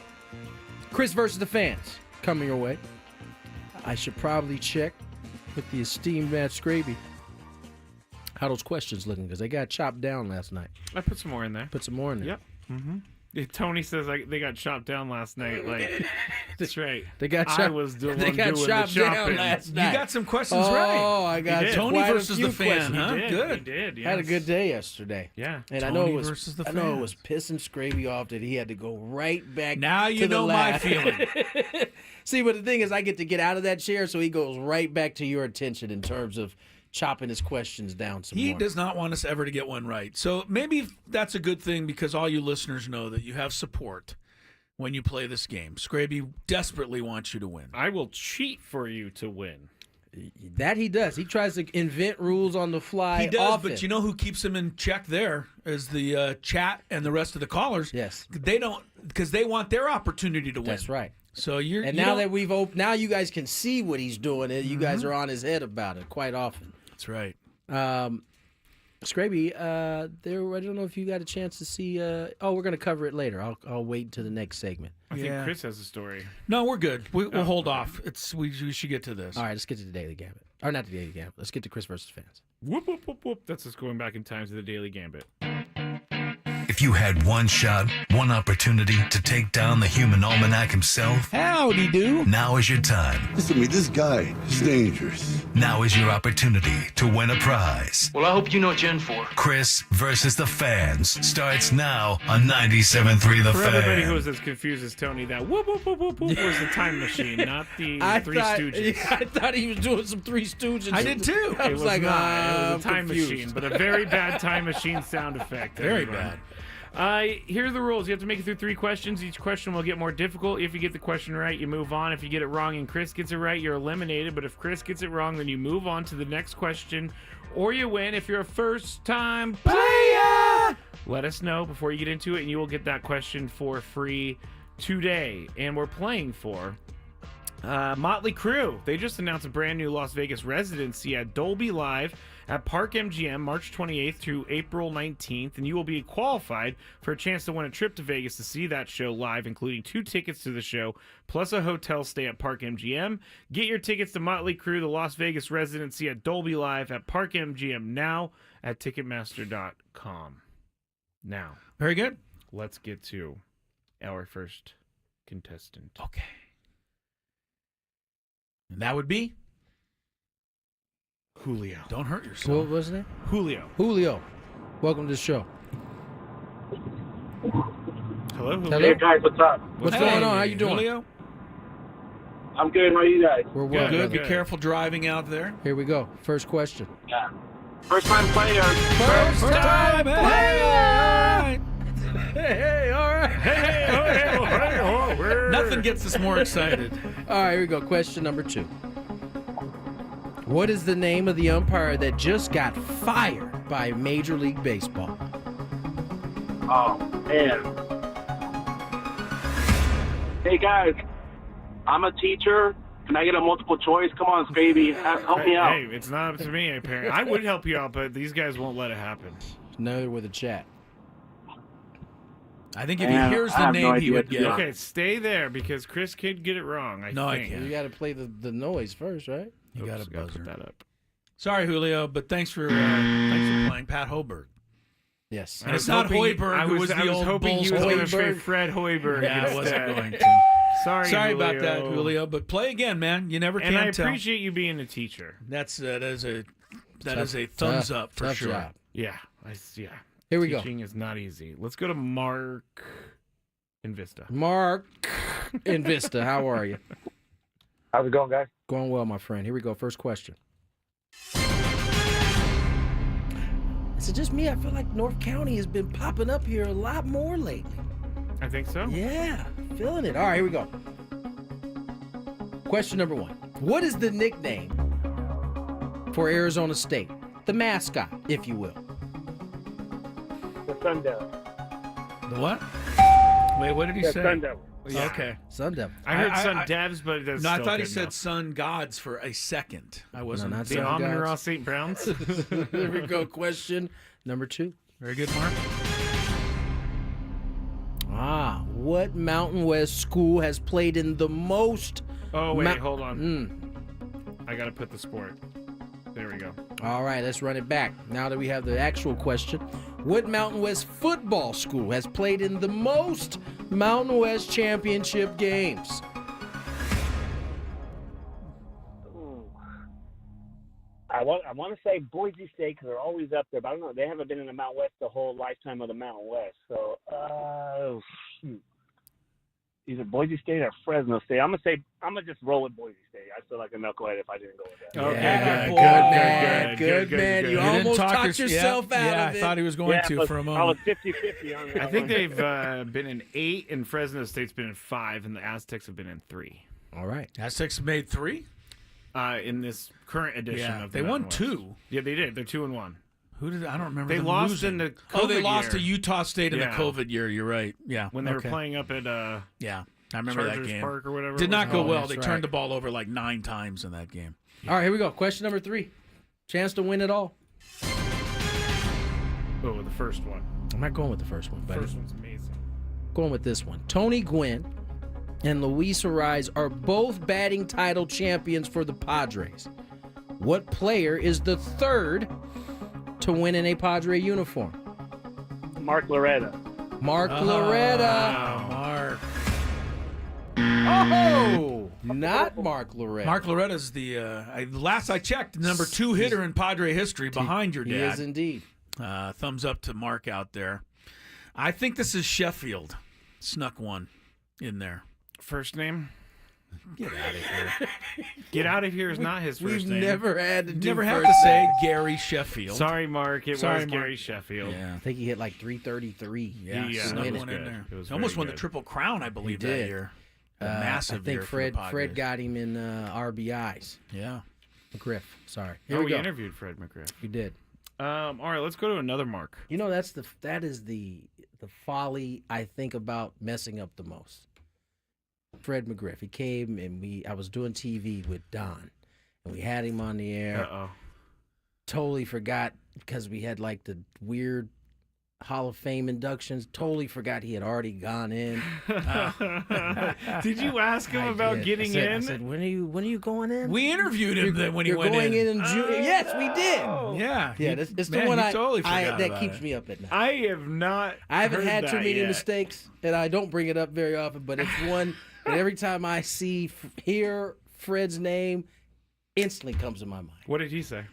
Chris versus the fans coming your way. I should probably check with the esteemed Matt Scraby how those questions looking, because they got chopped down last night. I put some more in there. Put some more in there. Yep. Mm-hmm. Tony says they got chopped down last night. Like, that's right. They got chopped. I was the one They got doing chopped the down chopping. last night. You got some questions Oh, right. I got Tony quite a versus few the fan, questions. huh? He did. Good. He did. Yes. Had a good day yesterday. Yeah. And Tony I know it was versus the I know it was fans. pissing Scraby off that he had to go right back. Now you to the know my lab. feeling. See, but the thing is, I get to get out of that chair, so he goes right back to your attention in terms of chopping his questions down some He more. does not want us ever to get one right. So maybe that's a good thing, because all you listeners know that you have support when you play this game. Scraby desperately wants you to win. I will cheat for you to win. That he does. He tries to invent rules on the fly. He does, often. but you know who keeps him in check there is the chat and the rest of the callers. Yes. They don't, because they want their opportunity to win. That's right. So you're And you now don't- that now you guys can see what he's doing. You guys are on his head about it quite often. That's right. Scraby, I don't know if you got a chance to see. We're going to cover it later. I'll wait until the next segment. I think Chris has a story. No, we're good. We'll hold off. We should get to this. All right, let's get to the Daily Gambit. Or not the Daily Gambit. Let's get to Chris versus fans. Whoop, whoop, whoop, whoop. That's us going back in time to the Daily Gambit. If you had one shot, one opportunity to take down the human almanac himself, Howdy do. now is your time. Listen to me, this guy is dangerous. Now is your opportunity to win a prize. Well, I hope you know what you're in for. Chris versus the fans starts now on 97.3 The For everybody who Fan. was as confused as Tony, that whoop, whoop, whoop, whoop, whoop was the time machine, not the Three Stooges. I thought he was doing some Three Stooges. I did too. I It was was like, not. I'm It was a time confused. machine, but a very bad time machine sound effect. Very everyone. bad. Here are the rules. You have to make it through 3 questions. Each question will get more difficult. If you get the question right, you move on. If you get it wrong and Chris gets it right, you're eliminated. But if Chris gets it wrong, then you move on to the next question, or you win. If you're a first-time player, let us know before you get into it, and you will get that question for free today. And we're playing for Motley Crue. They just announced a brand new Las Vegas residency at Dolby Live at Park MGM March 28th through April 19th, and you will be qualified for a chance to win a trip to Vegas to see that show live, including 2 tickets to the show, plus a hotel stay at Park MGM. Get your tickets to Motley Crue, the Las Vegas residency at Dolby Live at Park MGM now at Ticketmaster.com. Now, Very good. let's get to our first contestant. Okay. And that would be Julio. Don't hurt yourself. What was his name? Julio. Welcome to the show. Hello, Julio. Hello? Guys, what's up? What's going on? How you doing? Julio? I'm good. How are you guys? We're well. Good. Be good. careful driving out there. Here we go. First question. Yeah. First time player. First time player. Hey, all right. Nothing gets us more excited. All right, here we go. Question number 2. What is the name of the umpire that just got fired by Major League Baseball? Oh, man. Hey, guys. I'm a teacher. Can I get a multiple choice? Come on, Scraby. Help me out. Hey, it's not up to me, apparently. I would help you out, but these guys won't let it happen. Neither with a chat. I think if he Man, hears I the have no name, he idea would what to get do. it. Okay, stay there because Chris could get it wrong. I No, I think. can't. You got to play the noise first, right? You got a Oops, gotta buzzer. put that up. Sorry, Julio, but thanks for playing Pat Hoiberg. Yes. And it's not Hoiberg, who was I the was old hoping Bulls he was going to Hoiberg. say Fred Hoiberg. Yeah, I wasn't instead. going to. Sorry about Julio. that, Julio. But play again, man. You never can And I tell. appreciate you being a teacher. That is a thumbs Tough- up for tough sure. job. Yeah, Here we go. Teaching is not easy. Let's go to Mark in Vista. Mark in Vista, how are you? How's it going, guys? Going well, my friend. Here we go. First question. Is it just me? I feel like North County has been popping up here a lot more lately. I think so. Yeah, feeling it. All right, here we go. Question number 1. What is the nickname for Arizona State? The mascot, if you will. The Sundowns. The what? Wait, what did he say? Sundowns. Yeah. Okay. Sun Devil. I heard I- Sun I- Devs, but that's No, I still thought he good said enough. Sun Gods for a second. I wasn't. not The Sun Amon Gods. Ross St. Browns. Here we go. Question number 2. Very good, Mark. What Mountain West school has played in the most? Oh, wait, hold on. I got to put the sport. There we go. All right, let's run it back. Now that we have the actual question, what Mountain West football school has played in the most Mountain West championship games? I want to say Boise State because they're always up there, but I don't know. They haven't been in the Mountain West the whole lifetime of the Mountain West. So, shoot. Either Boise State or Fresno State. I'm gonna just roll with Boise State. I feel like a knucklehead if I didn't go with that. Okay, good man. You almost talked yourself out of it. I thought he was going to for a moment. I was 50-50 on that. I think they've been in 8, and Fresno State's been in 5, and the Aztecs have been in 3. All right. Aztecs made 3? In this current edition of the they won Mountain West. 2. Yeah, they did. They're 2-1. Who did I don't remember. They them lost losing. in the COVID Oh, they lost year. to Utah State in the COVID year. You're right. Yeah, when they were playing up at yeah, I remember Chargers that game. Park or whatever. Did not go well. They right. turned the ball over like 9 times in that game. All right, here we go. Question number 3. Chance to win it all. Oh, the first one. I'm not going with the first one, buddy. First one's amazing. Going with this one. Tony Gwynn and Luis Ariz are both batting title champions for the Padres. What player is the third to win in a Padre uniform? Mark Loretta. Mark Loretta. Mark. Oh, not Mark Loretta. Mark Loretta's the last I checked, number 2 hitter in Padre history behind your dad. He is indeed. Thumbs up to Mark out there. I think this is Sheffield. Snuck one in there. First name? Get out of here. Get out of here is not his first name. We've never had to do Never have first to say name. Gary Sheffield. Sorry, Mark. It was Mark. Gary Sheffield. Yeah. I think he hit like 333. Yeah, snuck one one in there. It was Almost very won the good. Triple Crown, I believe, He that did. year. A massive I think year for the Padres. Fred got him in RBIs. Yeah. McGriff. Sorry. We we go. interviewed Fred McGriff. We did. All right, let's go to another Mark. You know, that is the folly I think about messing up the most. Fred McGriff. He came and I was doing TV with Don, and we had him on the air. Uh-oh. Totally forgot because we had like the weird Hall of Fame inductions. Totally forgot he had already gone in. Did you ask him about getting in? I said, when are you going in? We interviewed him then when he went You're going in in. June. Yes, we did. Yeah. Yeah, it's the one he totally forgot that about keeps it. me up at night. I have not. I haven't heard had too that many yet. mistakes, and I don't bring it up very often, but it's one that every time I hear Fred's name, instantly comes to my mind. What did he say?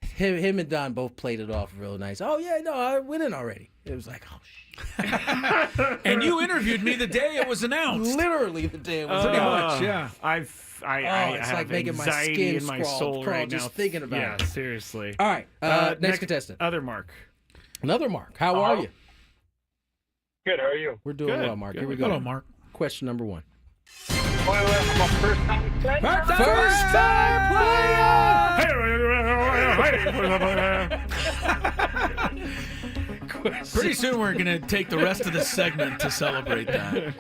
Him and Don both played it off real nice. Oh, yeah, no, I went in already. It was like, oh, shit. And you interviewed me the day it was announced. Literally the day it was Pretty announced. much, yeah. I it's have like making my anxiety skin in my crawl soul right just now. thinking about yeah, it. seriously. All right, next contestant. Other Mark. Another Mark. How are you? Good. How are you? We're doing well, Mark. Here we go. Hello, Mark. Question number 1. I'm a first-time player. First time player! Pretty soon we're going to take the rest of the segment to celebrate that.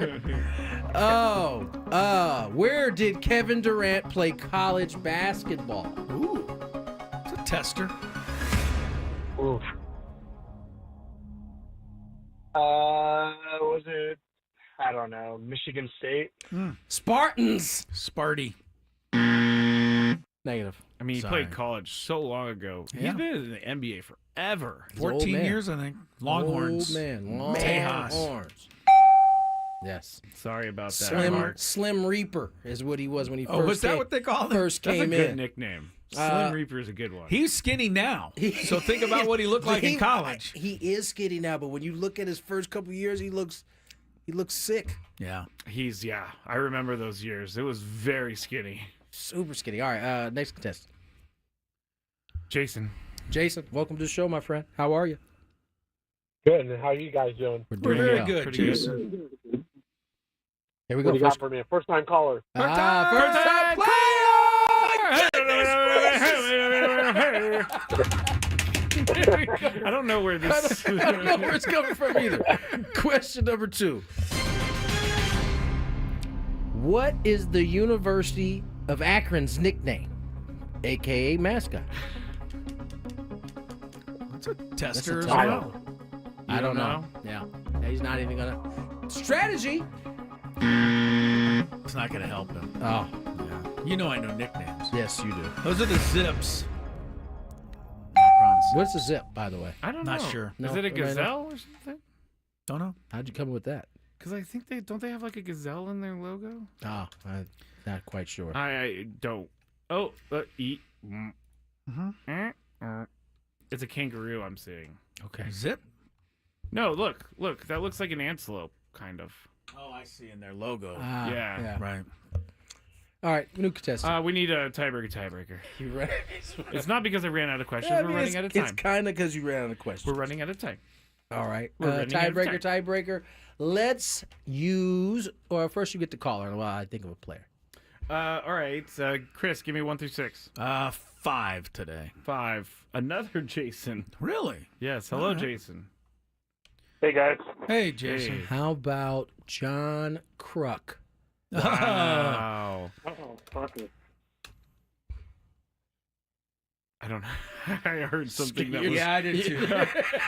Where did Kevin Durant play college basketball? Ooh, it's a tester. Oof. Was it? I don't know. Michigan State. Spartans. Sparty. Negative. I mean, he Sorry. played college so long ago. Yeah. He's been in the NBA forever. He's an old 14 man. years, I think. Longhorns. Old man. Tejas. Longhorns. Yes. Sorry about that, Mark. Slim Reaper is what he was when he Oh, first was that came, what they called him? first That's a came good in. nickname. Slim Reaper is a good one. He's skinny now. So think about what he looked like in college. He is skinny now, but when you look at his first couple years, he looks sick. Yeah. I remember those years. It was very skinny. Super skinny. All right, next contestant. Jason, welcome to the show, my friend. How are you? Good. And how are you guys doing? We're We're doing very well. good, Pretty Jason. Here we What go. do you got for me? A first-time caller. First time I don't know where this. I don't know where it's coming from either. Question number 2. What is the University of Akron's nickname, a.k.a. mascot? That's a tester as That's a tough well. one. I don't know. Yeah. He's not even going to. Strategy. It's not going to help him. Oh. Yeah. You know I know nicknames. Yes, you do. Those are the Zips. What's a zip, by the way? I don't know. Not sure. Is it a gazelle or something? Don't know. How'd you come up with that? Because I think they have like a gazelle in their logo. Oh, I'm not quite sure. I don't. Oh, it's a kangaroo I'm seeing. Okay. Zip? No, look. That looks like an antelope, kind of. Oh, I see in their logo. Yeah. Right. All right, new contestant. We need a tiebreaker. You ready? It's not because I ran out of questions. Yeah, I We're mean, running out of time. It's kind of because you ran out of questions. We're running out of time. All right. We're running out of Tiebreaker. Let's use, or first you get the caller while I think of a player. All right. Chris, give me 1 through 6. 5 today. 5. Another Jason. Really? Yes. Hello, All right. Jason. Hey, guys. Hey, Jason. How about John Kruk? Wow. Oh, fucking. I don't know. I heard something that was. Yeah, I did too.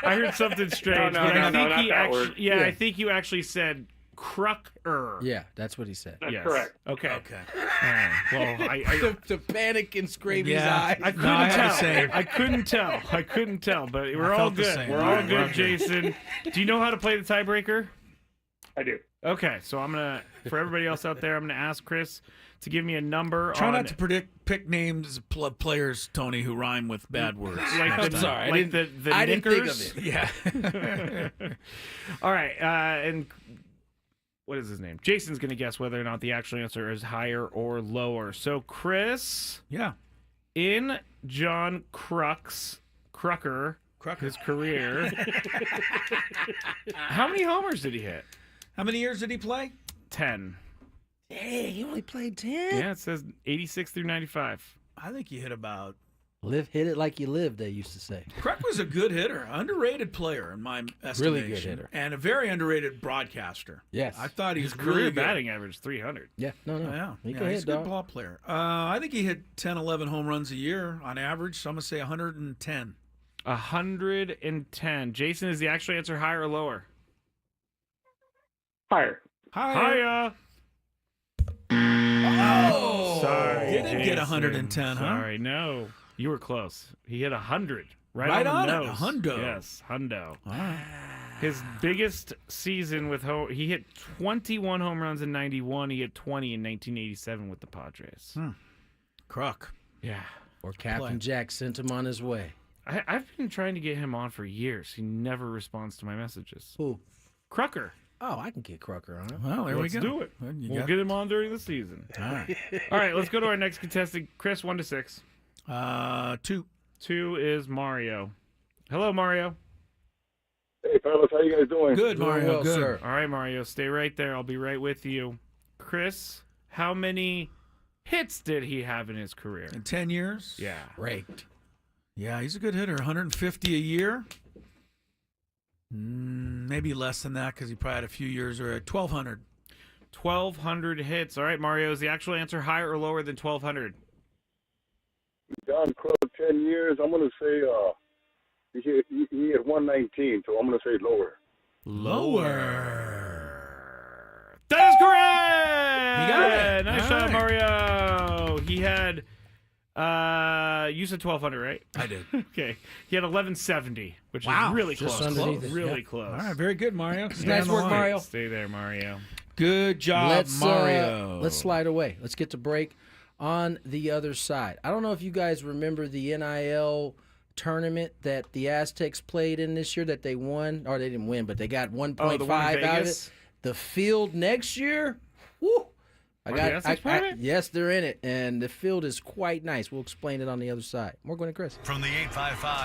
I heard something strange. No, but I not think he that actually. word. Yeah, I think you actually said Krucker. Yeah, that's what he said. That's Yes. correct. Okay. Okay. Well, I the panic in Scraby's Yeah. eyes. I couldn't No, I had tell. the same. I couldn't tell. But we're all felt the good. same. We're all We're good, okay. Jason. Do you know how to play the tiebreaker? I do. Okay, so I'm gonna, for everybody else out there, I'm gonna ask Chris to give me a number. Try on, not to pick names of players, Tony, who rhyme with bad words. Like next the, time. sorry, like the I didn't think of knickers. it. Yeah. All right, and what is his name? Jason's gonna guess whether or not the actual answer is higher or lower. So Chris, Yeah. in John Krucker, his career, how many homers did he hit? How many years did he play? 10. Dang, he only played 10? Yeah, it says 86 through 95. I think he hit about. Hit it like you live, they used to say. Kruk was a good hitter, underrated player in my estimation. Really good hitter. And a very underrated broadcaster. Yes. I thought he His was career really good. batting average 300. Yeah, no. Yeah, He yeah, can he's hit, a good dog. ball player. I think he hit 10, 11 home runs a year on average, so I'm going to say 110. 110. Jason, is the actual answer higher or lower? Higher. Higher. Oh! Sorry, Didn't get Jason. 110, huh? Sorry, no. You were close. He hit 100. Right on on the it, nose. a hundo. Yes, hundo. All right. His biggest season with he hit 21 home runs in 91. He hit 20 in 1987 with the Padres. Kruk. Yeah. Or Captain Jack sent him on his way. I've been trying to get him on for years. He never responds to my messages. Who? Krucker. Oh, I can get Krucker on it. Well, there Let's we go. do it. Well, you We'll got- get him on during the season. All right. All right, let's go to our next contestant. Chris, 1 to 6. 2. 2 is Mario. Hello, Mario. Hey, fellas, how you guys doing? Good, Doing Mario. well, good. sir. All right, Mario, stay right there. I'll be right with you. Chris, how many hits did he have in his career? In 10 years? Yeah. Raked. Yeah, he's a good hitter. 150 a year. Maybe less than that because he probably had a few years or 1,200. 1,200 hits. All right, Mario, is the actual answer higher or lower than 1,200? John Crow, 10 years. I'm going to say he had 119, so I'm going to say lower. Lower. That is correct! You got it. Nice All shot, right. Mario. He had, you said 1,200, right? I did. Okay. He had 1170, which Wow. is really Just close. underneath it. Really Yeah. close. All right, very good, Mario. Stay Nice on the work, line. Mario. Stay there, Mario. Good job, Mario. Let's slide away. Let's get to break on the other side. I don't know if you guys remember the NIL tournament that the Aztecs played in this year that they won, or they didn't win, but they got 1.5 the one in out of Vegas? it. The field next year, woo! Are the Aztecs playing it? Yes, they're in it, and the field is quite nice. We'll explain it on the other side. More Gwynn and Chris. From the 855.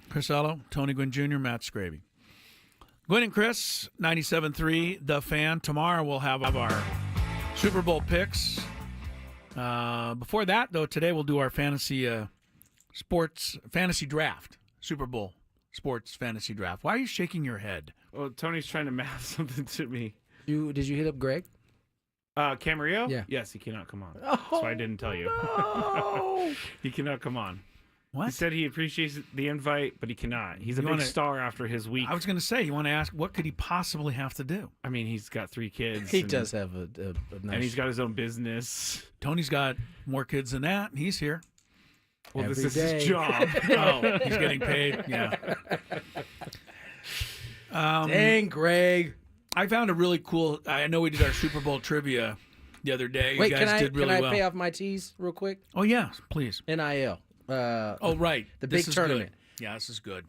Chris Ello, Tony Gwynn Jr., Matt Scraby. Gwynn and Chris, 97.3, The Fan. Tomorrow we'll have our Super Bowl picks. Before that, though, today we'll do our fantasy sports fantasy draft. Super Bowl sports fantasy draft. Why are you shaking your head? Well, Tony's trying to mouth something to me. Did you hit up Greg? Camarillo? Yeah. Yes, he cannot come on. Oh, so I didn't tell you. No. He cannot come on. What? He said he appreciates the invite, but he cannot. He's a big star after his week. I was going to say, you want to ask, what could he possibly have to do? I mean, he's got 3 kids. He does have a nice... And he's got his own business. Tony's got more kids than that, and he's here. Well, Every this is day. his job. Oh, he's getting paid. Yeah. Dang, Greg. I found a really cool. I know we did our Super Bowl trivia the other day. Wait, you guys did really can I well. pay off my tees real quick? Oh yeah, please. NIL. Oh right, the this big is tournament. Good. Yeah, this is good.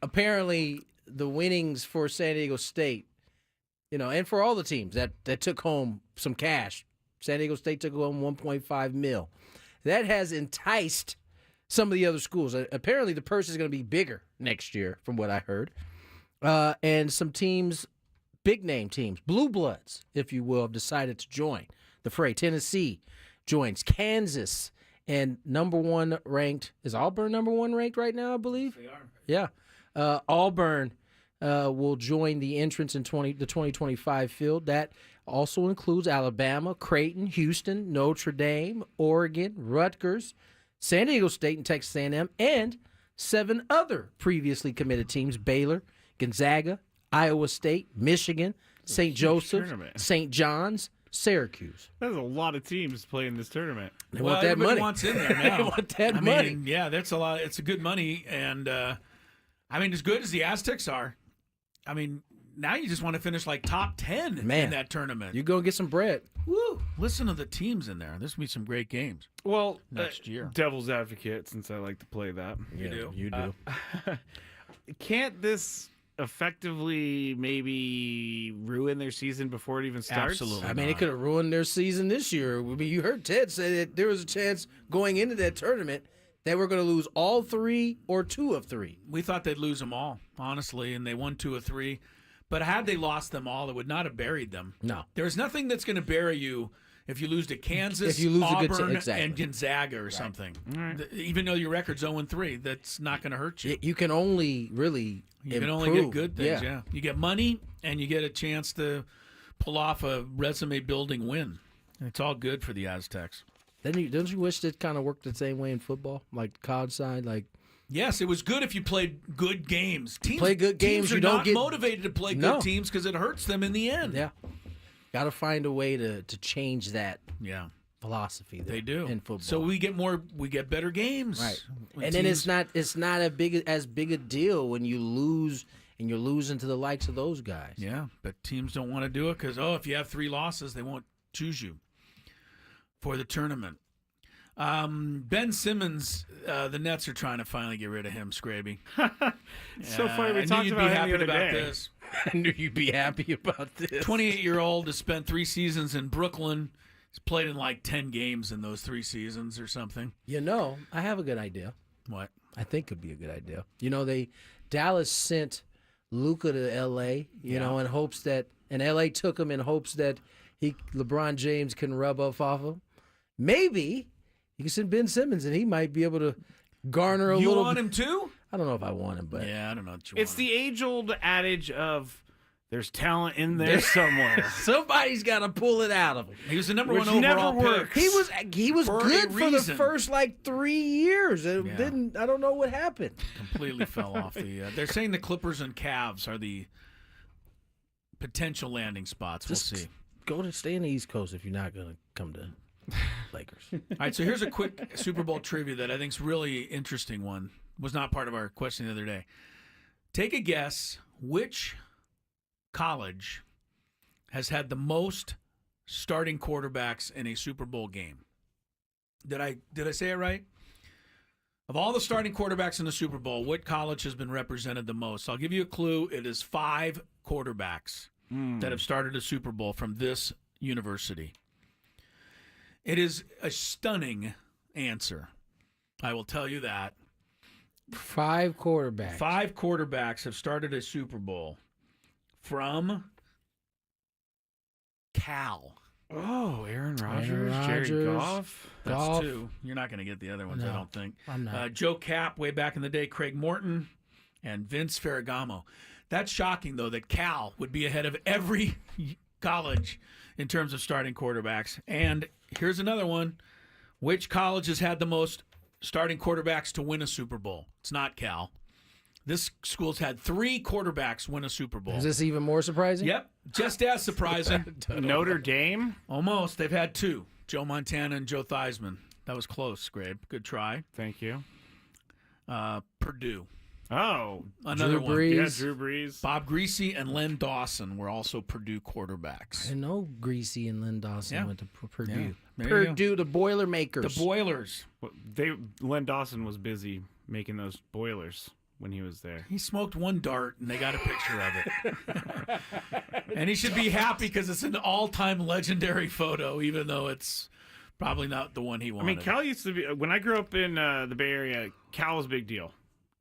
Apparently, the winnings for San Diego State, and for all the teams that took home some cash. San Diego State took home $1.5 million. That has enticed some of the other schools. Apparently, the purse is going to be bigger next year, from what I heard. And some teams, big name teams, blue bloods, if you will, have decided to join the fray. Tennessee joins Kansas, and number 1 ranked, is Auburn number 1 ranked right now, I believe? They are. Yeah. Auburn will join the entrance in the 2025 field. That also includes Alabama, Creighton, Houston, Notre Dame, Oregon, Rutgers, San Diego State, and Texas A&M, and 7 other previously committed teams: Baylor, Gonzaga, Iowa State, Michigan, St. Joseph's, St. John's, Syracuse. There's a lot of teams playing this tournament. They want that money. Wants in there now. They want that money. Mean, yeah, that's a lot. It's a good money, and as good as the Aztecs are, now you just want to finish like top 10 in that tournament. You go get some bread. Woo! Listen to the teams in there. This will be some great games. Well, next year, devil's advocate, since I like to play that. You do. Can't this effectively maybe ruin their season before it even starts? Absolutely. It could have ruined their season this year. You heard Ted say that there was a chance going into that tournament they were going to lose all 3 or 2 of 3. We thought they'd lose them all, honestly, and they won 2 of 3. But had they lost them all, it would not have buried them. No. There's nothing that's going to bury you if you lose to Kansas, if you lose Auburn, exactly. and Gonzaga or something. Right. Even though your record's 0-3, that's not going to hurt you. You can only really You can only get good things, yeah. You get money, and you get a chance to pull off a resume-building win. It's all good for the Aztecs. Don't you wish it kind of worked the same way in football, like college side? Yes, it was good if you played good games. Play good games. Teams are you don't not get motivated to play good teams because it hurts them in the end. Yeah, got to find a way to change that. Yeah, philosophy. They do in football. So we get better games, right? And then it's not as big a deal when you lose. And you're losing to the likes of those guys. Yeah, but teams don't want to do it because if you have 3 losses, they won't choose you for the tournament. Ben Simmons, the Nets are trying to finally get rid of him, Scraby. So funny. We I talked knew you'd about be happy him the other about day. this. I knew you'd be happy about this. 28-year-old has spent 3 seasons in Brooklyn. He's played in like 10 games in those 3 seasons or something. I have a good idea. What? I think could be a good idea. Dallas sent Luka to L.A., in hopes that, and L.A. took him in hopes that LeBron James can rub off him. Maybe you can send Ben Simmons, and he might be able to garner a little. You want him too? I don't know if I want him, but yeah, I don't know what you It's want. the age-old adage of there's talent in there somewhere. Somebody's got to pull it out of him. He was the number Which 1 overall never pick. works. He was For good a for the reason. first 3 years. It didn't. I don't know what happened. Completely fell off the. They're saying the Clippers and Cavs are the potential landing spots. Just we'll see. Go to stay in the East Coast if you're not going to come to Lakers. All right, so here's a quick Super Bowl trivia that I think is really interesting. One was not part of our question the other day. Take a guess which college has had the most starting quarterbacks in a Super Bowl game. Did I say it right? Of all the starting quarterbacks in the Super Bowl, what college has been represented the most? I'll give you a clue. It is 5 quarterbacks that have started a Super Bowl from this university. It is a stunning answer. I will tell you that. 5 quarterbacks. 5 quarterbacks have started a Super Bowl from Cal. Oh, Aaron Rodgers, Jared Goff. That's 2. You're not going to get the other ones, I don't think. I'm not. Joe Kapp, way back in the day, Craig Morton, and Vince Ferragamo. That's shocking, though, that Cal would be ahead of every college in terms of starting quarterbacks. And here's another one. Which college has had the most starting quarterbacks to win a Super Bowl? It's not Cal. This school's had 3 quarterbacks win a Super Bowl. Is this even more surprising? Yep, just as surprising. Notre Dame? Almost. They've had 2. Joe Montana and Joe Theismann. That was close, Grabe. Good try. Thank you. Purdue. Oh, another one. Brees. Yeah, Drew Brees. Bob Greasy and Len Dawson were also Purdue quarterbacks. I know Greasy and Len Dawson went to Purdue. Yeah. Purdue, the Boilermakers. The Boilers. Well, Len Dawson was busy making those boilers when he was there. He smoked 1 dart, and they got a picture of it. And he should be happy because it's an all-time legendary photo, even though it's probably not the one he wanted. I mean, Cal used to be, when I grew up in the Bay Area, Cal was a big deal.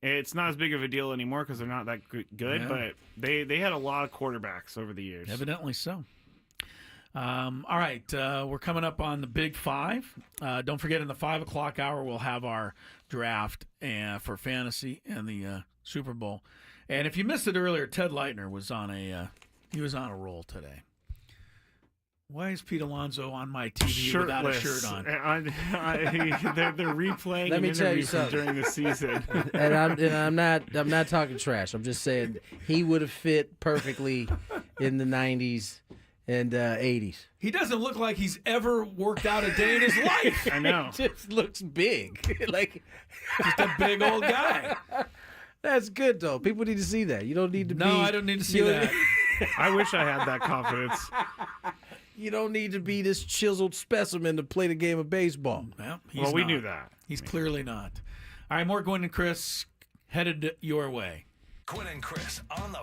It's not as big of a deal anymore because they're not that good, but they had a lot of quarterbacks over the years. Evidently so. All right, we're coming up on the Big 5. Don't forget, in the 5 o'clock hour, we'll have our draft for fantasy and the Super Bowl. And if you missed it earlier, Ted Lightner was on a roll today. Why is Pete Alonso on my TV without a shirt on? They're replaying Let an me tell interview you from something. during the season. And I'm not talking trash. I'm just saying he would have fit perfectly in the 90s and 80s. He doesn't look like he's ever worked out a day in his life. I know. He just looks big. Like just a big old guy. That's good, though. People need to see that. You don't need to be... No, I don't need to see that. I wish I had that confidence. You don't need to be this chiseled specimen to play the game of baseball. Well, we knew that. He's clearly not. All right, more Gwynn and Chris headed your way. Gwynn and Chris on the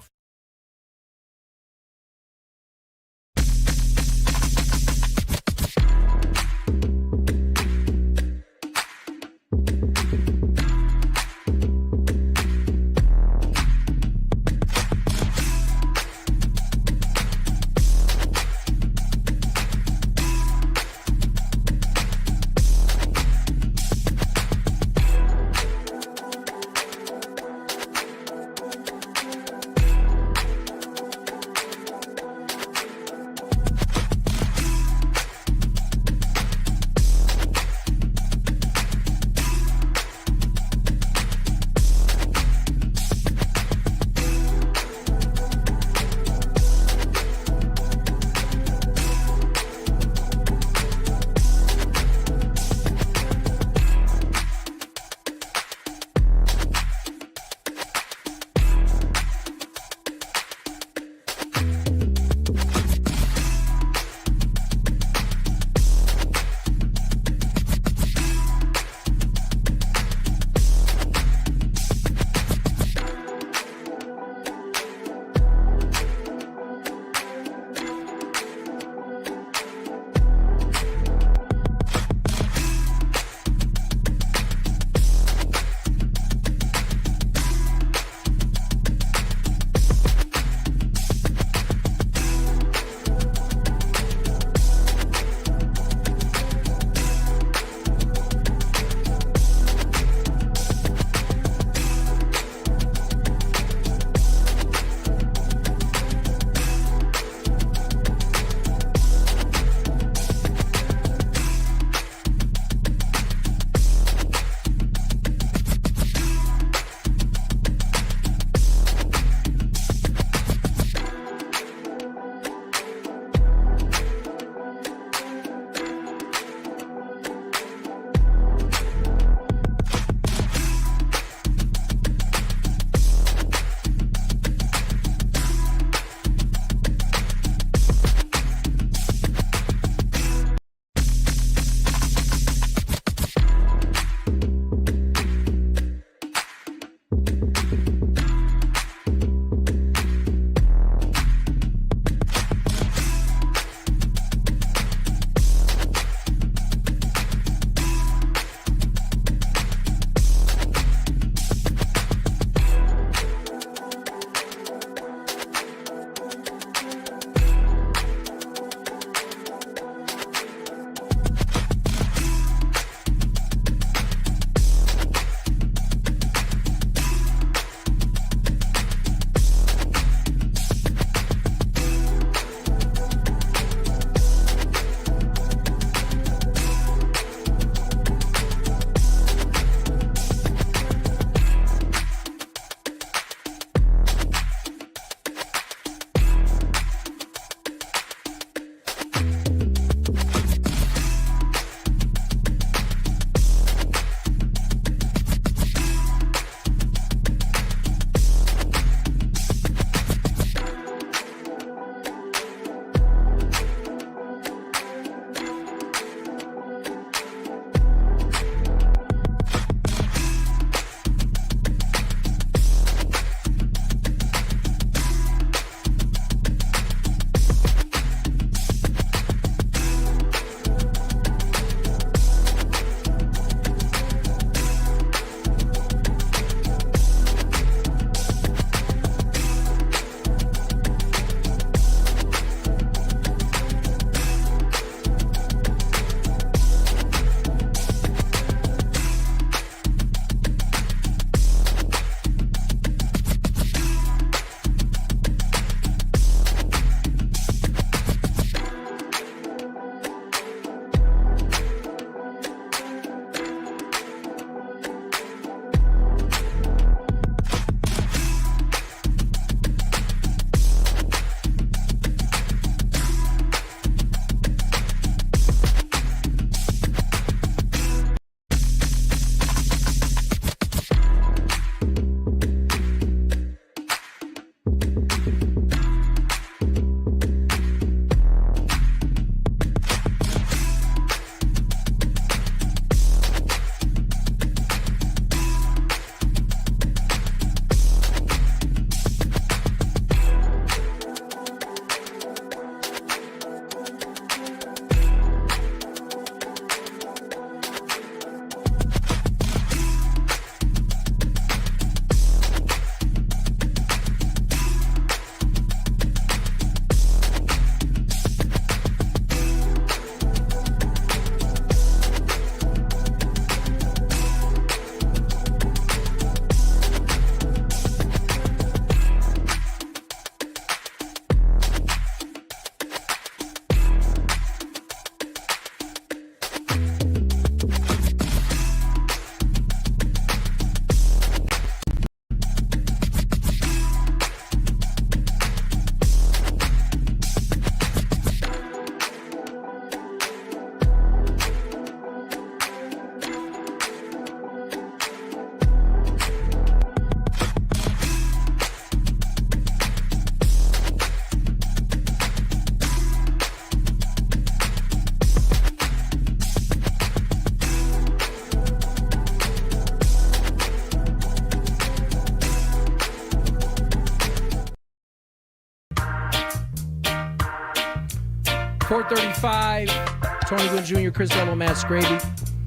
4:35. Tony Gwynn Jr., Chris February, Matt Scraby.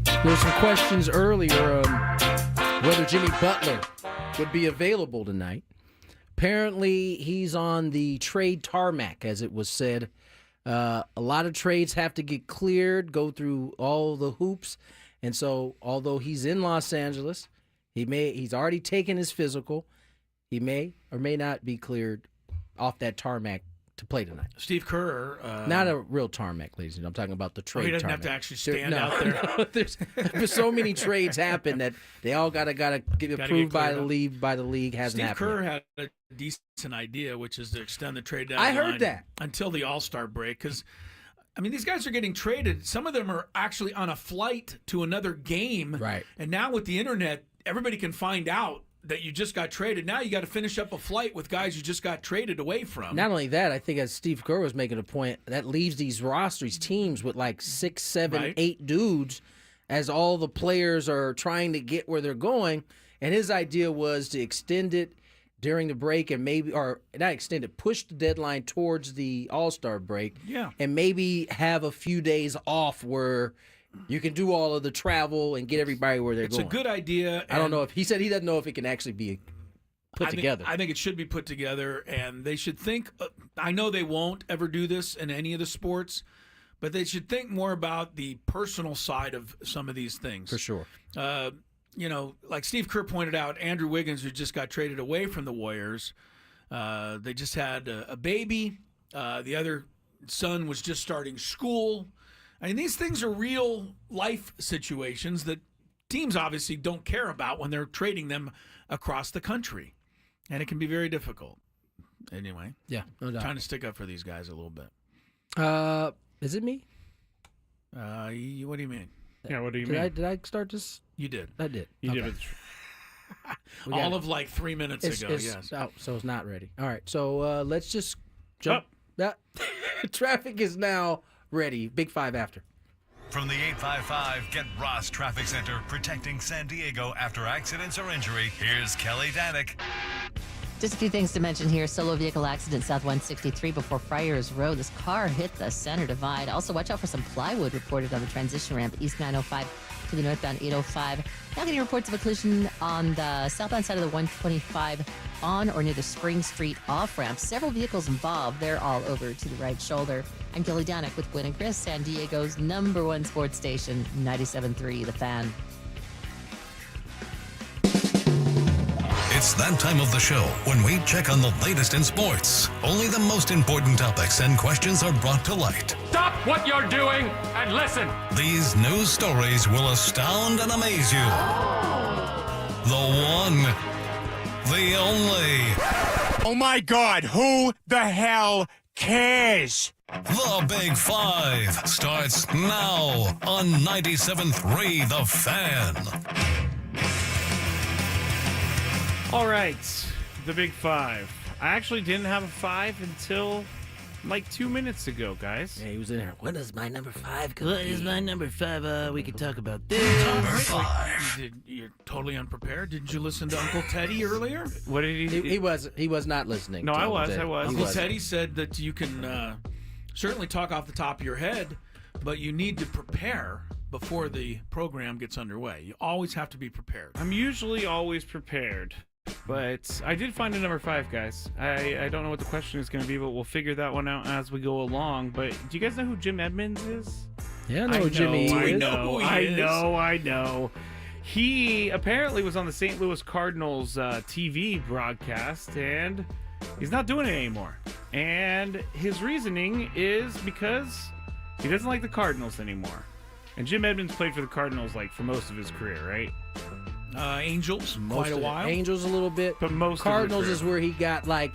There were some questions earlier whether Jimmy Butler would be available tonight. Apparently, he's on the trade tarmac, as it was said. A lot of trades have to get cleared, go through all the hoops. And so, although he's in Los Angeles, he's already taken his physical. He may or may not be cleared off that tarmac to play tonight. Steve Kerr. Not a real tarmac, ladies and gentlemen. I'm talking about the trade he doesn't tarmac. have to actually stand out there. No, there's so many trades happen that they all gotta get approved by the league. Hasn't Steve happened Kerr yet. had a decent idea, which is to extend the trade I deadline. heard that. Until the All-Star break, because I mean, these guys are getting traded. Some of them are actually on a flight to another game. Right. And now with the internet, everybody can find out that you just got traded. Now you got to finish up a flight with guys you just got traded away from. Not only that, I think as Steve Kerr was making a point, that leaves these teams with like 6, 7, 8 dudes as all the players are trying to get where they're going. And his idea was to extend it during the break and push the deadline towards the All-Star break. Yeah. And maybe have a few days off where you can do all of the travel and get everybody where they're going. It's a good idea. I don't know if he said he doesn't know if it can actually be put together. I think it should be put together, and they should think. I know they won't ever do this in any of the sports, but they should think more about the personal side of some of these things. For sure. Like Steve Kerr pointed out, Andrew Wiggins, who just got traded away from the Warriors, they just had a baby. The other son was just starting school. I mean, these things are real life situations that teams obviously don't care about when they're trading them across the country. And it can be very difficult. Anyway. Yeah, no doubt. Trying to stick up for these guys a little bit. Is it me? What do you mean? Yeah, what do you mean? Did I start this? You did. I did. You Okay. did. All of like 3 minutes ago, yes. Oh, so it's not ready. All right, so let's just jump. Traffic is now ready. Big Five after. From the 855 Get Ross Traffic Center, protecting San Diego after accidents or injury, here's Kelly Danick. Just a few things to mention here. Solo vehicle accident south 163 before Friars Road. This car hit the center divide. Also, watch out for some plywood reported on the transition ramp east 905 to the northbound 805. Now getting reports of a collision on the southbound side of the 125 on or near the Spring Street off-ramp. Several vehicles involved. They're all over to the right shoulder. I'm Kelly Danick with Gwynn and Chris, San Diego's #1 sports station, 97.3 The Fan. It's that time of the show when we check on the latest in sports. Only the most important topics and questions are brought to light. Stop what you're doing and listen. These news stories will astound and amaze you. The one, the only. Oh my God, who the hell cares? The Big Five starts now on 97.3 The Fan. All right, the Big Five. I actually didn't have a 5 until like 2 minutes ago, guys. Yeah, he was in there. What is my number 5? What is my number 5? We could talk about this. Number 5. You're totally unprepared. Didn't you listen to Uncle Teddy earlier? What did he? He was not listening. No, to I Uncle was. Teddy. I was. Uncle Teddy said that you can certainly talk off the top of your head, but you need to prepare before the program gets underway. You always have to be prepared. I'm usually always prepared, but I did find a number 5, guys. I don't know what the question is going to be, but we'll figure that one out as we go along. But do you guys know who Jim Edmonds is? Yeah, I know who Jimmy is. I know. He apparently was on the St. Louis Cardinals TV broadcast, and he's not doing it anymore. And his reasoning is because he doesn't like the Cardinals anymore. And Jim Edmonds played for the Cardinals like for most of his career, right? Angels, quite a while. Angels a little bit. But most Cardinals of is where he got like.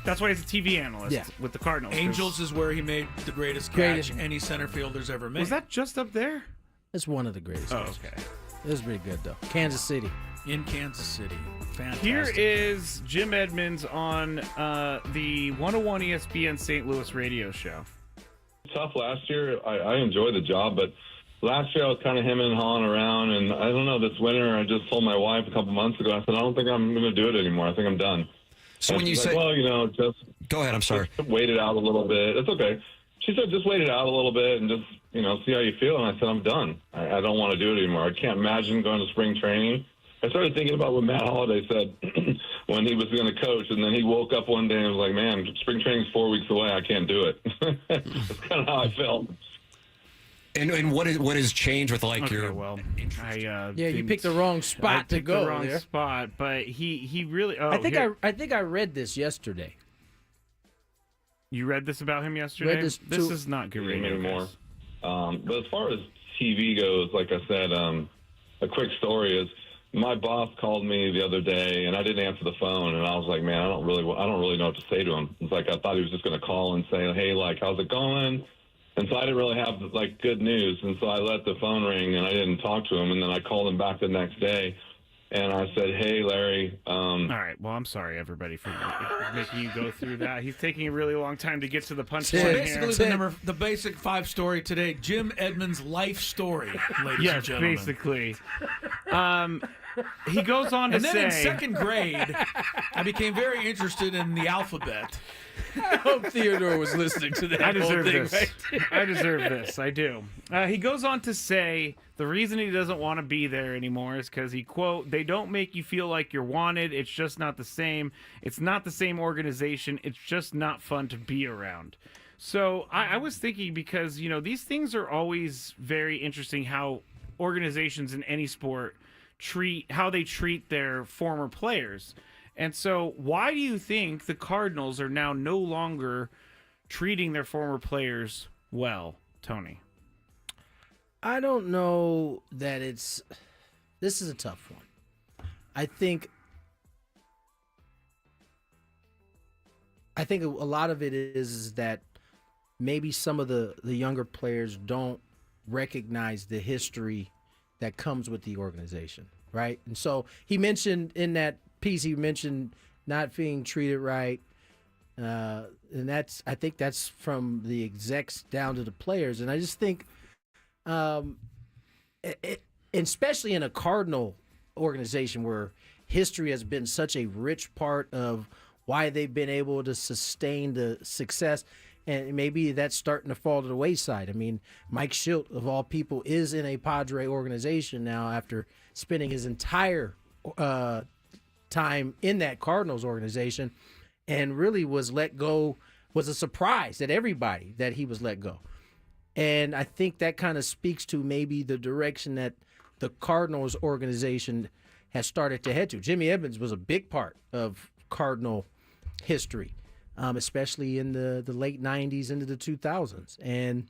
That's why he's a TV analyst with the Cardinals. Angels is where he made the greatest catch any center fielder's ever made. Was that just up there? It's one of the greatest. Oh, games. okay. It was pretty good though. Kansas City. In Kansas City. Fantastic. Here is Jim Edmonds on the 101 ESPN St. Louis radio show. Tough last year. I enjoyed the job, but last year I was kind of hemming and hawing around, and I don't know, this winter I just told my wife a couple months ago, I said, I don't think I'm going to do it anymore. I think I'm done. So and when you she's say... like, well, just... Go ahead, I'm sorry. Just wait it out a little bit. It's okay. she said, just wait it out a little bit and just, see how you feel. And I said, I'm done. I don't want to do it anymore. I can't imagine going to spring training. I started thinking about what Matt Holliday said when he was going to coach, and then he woke up one day and was like, man, spring training's 4 weeks away. I can't do it. That's kind of how I felt. And what has changed with your? Well, you picked the wrong spot to go. The wrong there. spot, but he really. Oh, I think I read this yesterday. You read this about him yesterday? This is not good radio anymore. But as far as TV goes, like I said, a quick story is my boss called me the other day, and I didn't answer the phone, and I was like, man, I don't really know what to say to him. It's like I thought he was just going to call and say, hey, how's it going? And so I didn't really have good news, and so I let the phone ring, and I didn't talk to him, and then I called him back the next day. And I said, hey, Larry. All right. Well, I'm sorry, everybody, for making you go through that. He's taking a really long time to get to the punchline here. Basically, the basic 5 story today, Jim Edmonds' life story, ladies and gentlemen. Yes, basically. He goes on to say... And then in second grade, I became very interested in the alphabet. I hope Theodore was listening to that. I deserve whole thing, this. Right? I deserve this. I do. He goes on to say the reason he doesn't want to be there anymore is because he, quote, they don't make you feel like you're wanted. It's just not the same. It's not the same organization. It's just not fun to be around. So I was thinking because, these things are always very interesting how organizations in any sport treat their former players. And so why do you think the Cardinals are now no longer treating their former players well, Tony? I don't know that this is a tough one. I think a lot of it is that maybe some of the younger players don't recognize the history that comes with the organization, right? And so he mentioned in that piece, he mentioned not being treated right, and I think that's from the execs down to the players. And I just think, especially in a Cardinal organization where history has been such a rich part of why they've been able to sustain the success, and maybe that's starting to fall to the wayside. I mean, Mike Schilt, of all people, is in a Padre organization now after spending his entire time in that Cardinals organization, and really was let go, was a surprise at everybody that he was let go. And I think that kind of speaks to maybe the direction that the Cardinals organization has started to head to. Jimmy Evans was a big part of Cardinal history, especially in the late 90s into the 2000s. And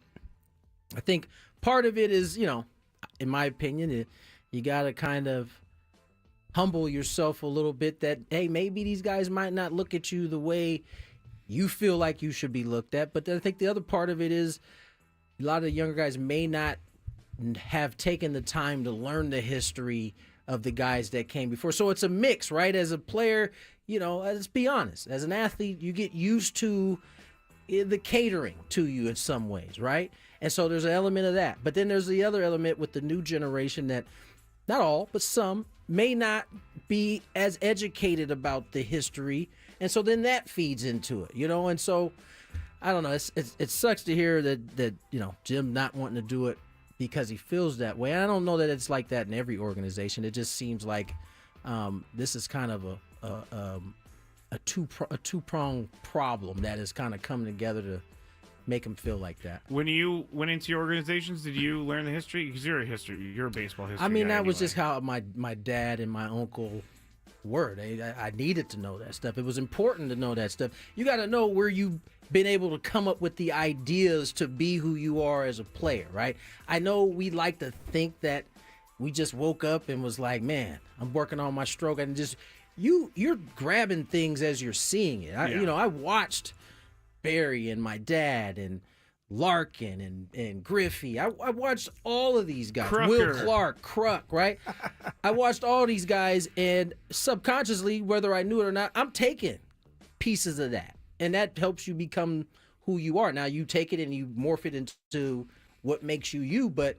I think part of it is, in my opinion, you got to kind of humble yourself a little bit that, hey, maybe these guys might not look at you the way you feel like you should be looked at. But I think the other part of it is a lot of the younger guys may not have taken the time to learn the history of the guys that came before. So it's a mix, right? As a player, let's be honest. As an athlete, you get used to the catering to you in some ways, right? And so there's an element of that. But then there's the other element with the new generation that, not all, but some, may not be as educated about the history. And so then that feeds into it, And so, I don't know. It sucks to hear that Jim not wanting to do it because he feels that way. I don't know that it's like that in every organization. It just seems like this is kind of a two-pronged problem that is kind of coming together to make him feel like that. When you went into your organizations, did you learn the history? Because you're a baseball history. I mean, guy that was anyway. just how my dad and my uncle were. I needed to know that stuff. It was important to know that stuff. You got to know where you've been able to come up with the ideas to be who you are as a player, right? I know we like to think that we just woke up and was like, man, I'm working on my stroke, and just you're grabbing things as you're seeing it. I watched Barry and my dad and Larkin and Griffey. I watched all of these guys. Crucker. Will Clark, Kruk, right? I watched all these guys, and subconsciously, whether I knew it or not, I'm taking pieces of that. And that helps you become who you are. Now, you take it and you morph it into what makes you you, but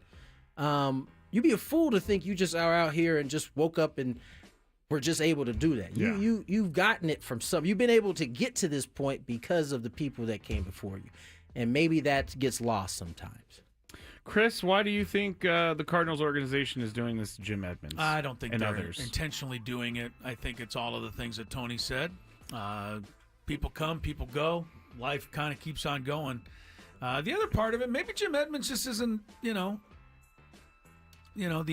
you'd be a fool to think you just are out here and just woke up and were just able to do that. You've gotten it from some. You've been able to get to this point because of the people that came before you. and maybe that gets lost sometimes. Chris, why do you think the Cardinals organization is doing this to Jim Edmonds? I don't think they're others? intentionally doing it. I think it's all of the things that Tony said. People come, people go. Life kind of keeps on going. The other part of it, maybe Jim Edmonds just isn't, the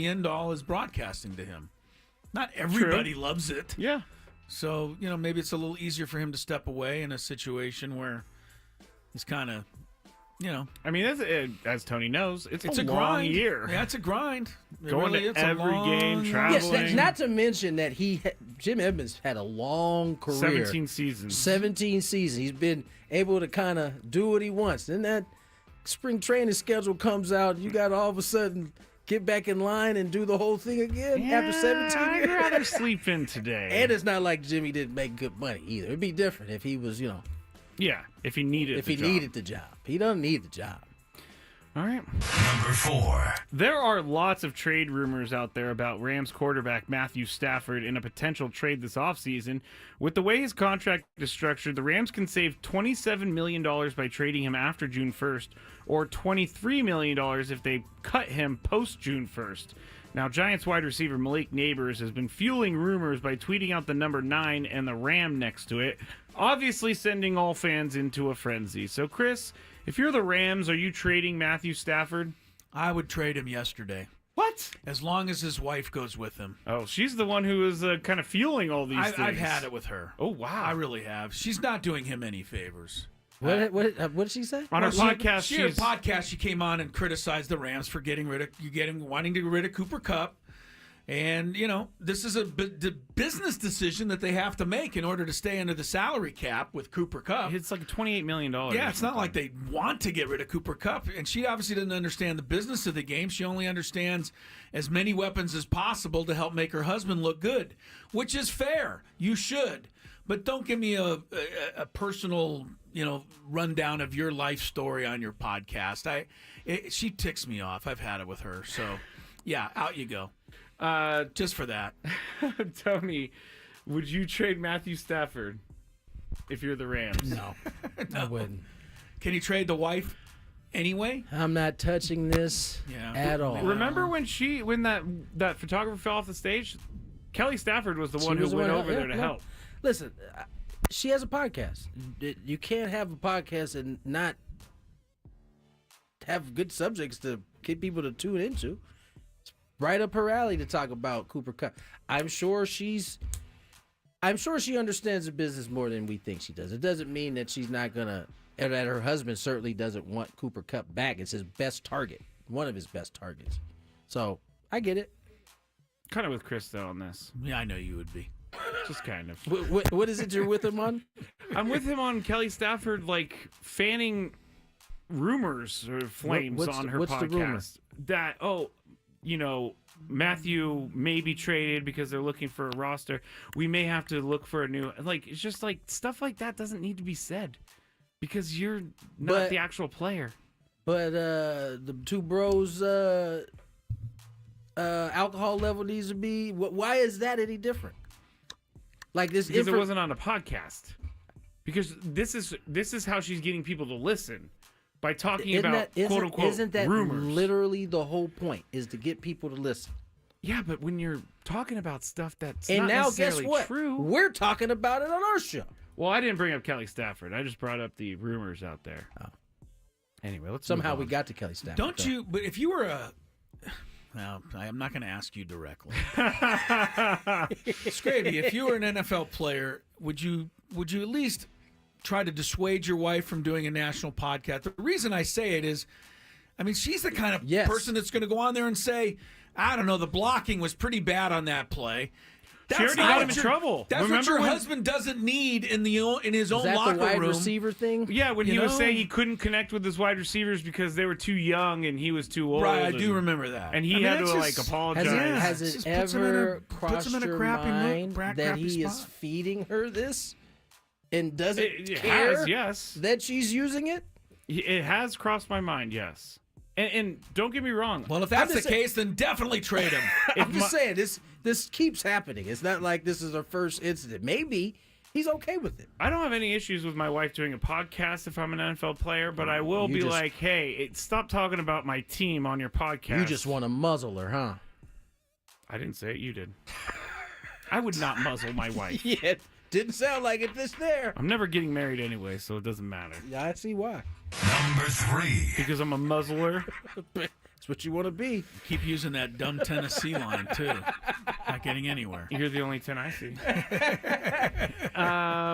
end all is broadcasting to him. Not everybody loves it. Yeah. So, maybe it's a little easier for him to step away in a situation where he's kind of, I mean, as Tony knows, it's a long grind. year. Yeah, it's a grind. Going to every game, Yes, traveling. not to mention that Jim Edmonds had a long career. 17 seasons. 17 seasons. He's been able to kind of do what he wants. Then that spring training schedule comes out. You got to all of a sudden get back in line and do the whole thing again after 17 years. I'd rather sleep in today. And it's not like Jimmy didn't make good money either. It'd be different if he was, Yeah, if he needed the job. needed the job. He doesn't need the job. All right. Number 4. There are lots of trade rumors out there about Rams quarterback Matthew Stafford in a potential trade this offseason. With the way his contract is structured, the Rams can save $27 million by trading him after June 1st, or $23 million if they cut him post June 1st. Now, Giants wide receiver Malik Neighbors has been fueling rumors by tweeting out the number 9 and the Ram next to it, obviously sending all fans into a frenzy. So, Chris, if you're the Rams, are you trading Matthew Stafford? I would trade him yesterday. What? As long as his wife goes with him. Oh, she's the one who is kind of fueling all these things. I've had it with her. Oh, wow. I really have. She's not doing him any favors. What did she say? On her podcast, she came on and criticized the Rams for wanting to get rid of Cooper Kupp. And, this is a business decision that they have to make in order to stay under the salary cap with Cooper Kupp. It's like $28 million. Yeah, it's not like they want to get rid of Cooper Kupp. And she obviously doesn't understand the business of the game. She only understands as many weapons as possible to help make her husband look good, which is fair. You should. But don't give me a personal, rundown of your life story on your podcast. She ticks me off. I've had it with her. So, yeah, out you go. Just for that. Tony, would you trade Matthew Stafford if you're the Rams? No, I wouldn't. Can you trade the wife anyway? I'm not touching this at all. Remember when that photographer fell off the stage? Kelly Stafford was the one who went over there to help. Listen, she has a podcast. You can't have a podcast and not have good subjects to get people to tune into. It's right up her alley to talk about Cooper Kupp. I'm sure she understands the business more than we think she does. It doesn't mean that she's not gonna, and that her husband certainly doesn't want Cooper Kupp back. It's his best target, one of his best targets. So I get it. Kind of with Chris though on this. Yeah, I know you would be. Just kind of. What is it you're with him on? I'm with him on Kelly Stafford, fanning rumors or flames on her podcast. The rumor? That, Matthew may be traded because they're looking for a roster. We may have to look for a new... it's just stuff like that doesn't need to be said because you're not the actual player. But the two bros... alcohol level needs to be... Why is that any different? Because it wasn't on a podcast. Because this is how she's getting people to listen by talking about quote unquote isn't that rumors. Literally the whole point is to get people to listen. Yeah, but when you're talking about stuff that's and not now necessarily guess what? True, we're talking about it on our show. Well, I didn't bring up Kelly Stafford. I just brought up the rumors out there. Oh. Anyway, let's somehow we got to Kelly Stafford. Don't you? But if you were a... Well, I'm not going to ask you directly. Scraby, if you were an NFL player, would you at least try to dissuade your wife from doing a national podcast? The reason I say it is, she's the kind of person that's going to go on there and say, I don't know, the blocking was pretty bad on that play. She already got him in trouble. That's what your husband doesn't need in his own locker room. The wide receiver thing? Yeah, when he was saying he couldn't connect with his wide receivers because they were too young and he was too old. Right, I do remember that. And he had to apologize. Has it ever crossed your mind that he is feeding her this and doesn't care that she's using it? It has crossed my mind, yes. And don't get me wrong. Well, if that's the case, then definitely trade him. I'm just saying, this keeps happening. It's not like this is our first incident. Maybe He's okay with it. I don't have any issues with my wife doing a podcast if I'm an NFL player, but I will be like, hey, stop talking about my team on your podcast. You just want to muzzle her, huh? I didn't say it. You did. I would not muzzle my wife. Yeah, didn't sound like it just there. I'm never getting married anyway, so it doesn't matter. Yeah, I see why. Number 3. Because I'm a muzzler. That's what you want to be. Keep using that dumb Tennessee line, too. Not getting anywhere. You're the only 10 I see.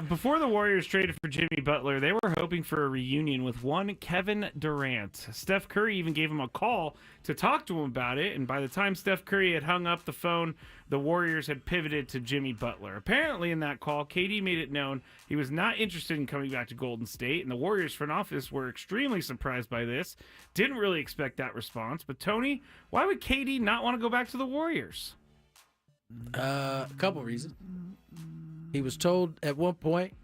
Before the Warriors traded for Jimmy Butler, they were hoping for a reunion with one Kevin Durant. Steph Curry even gave him a call to talk to him about it, and by the time Steph Curry had hung up the phone, the Warriors had pivoted to Jimmy Butler. Apparently in that call, KD made it known he was not interested in coming back to Golden State, and the Warriors front office were extremely surprised by this. Didn't really expect that response. But Tony, why would KD not want to go back to the Warriors? A couple reasons. He was told at one point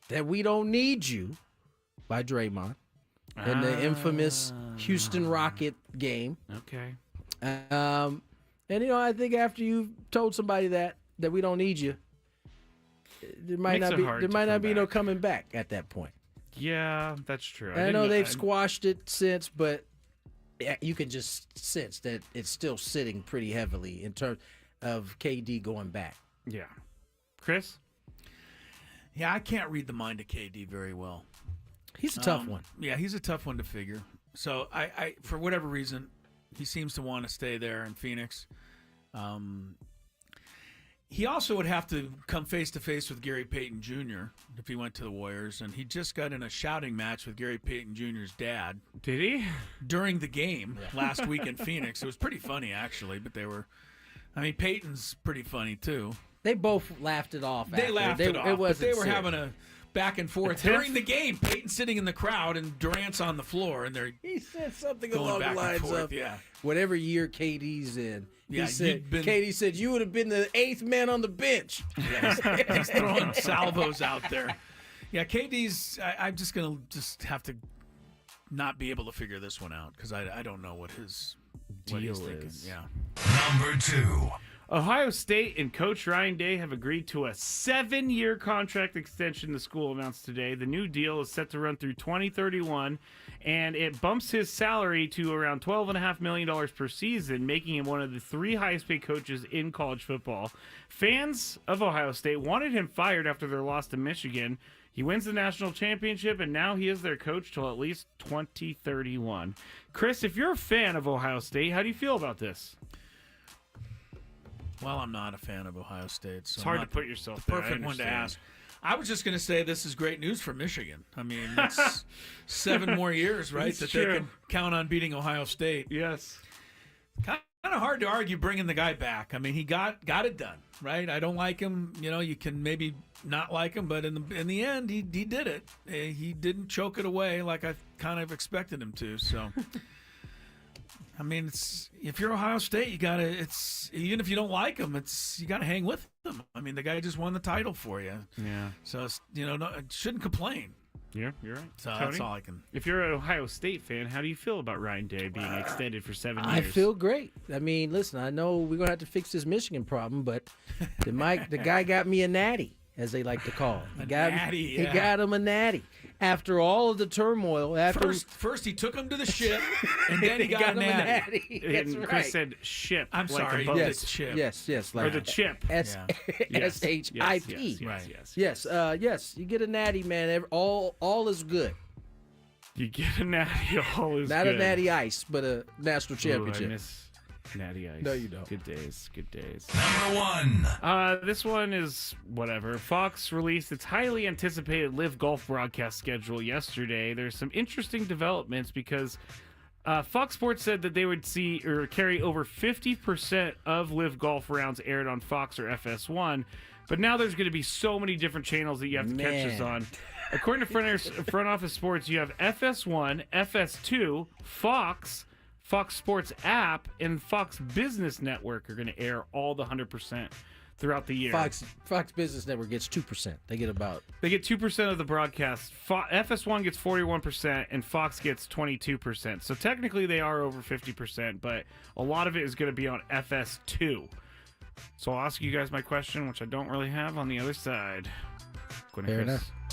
that we don't need you by Draymond in the infamous Houston Rocket game. Okay. And I think after you've told somebody that we don't need you, there might not be no coming back at that point. Yeah, that's true. I know they've squashed it since, but you can just sense that it's still sitting pretty heavily in terms of KD going back. Yeah. Chris? Yeah, I can't read the mind of KD very well. He's a tough one. Yeah, he's a tough one to figure. So I for whatever reason, he seems to want to stay there in Phoenix. He also would have to come face to face with Gary Payton Jr. if he went to the Warriors, and he just got in a shouting match with Gary Payton Jr.'s dad. Did he? During the game last week in Phoenix. It was pretty funny, actually, but Peyton's pretty funny, too. They both laughed it off. They laughed it off, but they were having a back and forth during the game. Peyton's sitting in the crowd, and Durant's on the floor, and he said something going along the back lines and forth, of whatever year KD's in. Yeah, KD said you would have been the 8th man on the bench. Yeah, he's throwing salvos out there. Yeah, KD's. I'm just gonna have to not be able to figure this one out because I don't know what his deal is. Yeah. Number 2. Ohio State and Coach Ryan Day have agreed to a 7-year contract extension, the school announced today. The new deal is set to run through 2031, and it bumps his salary to around $12.5 million per season, making him one of the 3 highest-paid coaches in college football. Fans of Ohio State wanted him fired after their loss to Michigan. He wins the national championship, and now he is their coach till at least 2031. Chris, if you're a fan of Ohio State, how do you feel about this? Well, I'm not a fan of Ohio State. So it's hard to put yourself there. Perfect one to ask. I was just going to say this is great news for Michigan. I mean, it's 7 more years, right, that they can count on beating Ohio State. Yes. Kind of hard to argue bringing the guy back. I mean, he got it done, right? I don't like him. You can maybe not like him, but in the end, he did it. He didn't choke it away like I kind of expected him to. So. I mean, if you're Ohio State, you gotta. Even if you don't like him, you gotta hang with them. I mean, the guy just won the title for you. Yeah. So shouldn't complain. Yeah, you're right. So Tony, that's all I can. If you're an Ohio State fan, how do you feel about Ryan Day being extended for 7 years? I feel great. I mean, listen, I know we're gonna have to fix this Michigan problem, but the guy got me a natty, as they like to call it. He got him a natty. After all of the turmoil, first he took him to the ship, and then he got him a natty. That's and right. Chris said ship. I'm like sorry, yes, chip. Yes, or the chip. SHIP. Yes. You get a natty, man. All is good. You get a natty, all is Not good. a natty ice, but a national championship. I miss natty ice. No, you don't. Good days. Number 1. This one is whatever. Fox released its highly anticipated Live Golf broadcast schedule yesterday. There's some interesting developments because Fox Sports said that they would carry over 50% of Live Golf rounds aired on Fox or FS1. But now there's going to be so many different channels that you have to catch this on. According to Front Office Sports, you have FS1, FS2, Fox Sports app, and Fox Business Network are going to air all the 100% throughout the year. Fox Business Network gets 2%. They get 2% of the broadcast. FS1 gets 41%, and Fox gets 22%. So technically they are over 50%, but a lot of it is going to be on FS2. So I'll ask you guys my question, which I don't really have, on the other side. Gwynn Fair and Chris. enough.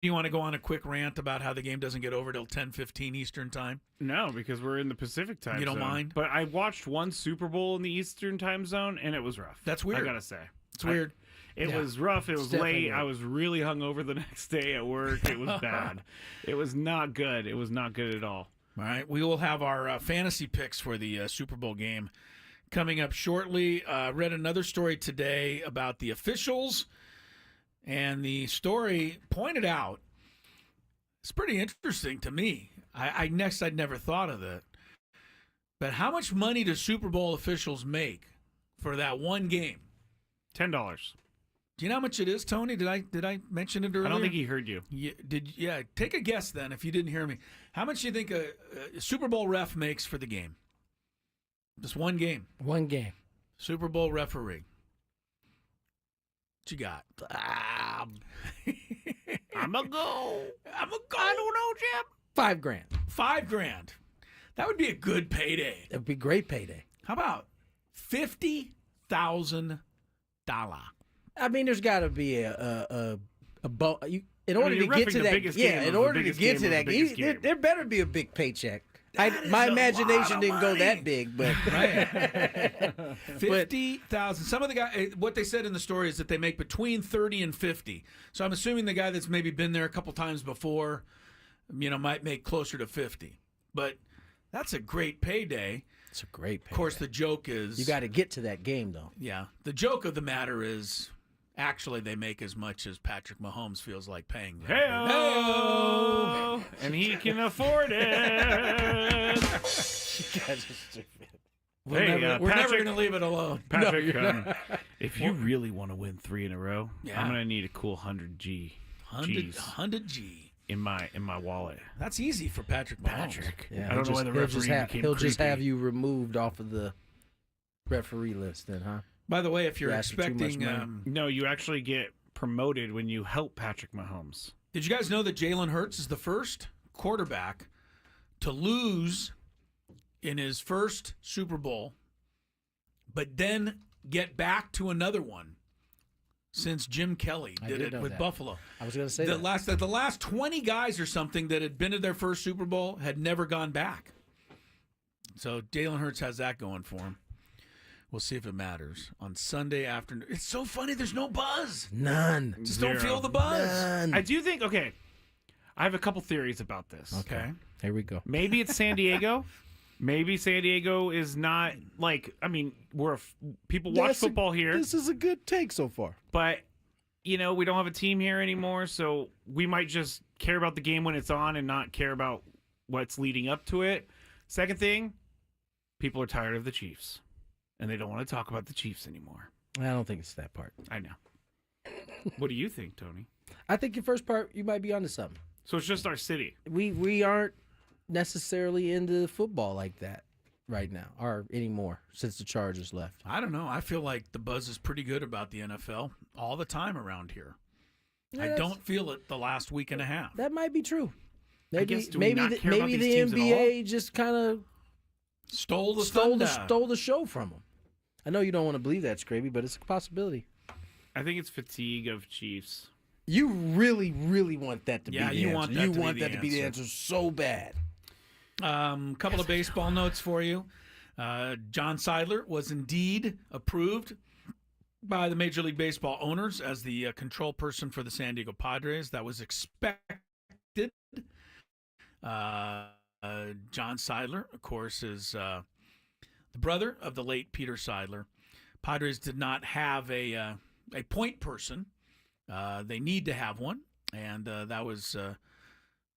you want to go on a quick rant about how the game doesn't get over till 10:15 Eastern time? No, because we're in the Pacific time zone. You don't mind? But I watched one Super Bowl in the Eastern time zone, and it was rough. That's weird. I gotta say. It's weird. It was rough. It was definitely late. weird. I was really hungover the next day at work. It was bad. It was not good. It was not good at all. All right, we will have our fantasy picks for the Super Bowl game coming up shortly. Read another story today about the officials, and the story pointed out, it's pretty interesting to me. I'd never thought of that. But how much money do Super Bowl officials make for that one game? $10. Do you know how much it is, Tony? Did I mention it earlier? I don't think he heard you. Yeah, take a guess then if you didn't hear me. How much do you think a Super Bowl ref makes for the game? Just one game. One game. Super Bowl referee. What you got? I'm a go. I don't know, Jim. $5,000. $5,000. That would be a good payday. It'd be a great payday. How about $50,000? I mean, there's got to be a in order to get to that. Yeah, in order to get to that game, there better be a big paycheck. My imagination didn't go that big, but right. 50,000. Some of the guys, what they said in the story is that they make between 30 and 50. So I'm assuming the guy that's maybe been there a couple times before, might make closer to 50. But that's a great payday. It's a great payday. Of course, the joke is you got to get to that game, though. Yeah, the joke of the matter is, actually, they make as much as Patrick Mahomes feels like paying them. Hey-o! And he can afford it. You guys are stupid. We're never going to leave it alone. Patrick, if you really want to win 3 in a row, I'm going to need a cool 100 G. 100 G. In my wallet. That's easy for Patrick Mahomes. Yeah, I don't know why the referee became He'll just creepy. have you removed off of the referee list then, huh? By the way, if you're ask for too much expecting... money. No, you actually get promoted when you help Patrick Mahomes. Did you guys know that Jalen Hurts is the first quarterback to lose in his first Super Bowl, but then get back to another one since Jim Kelly did it with Buffalo? I was going to say the that. the last 20 guys or something that had been to their first Super Bowl had never gone back. So Jalen Hurts has that going for him. We'll see if it matters on Sunday afternoon. It's so funny. There's no buzz. None. Just Zero. don't feel the buzz. None. I do think, I have a couple theories about this. Okay. Here we go. Maybe it's San Diego. Maybe San Diego is not people watch football here. This is a good take so far. But, we don't have a team here anymore, so we might just care about the game when it's on and not care about what's leading up to it. Second thing, people are tired of the Chiefs, and they don't want to talk about the Chiefs anymore. I don't think it's that part. I know. What do you think, Tony? I think your first part, you might be onto something. So it's just our city. We aren't necessarily into football like that right now or anymore since the Chargers left. I don't know. I feel like the buzz is pretty good about the NFL all the time around here. Yeah, I don't feel it the last week and a half. That might be true. I Maybe guess, do we not care about maybe these the teams at NBA just kind of stole the show from them. I know you don't want to believe that, Scraby, but it's a possibility. I think it's fatigue of Chiefs. You really, really want that to be the answer. You want that to be the answer so bad. Couple of baseball notes for you. John Seidler was indeed approved by the Major League Baseball owners as the control person for the San Diego Padres. That was expected. John Seidler, of course, is the brother of the late Peter Seidler. Padres did not have a point person. They need to have one, and that was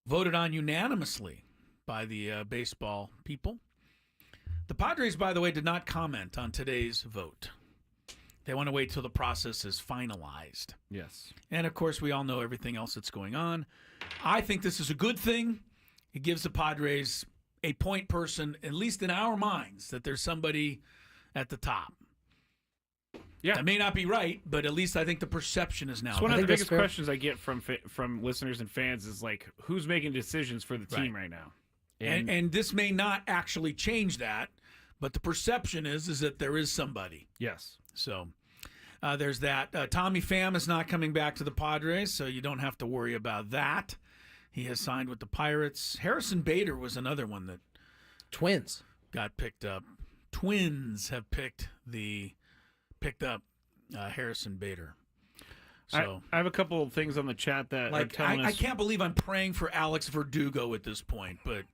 voted on unanimously by the baseball people. The Padres, by the way, did not comment on today's vote. They want to wait till the process is finalized. Yes. And, of course, we all know everything else that's going on. I think this is a good thing. It gives the Padres a point person, at least in our minds, that there's somebody at the top. Yeah. That may not be right, but at least I think the perception is now. It's one of the biggest questions I get from listeners and fans is, who's making decisions for the team right now? And this may not actually change that, but the perception is that there is somebody. Yes. So There's that. Tommy Pham is not coming back to the Padres, so you don't have to worry about that. He has signed with the Pirates. Harrison Bader was another one that Twins got picked up. Twins have picked up Harrison Bader. So I have a couple of things on the chat that are telling us. I can't believe I'm praying for Alex Verdugo at this point, but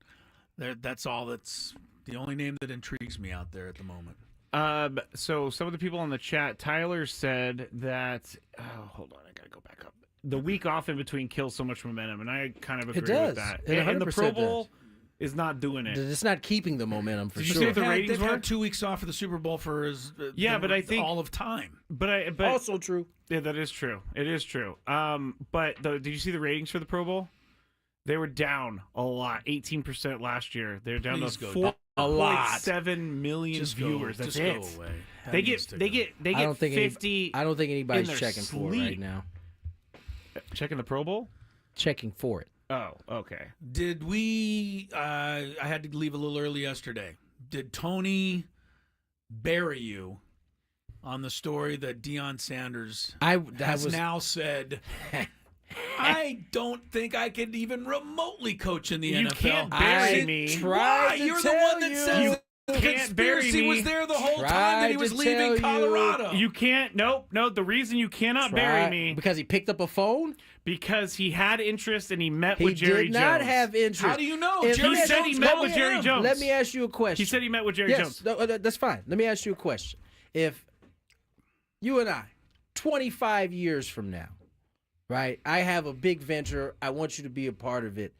that's all. That's the only name that intrigues me out there at the moment. So some of the people on the chat, Tyler said that. Oh, hold on, I gotta go back up. The week off in between kills so much momentum, and I kind of agree with that. And the Pro Bowl is not doing it. It's not keeping the momentum for Did sure. You see what the ratings were? Had 2 weeks off of the Super Bowl for but I think all of time. But also true. Yeah, that is true. It is true. But did you see the ratings for the Pro Bowl? They were down a lot, 18% last year. They're down to 4.7 million viewers. That's it. Go away. They get 50. I don't think anybody's checking for it right now. Checking the Pro Bowl? Checking for it. Oh, okay. Did we? I had to leave a little early yesterday. Did Tony bury you on the story that Deion Sanders has now said? I don't think I could even remotely coach in the NFL. You can't bury me. You're the one that says the conspiracy was there the whole time that he was leaving Colorado. You can't. Nope. No. The reason you cannot bury me because he picked up a phone. Because he had interest and he met with Jerry Jones. He did not have interest. How do you know? He said he met with Jerry Jones. Let me ask you a question. He said he met with Jerry Jones. No, that's fine. Let me ask you a question. If you and I, 25 years from now, right, I have a big venture, I want you to be a part of it.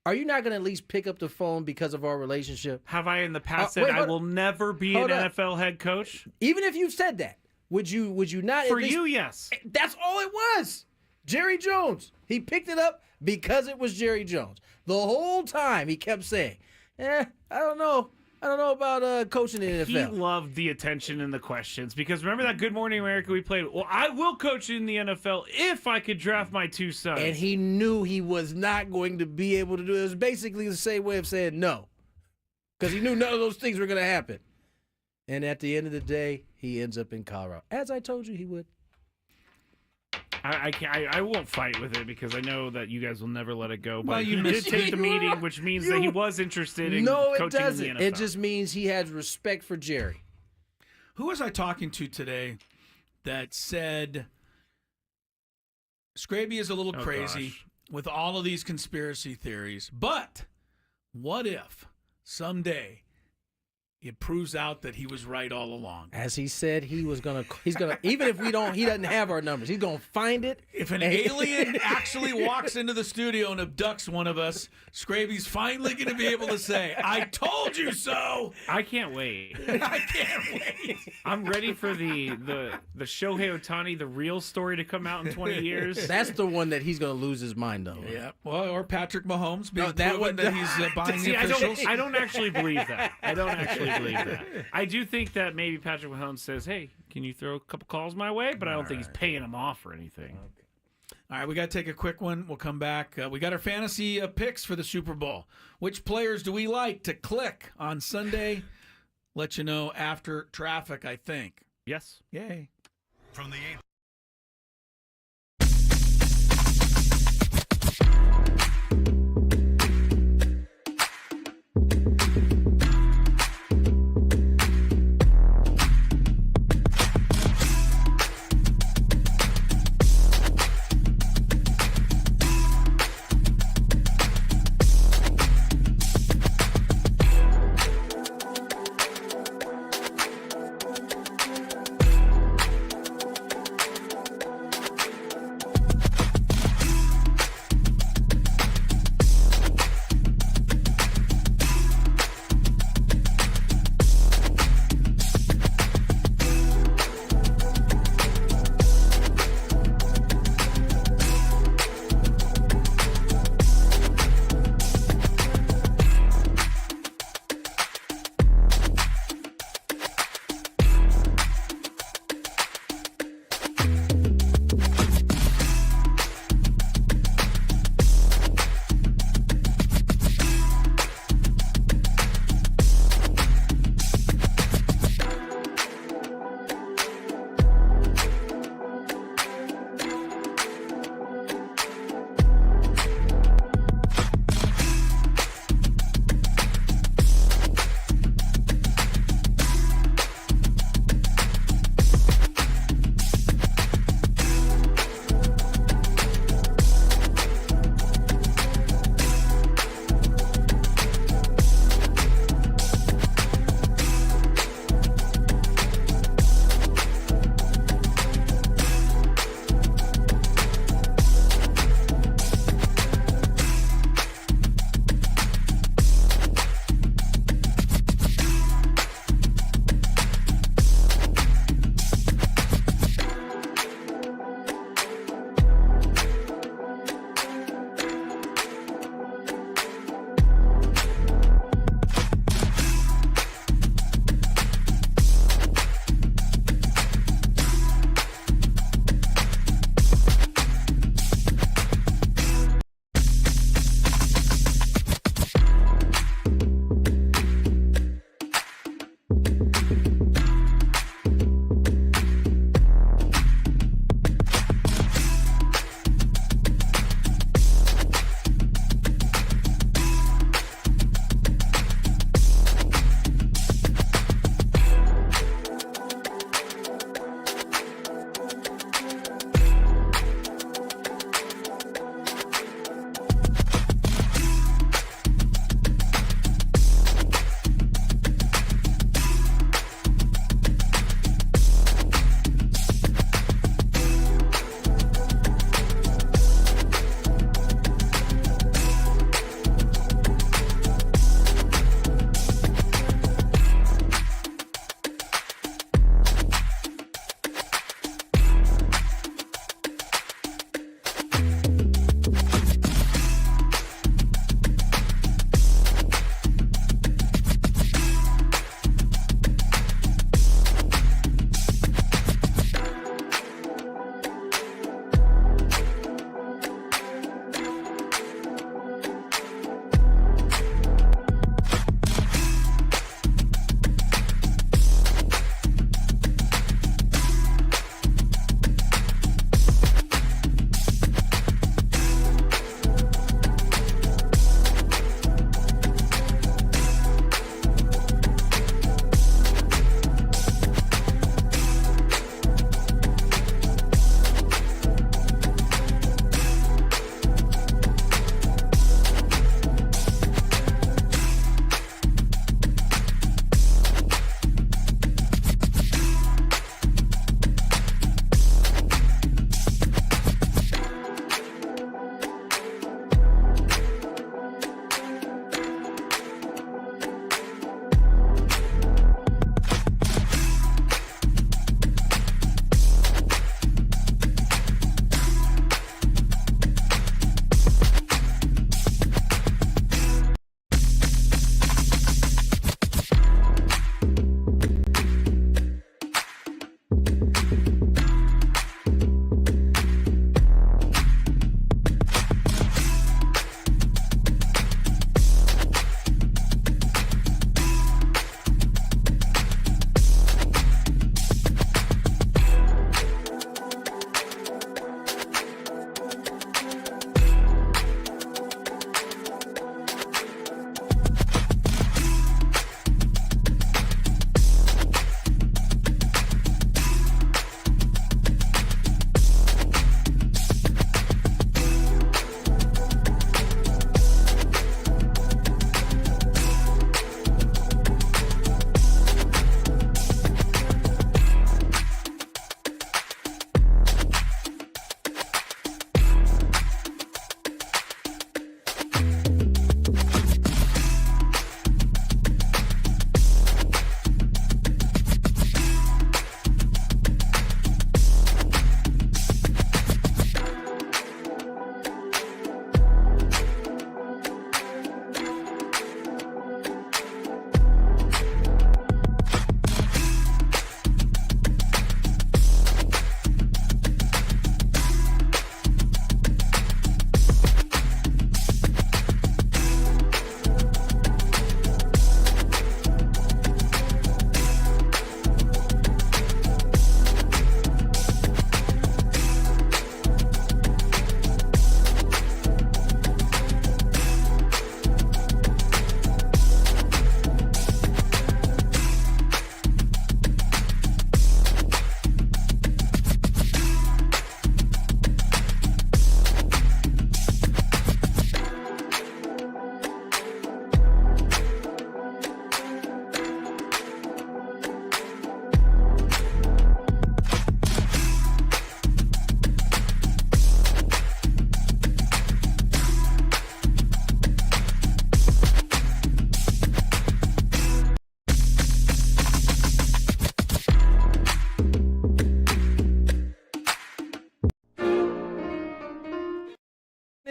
Are you not going to at least pick up the phone because of our relationship? Have I in the past said I will never be an NFL head coach? Even if you've said that, would you not? For you, yes. That's all it was. Jerry Jones. He picked it up because it was Jerry Jones. The whole time he kept saying, I don't know. I don't know about coaching in the NFL. He loved the attention and the questions because remember that Good Morning America we played? Well, I will coach in the NFL if I could draft my 2 sons. And he knew he was not going to be able to do it. It was basically the same way of saying no because he knew none of those things were going to happen. And at the end of the day, he ends up in Colorado, as I told you he would. I won't fight with it because I know that you guys will never let it go. But well, he did take the meeting, which means that he was interested in coaching in the NFL. It just means he has respect for Jerry. Who was I talking to today that said Scraby is a little crazy with all of these conspiracy theories, but what if someday it proves out that he was right all along? As he said, he's gonna even if he doesn't have our numbers, he's gonna find it. If an alien actually walks into the studio and abducts one of us, Scraby's finally gonna be able to say, "I told you so." I can't wait. I can't wait. I'm ready for the Shohei Ohtani, the real story to come out in 20 years. That's the one that he's gonna lose his mind over. Yeah. Well, or Patrick Mahomes being proven that he's buying the officials. I don't actually believe that. I don't actually believe that. I do think that maybe Patrick Mahomes says, "Hey, can you throw a couple calls my way?" But I don't think he's paying him off or anything. Okay. All right, we got to take a quick one. We'll come back. We got our fantasy picks for the Super Bowl. Which players do we like to click on Sunday? Let you know after traffic, I think. Yes. Yay. From the 8th.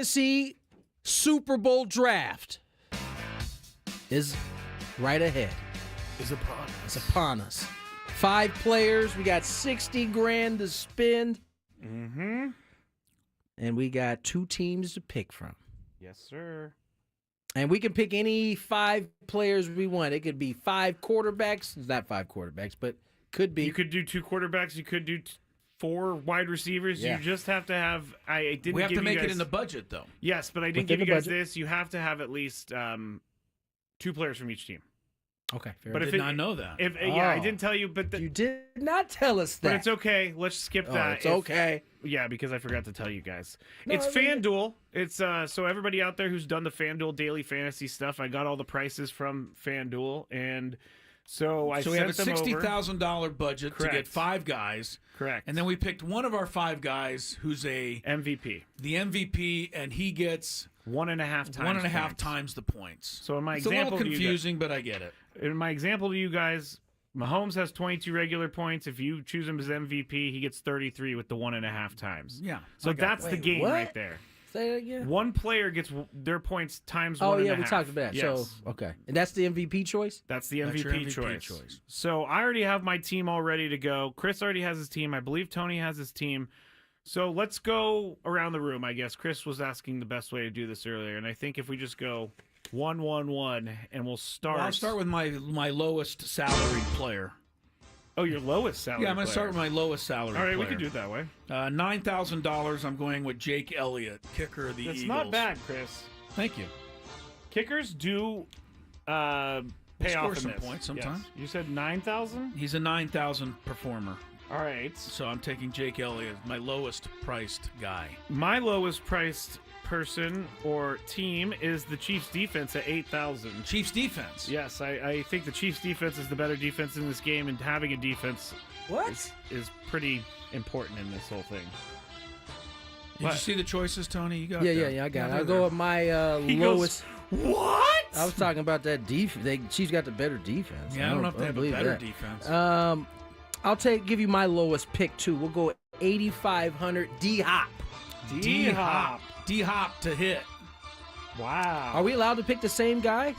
Fantasy Super Bowl draft is right ahead. Is upon us. It's upon us. 5 players. We got $60,000 to spend. Mm-hmm. And we got 2 teams to pick from. Yes, sir. And we can pick any 5 players we want. It could be 5 quarterbacks. It's not 5 quarterbacks, but could be. You could do 2 quarterbacks. You could do 4 wide receivers. Yeah. You just have to have. I didn't. We have give to make you guys, it in the budget, though. Yes, but I didn't Within give you the guys budget. this. You have to have at least 2 players from each team. Okay, fair But I if did it- not know that. Yeah, I didn't tell you, but You did not tell us that. But it's okay. Let's skip Oh, that. it's okay. Yeah, because I forgot to tell you guys. No, It's I mean- FanDuel. It's so everybody out there who's done the FanDuel daily fantasy stuff, I got all the prices from FanDuel, and so I So we sent have a them over. $60,000 budget to Correct. get 5 guys. Correct. And then we picked one of our 5 guys who's the MVP, and he gets 1.5 times 1.5 points. times the points. So in my It's a example, little to you confusing, but I get it. in my example to you guys, Mahomes has 22 regular points. If you choose him as MVP, he gets 33 with the 1.5 times. Yeah. So I got that's that. the game what? right there. Say that again. One player gets their points times Oh, 1.5. yeah, we talked about that. Yes. So, okay. And that's the MVP choice? That's the That's MVP, your MVP choice. choice. So I already have my team all ready to go. Chris already has his team. I believe Tony has his team. So let's go around the room, I guess. Chris was asking the best way to do this earlier, and I think if we just go 1-1-1, and we'll start. Well, I'll start with my lowest salaried player. Oh, your lowest salary. Yeah, I'm going to start with my lowest salary. All right, we player. can do it that way. $9,000. I'm going with Jake Elliott, kicker of the That's Eagles. not bad, Chris. Thank you. Kickers do pay score off in some this. points sometimes. Yes. You said 9,000? He's a 9,000 performer. All right. So I'm taking Jake Elliott, my lowest priced guy. My lowest priced person or team is the Chiefs defense at 8,000. Chiefs defense? Yes, I think the Chiefs defense is the better defense in this game, and having a defense is pretty important in this whole thing. Did you see the choices, Tony? You got Yeah, I got it. I'll go with my He lowest. goes, what? I was talking about that defense. She's got the better defense. Yeah, I don't know if they have a believe better that. defense. I'll give you my lowest pick too. We'll go 8,500 D-Hop. D-Hop. D-Hop to hit. Wow. Are we allowed to pick the same guys?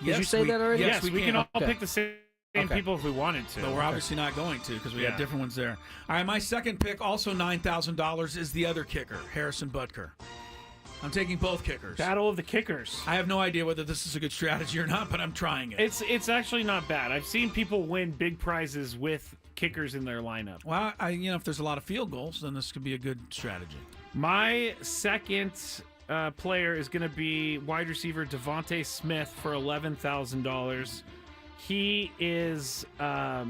Did you say that already? Yes, we can all Okay. pick the same people if we wanted to. But we're obviously not going to because we Yeah. have different ones there. All right, my second pick, also $9,000, is the other kicker, Harrison Butker. I'm taking both kickers. Battle of the kickers. I have no idea whether this is a good strategy or not, but I'm trying it. It's actually not bad. I've seen people win big prizes with kickers in their lineup. Well, if there's a lot of field goals, then this could be a good strategy. My second player is going to be wide receiver Devontae Smith for $11,000. He is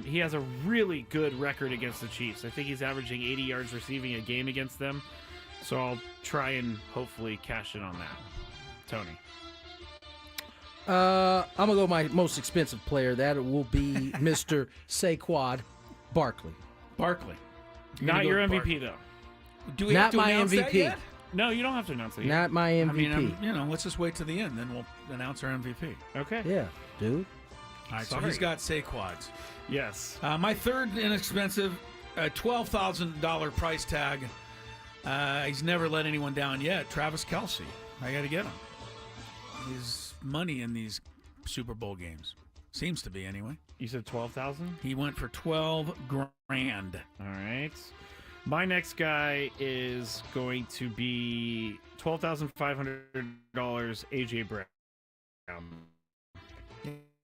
he has a really good record against the Chiefs. I think he's averaging 80 yards receiving a game against them. So I'll try and hopefully cash in on that. Tony. I'm gonna go my most expensive player. That will be Mr. Saquon Barkley. Barkley. Not your MVP, though. Do we Not have to my announce that MVP. yet? No, you don't have to announce it yet. Not my MVP. I mean, let's just wait to the end, then we'll announce our MVP. Okay. Yeah, dude. All right, so Sorry. he's got Saquads. Yes. My third inexpensive, $12,000 price tag. He's never let anyone down yet. Travis Kelce. I got to get him. He's money in these Super Bowl games. Seems to be, anyway. You said 12,000? He went for $12,000. All right. My next guy is going to be $12,500, A.J. Brown.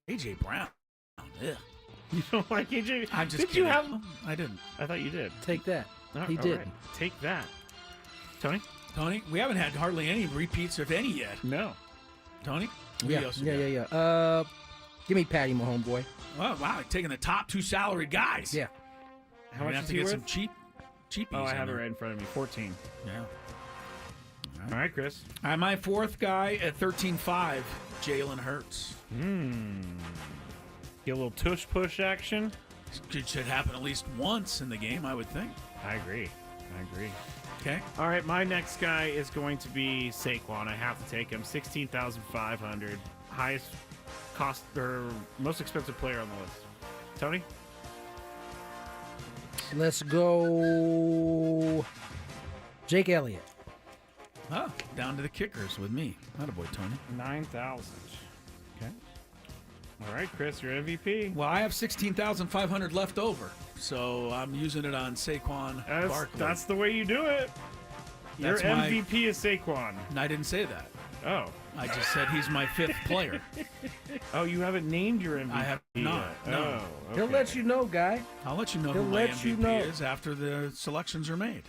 A.J. Brown? Ugh. You don't like A.J.? I'm just Did kidding. you have... I didn't. I thought you did. Take that. He all didn't. right. Take that. Tony? Tony, we haven't had hardly any repeats, if any, yet. No. Tony? Who Yeah, else you got? yeah. Give me Patty, my homeboy. Oh, wow. Taking the top 2 salaried guys. Yeah. How We're much gonna have is to he get worth? some cheapies. Oh, I in have it there. right in front of me. 14. Yeah. All right, Chris. All right, my fourth guy at 13.5, Jalen Hurts. Get a little tush push action. It should happen at least once in the game, I would think. I agree. Okay. All right, my next guy is going to be Saquon. I have to take him. $16,500. Highest cost or most expensive player on the list. Tony? Let's go Jake Elliott. Oh, down to the kickers with me. Attaboy, Tony. 9,000. Okay. All right, Chris, your MVP. Well, I have 16,500 left over, so I'm using it on Saquon Barkley. That's the way you do it. Your MVP is Saquon. And I didn't say that. Oh. I just said he's my 5th player. Oh, you haven't named your MVP. I have not. No. Oh, okay. He'll let you know, guy. I'll let you know who my MVP is after the selections are made.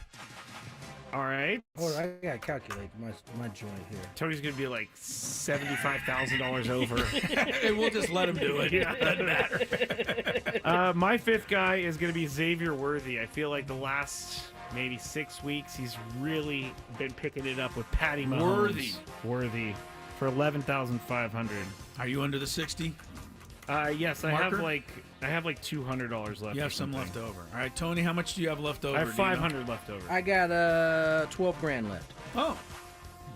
All right. Hold on, I gotta calculate my joint here. Tony's gonna be like $75,000 over. And we'll just let him do it. Yeah, doesn't matter. My 5th guy is gonna be Xavier Worthy. I feel like the last maybe 6 weeks he's really been picking it up with Patty Mahomes. Worthy for 11,500. Are you under the 60? Yes, Marker? I have like $200 left. You have some left over. All right, Tony, how much do you have left over? I have 500 left over. I got $12,000 left. Oh,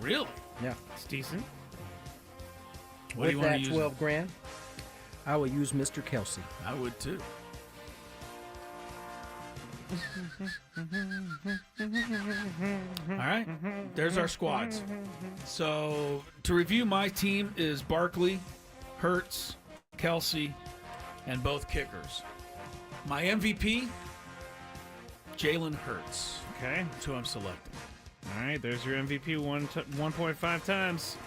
really? Yeah, it's decent. What do you want to use? $12,000, I would use Mr. Kelsey. I would too. All right, there's our squads. So to review, my team is Barkley, Hurts, Kelsey, and both kickers. My MVP, Jalen Hurts. Okay, that's who I'm selecting. All right, there's your MVP 1.5 times.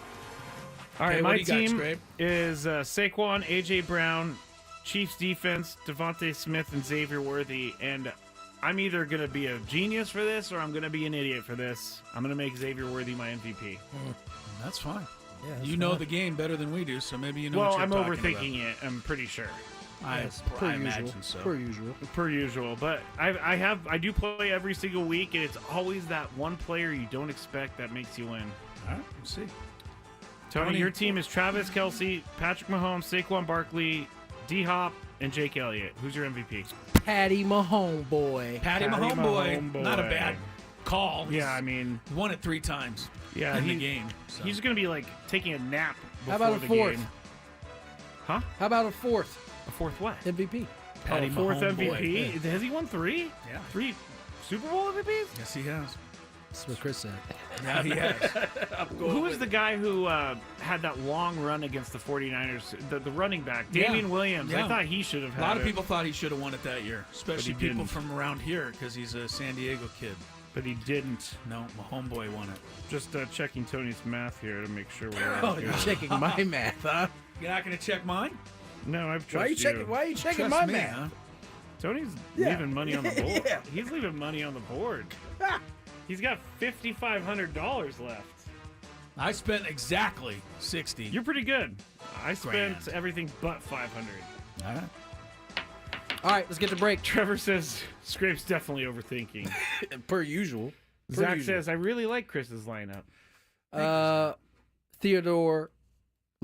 All right, Okay, my what do you got, team Scrape? is Saquon, A.J. Brown, Chiefs defense, Devontae Smith, and Xavier Worthy. And I'm either going to be a genius for this or I'm going to be an idiot for this. I'm going to make Xavier Worthy my MVP. That's fine. Yeah, you know the game better than we do, so maybe you know Well, what you're I'm talking overthinking it, I'm pretty sure. I imagine so. Per usual. Per usual. But I do play every single week, and it's always that one player you don't expect that makes you win. All right, we'll see. Tony, your team is Travis Kelce, Patrick Mahomes, Saquon Barkley, D-Hop, and Jake Elliott. Who's your MVP? Patty Mahomes boy. Patty Mahomes boy. Not a bad call. Yeah, I mean, he won it 3 times. Yeah, in the game. So. He's going to be like taking a nap before How about a the fourth? game. Huh? How about a fourth? A fourth what? MVP. Patty fourth Mahomes MVP. boy. Has he won 3? Yeah. 3 Super Bowl MVPs? Yes, he has. That's what Chris said. Yeah, he has. Who was the guy who had that long run against the 49ers? The running back, Damian Williams. Yeah. I thought he should have had A lot it. of people thought he should have won it that year, especially he people didn't. from around here because he's a San Diego kid. But he didn't. No, my homeboy won it. Just checking Tony's math here to make sure we're Oh, you're checking my math, huh? You're not going to check mine? No, I've Why are you checking? Why are you checking my me, math? huh? Tony's Yeah. leaving money on the board. Yeah. He's leaving money on the board. He's got $5,500 left. I spent exactly 60. You're pretty good. I spent Grand. everything but 500. All right. All right, let's get to break. Trevor says Scrape's definitely overthinking. Per usual. Zach says I really like Chris's lineup. Theodore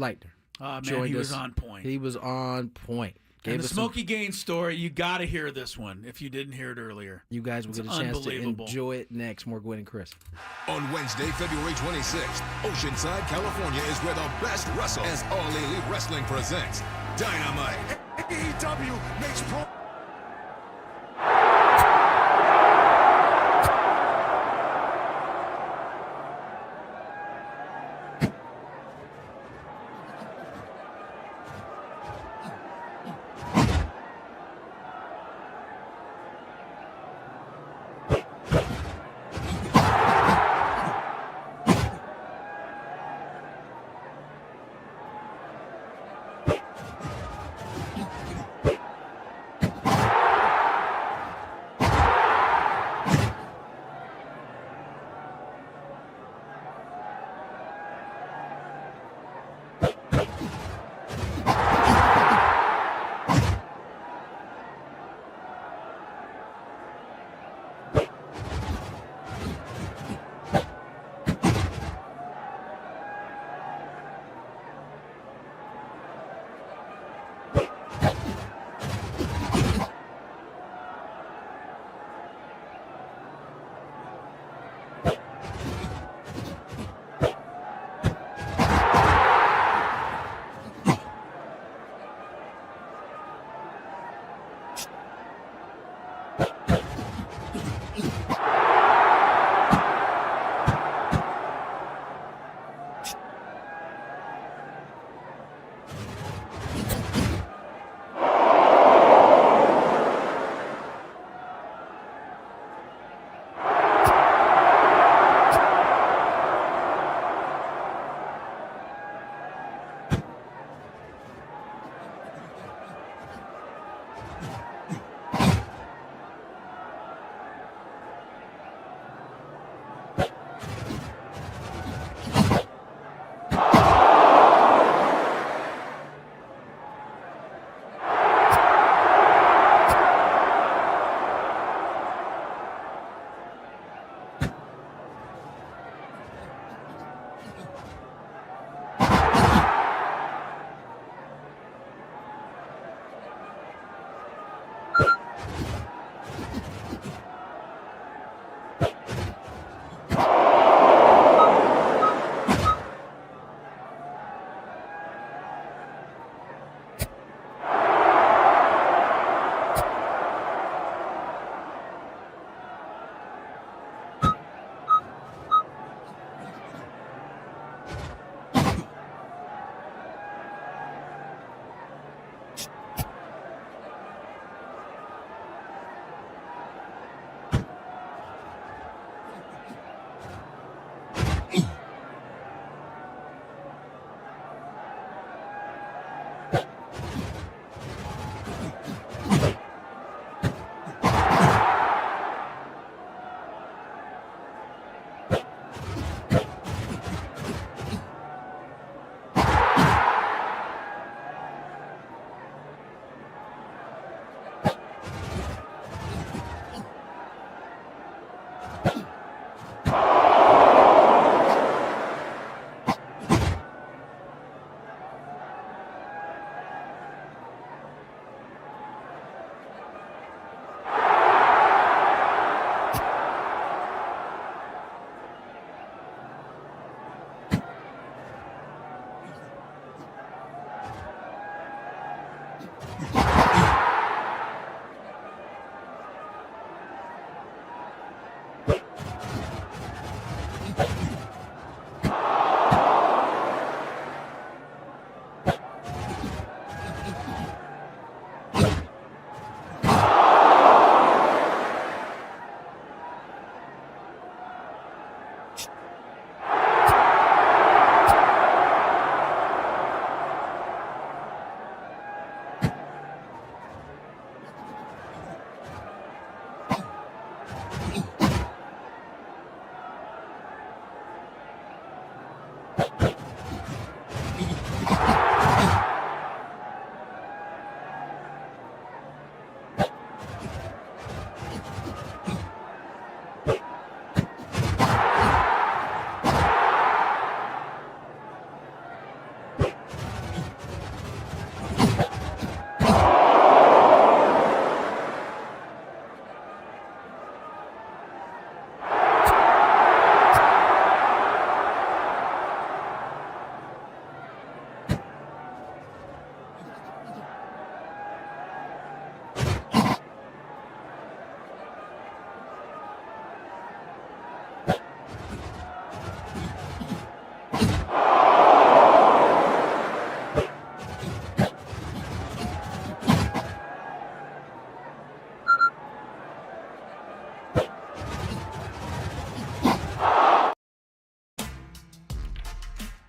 Lightner. Man, joined he was us. on point. He was on point. And the us some- Smokey Gaines story, you got to hear this one if you didn't hear it earlier. You guys will It's get a chance to unbelievable. enjoy it next. More Gwynn and Chris. On Wednesday, February 26th, Oceanside, California is where the best wrestle as All Elite Wrestling presents Dynamite. AEW makes pro.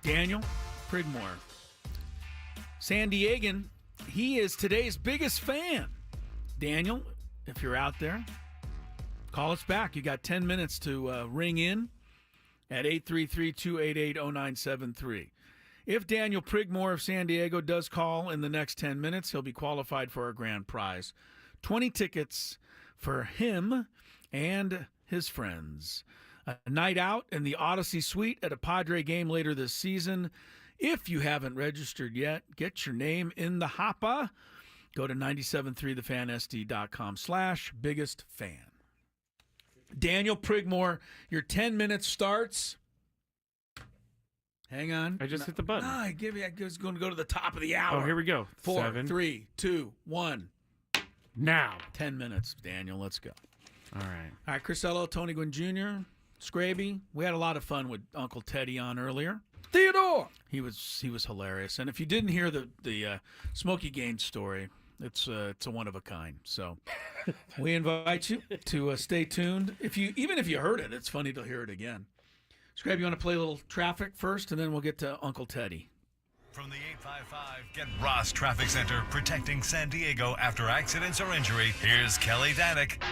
Daniel Prigmore. San Diegan, he is today's biggest fan. Daniel, if you're out there, call us back. You got 10 minutes to ring in at 833-288-0973. If Daniel Prigmore of San Diego does call in the next 10 minutes, he'll be qualified for our grand prize. 20 tickets for him and his friends. A night out in the Odyssey Suite at a Padre game later this season. If you haven't registered yet, get your name in the hopper. Go to 973thefansd.com/biggest fan. Daniel Prigmore, your 10 minutes starts. Hang on. I just hit the button. I was going to go to the top of the hour. Oh, here we go. 4, 7. 3, 2, 1. Now. 10 minutes, Daniel. Let's go. All right. All right, Crisello, Tony Gwynn Jr., Scraby. We had a lot of fun with Uncle Teddy on earlier. Theodore. He was hilarious. And if you didn't hear the Smokey Gaines story, it's a one of a kind. So we invite you to stay tuned. Even if you heard it, it's funny to hear it again. Scraby, you want to play a little traffic first, and then we'll get to Uncle Teddy. From the 855 Get Ross Traffic Center, protecting San Diego after accidents or injury, here's Kelly Danick.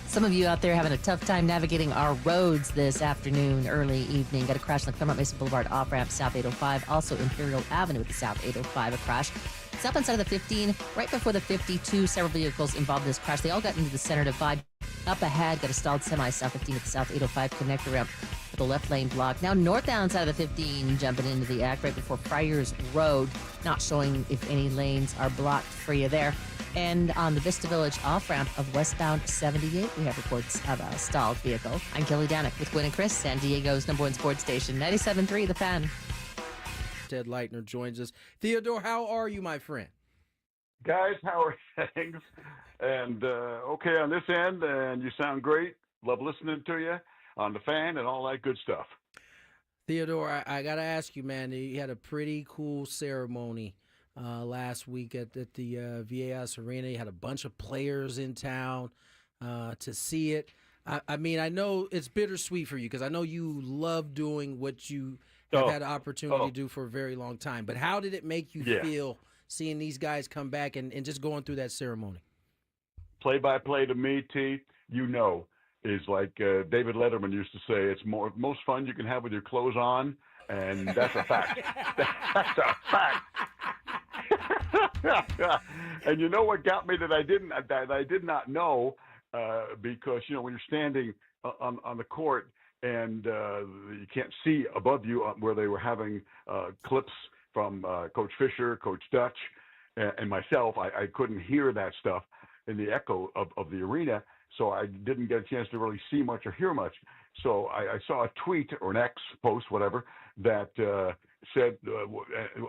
Some of you out there having a tough time navigating our roads this afternoon, early evening. Got a crash on the Claremont Mesa Boulevard off-ramp, South 805. Also Imperial Avenue at the South 805, a crash. South on side of the 15, right before the 52, several vehicles involved in this crash. They all got into the center divide. Up ahead, got a stalled semi, South 15 at the South 805 connector ramp with the left lane blocked. Now northbound side of the 15, jumping into the act right before Friars Road. Not showing if any lanes are blocked for you there. And on the Vista Village off-ramp of westbound 78, we have reports of a stalled vehicle. I'm Kelly Danick with Gwynn and Chris, San Diego's #1 sports station, 97.3 The Fan. Ted Lightner joins us. Theodore, how are you, my friend? Guys, how are things? And okay on this end, and you sound great. Love listening to you on the fan and all that good stuff. Theodore, I got to ask you, man, you had a pretty cool ceremony last week at the VAS Arena. You had a bunch of players in town to see it. I mean, I know it's bittersweet for you because I know you love doing what you have had the opportunity to do for a very long time. But how did it make you feel seeing these guys come back and just going through that ceremony? Play-by-play to me, T, is like David Letterman used to say, it's most fun you can have with your clothes on, and that's a fact. That's a fact. And you know what got me that I did not know because when you're standing on the court and you can't see above you where they were having clips from Coach Fisher, Coach Dutch, and myself. I couldn't hear that stuff in the echo of the arena, so I didn't get a chance to really see much or hear much. So I saw a tweet or an X post, whatever, that said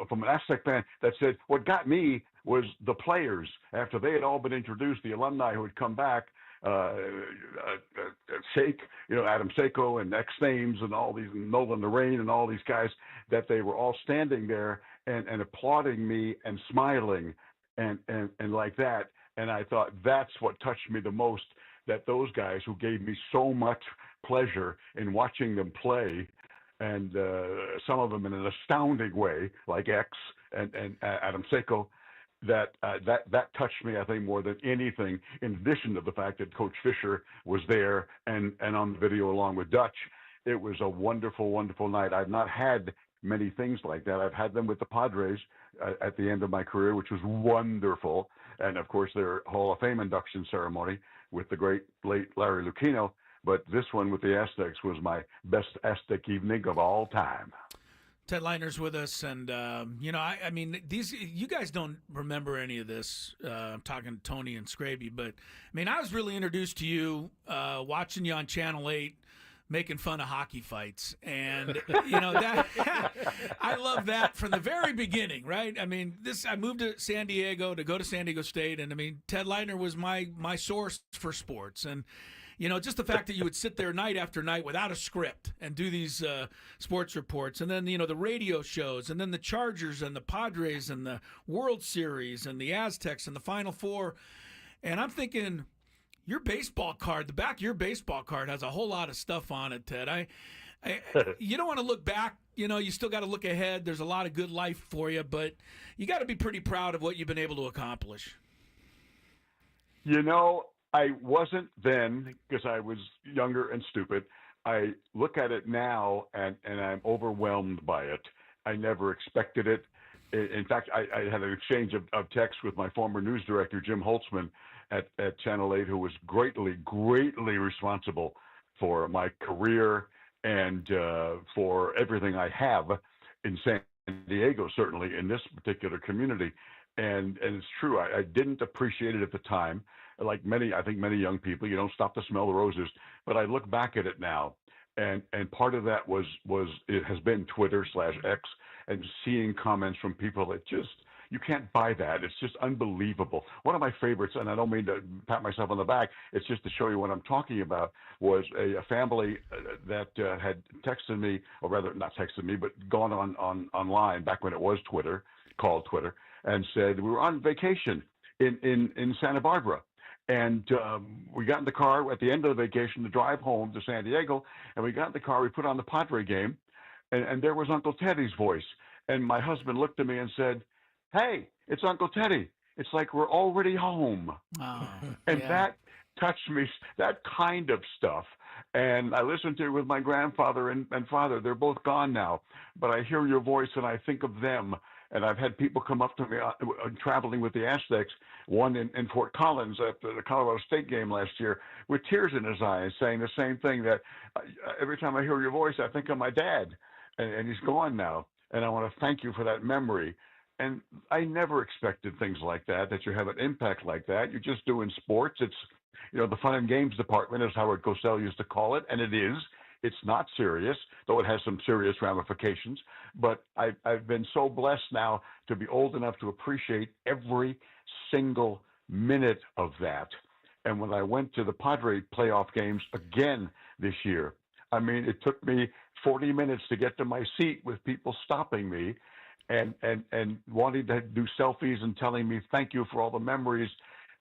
from an Aztec fan that said what got me was the players after they had all been introduced, the alumni who had come back, Shake, Adam Seiko and X Names and all these, Nolan Lorraine and all these guys, that they were all standing there and applauding me and smiling and like that. And I thought that's what touched me the most, that those guys who gave me so much pleasure in watching them play, and some of them in an astounding way, like X and Adam Seiko, that touched me, I think, more than anything, in addition to the fact that Coach Fisher was there and on the video along with Dutch. It was a wonderful, wonderful night. I've not had many things like that. I've had them with the Padres at the end of my career, which was wonderful. And, of course, their Hall of Fame induction ceremony with the great late Larry Lucchino. But this one with the Aztecs was my best Aztec evening of all time. Ted Lightner's with us, and I mean, you guys don't remember any of this. I'm talking to Tony and Scraby, but I mean, I was really introduced to you watching you on Channel 8, making fun of hockey fights, and that I love that from the very beginning, right? I mean, I moved to San Diego to go to San Diego State, and I mean, Ted Lightner was my source for sports, and just the fact that you would sit there night after night without a script and do these sports reports, and then the radio shows, and then the Chargers and the Padres and the World Series and the Aztecs and the Final Four, and I'm thinking, your baseball card, the back of your baseball card has a whole lot of stuff on it, Ted. You don't want to look back. You still got to look ahead. There's a lot of good life for you, but you got to be pretty proud of what you've been able to accomplish. I wasn't then because I was younger and stupid. I look at it now and I'm overwhelmed by it. I never expected it. In fact, I had an exchange of texts with my former news director, Jim Holtzman, at Channel 8, who was greatly responsible for my career and for everything I have in San Diego, certainly in this particular community. And it's true, I didn't appreciate it at the time. Like many young people, you don't stop to smell the roses. But I look back at it now, and part of that it has been Twitter/X, and seeing comments from people that you can't buy that. It's just unbelievable. One of my favorites, and I don't mean to pat myself on the back, it's just to show you what I'm talking about, was a family that had texted me, or rather not texted me, but gone online back when it was Twitter, called Twitter, and said we were on vacation in Santa Barbara. And we got in the car at the end of the vacation to drive home to San Diego, and we got in the car, we put on the Padre game, and there was Uncle Teddy's voice. And my husband looked at me and said, "Hey, it's Uncle Teddy. It's like we're already home." Oh, and yeah. that touched me, that kind of stuff. And I listened to it with my grandfather and father. They're both gone now, but I hear your voice and I think of them. And I've had people come up to me traveling with the Aztecs, one in Fort Collins after the Colorado State game last year, with tears in his eyes, saying the same thing, that every time I hear your voice, I think of my dad, and he's gone now. And I want to thank you for that memory. And I never expected things like that you have an impact like that. You're just doing sports. It's, the fun and games department, as Howard Cosell used to call it, and it is. It's not serious, though it has some serious ramifications. But I've been so blessed now to be old enough to appreciate every single minute of that. And when I went to the Padre playoff games again this year, I mean, it took me 40 minutes to get to my seat with people stopping me and wanting to do selfies and telling me thank you for all the memories.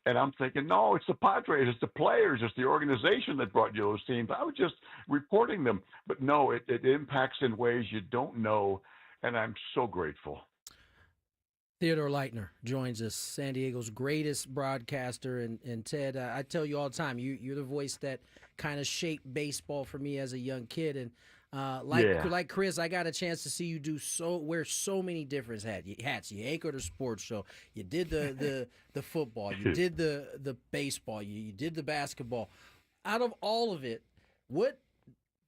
And I'm thinking, no, it's the Padres, it's the players, it's the organization that brought you those teams. I was just reporting them. But no, it impacts in ways you don't know, and I'm so grateful. Theodore Lightner joins us, San Diego's greatest broadcaster. And Ted, I tell you all the time, you're the voice that kind of shaped baseball for me as a young kid. And Like Chris, I got a chance to see you wear so many different hats. You anchored a sports show. You did the football. You did the baseball. You did the basketball. Out of all of it, what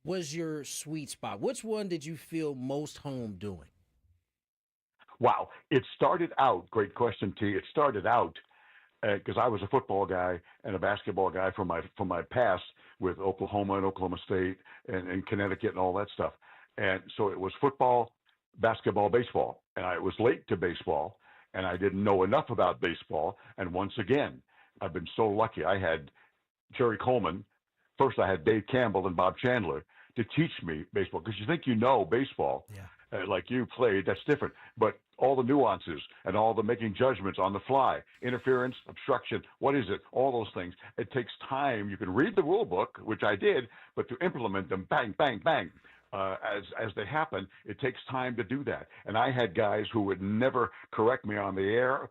was your sweet spot? Which one did you feel most home doing? Wow. It started out, great question, T. It started out because I was a football guy and a basketball guy from my past with Oklahoma and Oklahoma State and Connecticut and all that stuff. And so it was football, basketball, baseball. And I was late to baseball, and I didn't know enough about baseball. And once again, I've been so lucky. I had Jerry Coleman. First, I had Dave Campbell and Bob Chandler to teach me baseball, because you think you know baseball. Like you played, that's different. But all the nuances and all the making judgments on the fly, interference, obstruction, what is it? All those things. It takes time. You can read the rule book, which I did, but to implement them, bang, bang, bang, as they happen, it takes time to do that. And I had guys who would never correct me on the air,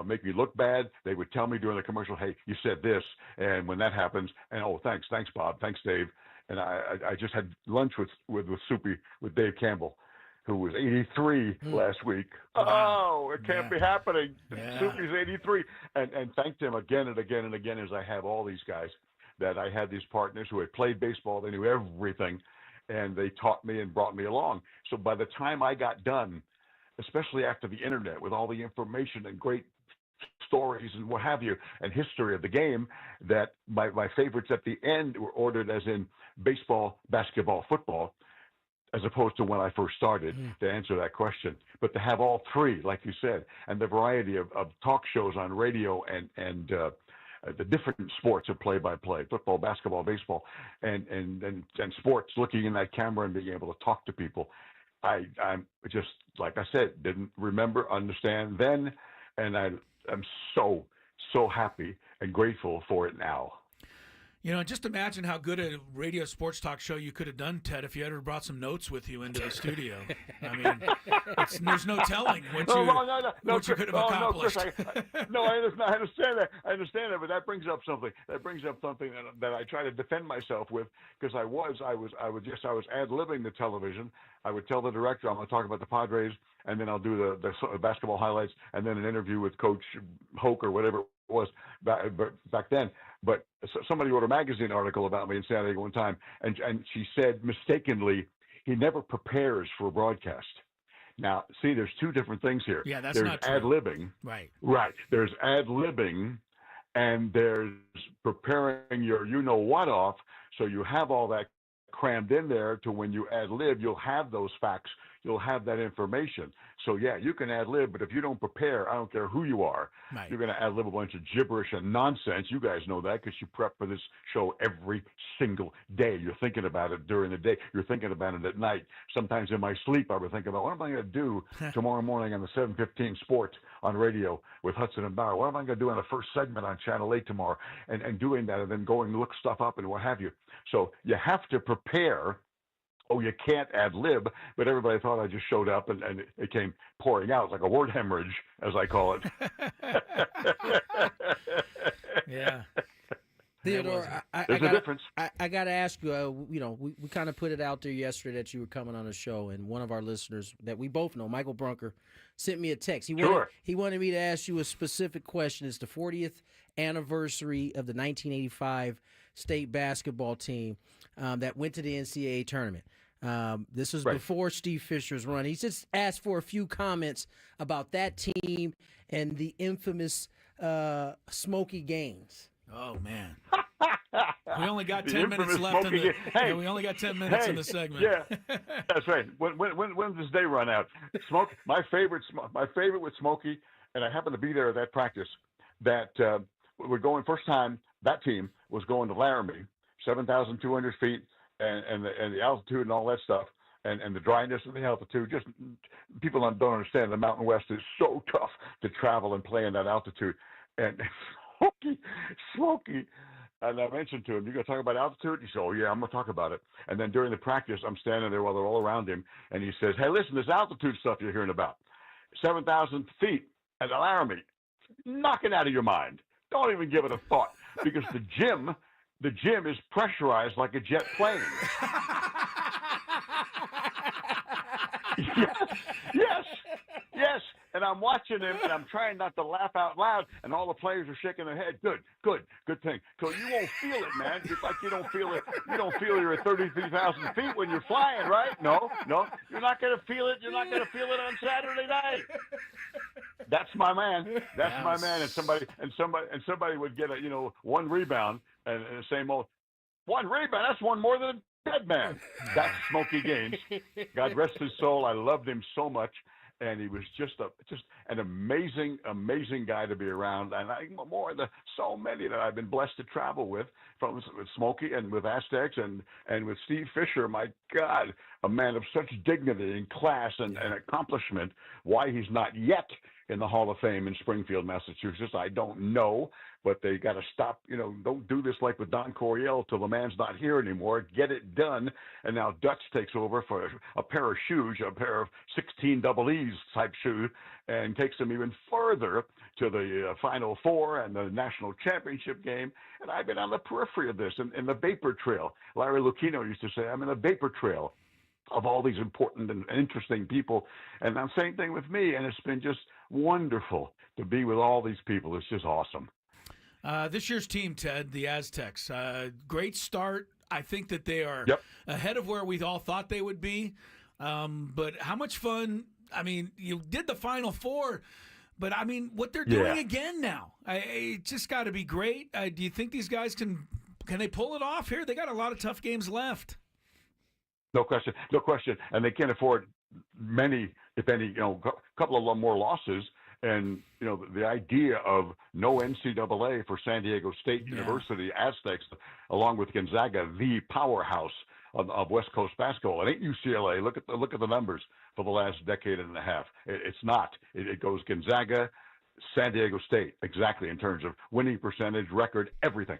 make me look bad. They would tell me during the commercial, hey, you said this. And when that happens, and thanks Bob, thanks Dave. And I just had lunch with Soupy, with Dave Campbell, who was 83 last week. Wow. Oh, it can't be happening. Yeah. Soupy's 83. And thanked him again and again and again, as I have all these guys, that I had these partners who had played baseball. They knew everything, and they taught me and brought me along. So by the time I got done, especially after the internet, with all the information and great stories and what have you, and history of the game, that my favorites at the end were ordered as in baseball, basketball, football, as opposed to when I first started, to answer that question. But to have all three, like you said, and the variety of talk shows on radio and the different sports of play-by-play, football, basketball, baseball, and sports, looking in that camera and being able to talk to people. I'm just, like I said, didn't remember, understand then, and I'm so happy and grateful for it now. Just imagine how good a radio sports talk show you could have done, Ted, if you had brought some notes with you into the studio. I mean, there's no telling what you could have accomplished. I understand that. But that brings up something. That I try to defend myself with, because I was ad-libbing the television. I would tell the director, I'm going to talk about the Padres, and then I'll do the basketball highlights, and then an interview with Coach Hoke or whatever it was back then. But somebody wrote a magazine article about me in San Diego one time, and she said mistakenly, he never prepares for a broadcast. Now, see, there's two different things here. Yeah, that's there's not true. ad-libbing. Right. There's ad-libbing, and there's preparing your you-know-what off, so you have all that crammed in there to when you ad-lib, you'll have those facts. You'll have that information. So, yeah, you can ad-lib, but if you don't prepare, I don't care who you are, you're going to ad-lib a bunch of gibberish and nonsense. You guys know that because you prep for this show every single day. You're thinking about it during the day. You're thinking about it at night. Sometimes in my sleep, I would think about, what am I going to do tomorrow morning on the 7:15 Sports on radio with Hudson and Bauer? What am I going to do on the first segment on Channel 8 tomorrow? And doing that, and then going and look stuff up and what have you. So you have to prepare. Oh, you can't ad-lib, but everybody thought I just showed up and it came pouring out like a word hemorrhage, as I call it. Yeah. Theodore, I got to ask you, we kind of put it out there yesterday that you were coming on a show, and one of our listeners that we both know, Michael Brunker, sent me a text. He wanted me to ask you a specific question. It's the 40th anniversary of the 1985 state basketball team that went to the NCAA tournament. This was before Steve Fisher's run. He just asked for a few comments about that team and the infamous Smokey Gaines. Oh, man. We only got 10 minutes left in the we only got 10 minutes in the segment. Yeah, that's right. When does this day run out? My favorite with Smokey, and I happened to be there at that practice, that we're going first time, that team was going to Laramie, 7,200 feet, and the altitude and all that stuff, and the dryness of the altitude. Just people don't understand the Mountain West is so tough to travel and play in that altitude. And Smokey, and I mentioned to him, "You going to talk about altitude?" He said, "Oh yeah, I'm going to talk about it." And then during the practice, I'm standing there while they're all around him, and he says, "Hey, listen, this altitude stuff you're hearing about, 7,000 feet at Laramie, knock it out of your mind. Don't even give it a thought, because the gym is pressurized like a jet plane." Yes. And I'm watching him, and I'm trying not to laugh out loud, and all the players are shaking their head. Good thing. So you won't feel it, man. Just like you don't feel it. You don't feel you're at 33,000 feet when you're flying, right? No. You're not going to feel it. You're not going to feel it on Saturday night. That's my man. That's my man. And somebody would get one rebound, and the same old one rebound. That's one more than a dead man. That's Smokey Gaines. God rest his soul. I loved him so much. And he was just an amazing guy to be around. And so many that I've been blessed to travel with Smokey and with Aztecs and with Steve Fisher. My God, a man of such dignity and class and accomplishment. Why he's not yet in the Hall of Fame in Springfield, Massachusetts, I don't know. But they got to stop, don't do this like with Don Coryell till the man's not here anymore. Get it done. And now Dutch takes over for a pair of shoes, a pair of 16 double E's type shoes, and takes them even further to the Final Four and the national championship game. And I've been on the periphery of this in the vapor trail. Larry Lucchino used to say, I'm in a vapor trail of all these important and interesting people. And the same thing with me. And it's been just wonderful to be with all these people. It's just awesome. This year's team, Ted, the Aztecs, great start. I think that they are ahead of where we all thought they would be. But how much fun? I mean, you did the Final Four, but I mean, what they're doing again now, it just got to be great. Do you think these guys can they pull it off here? They got a lot of tough games left. No question. And they can't afford many, if any, a couple of more losses. And, the idea of no NCAA for San Diego State University Aztecs, along with Gonzaga, the powerhouse of West Coast basketball. It ain't UCLA. Look at the numbers for the last decade and a half. It's not. It goes Gonzaga, San Diego State, exactly, in terms of winning percentage, record, everything.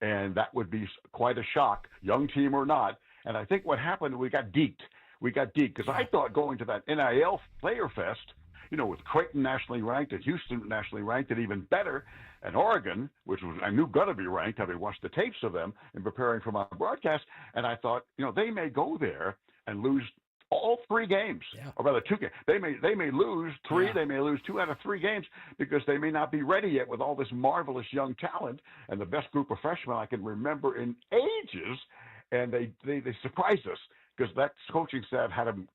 And that would be quite a shock, young team or not. And I think what happened, we got deked. Because I thought going to that NIL Player Fest, with Creighton nationally ranked and Houston nationally ranked and even better, and Oregon, which was I knew going to be ranked, having watched the tapes of them in preparing for my broadcast, and I thought, they may go there and lose all 3 games, or rather 2 games. They may lose 3, they may lose 2 out of 3 games because they may not be ready yet with all this marvelous young talent and the best group of freshmen I can remember in ages, and they surprised us because that coaching staff had them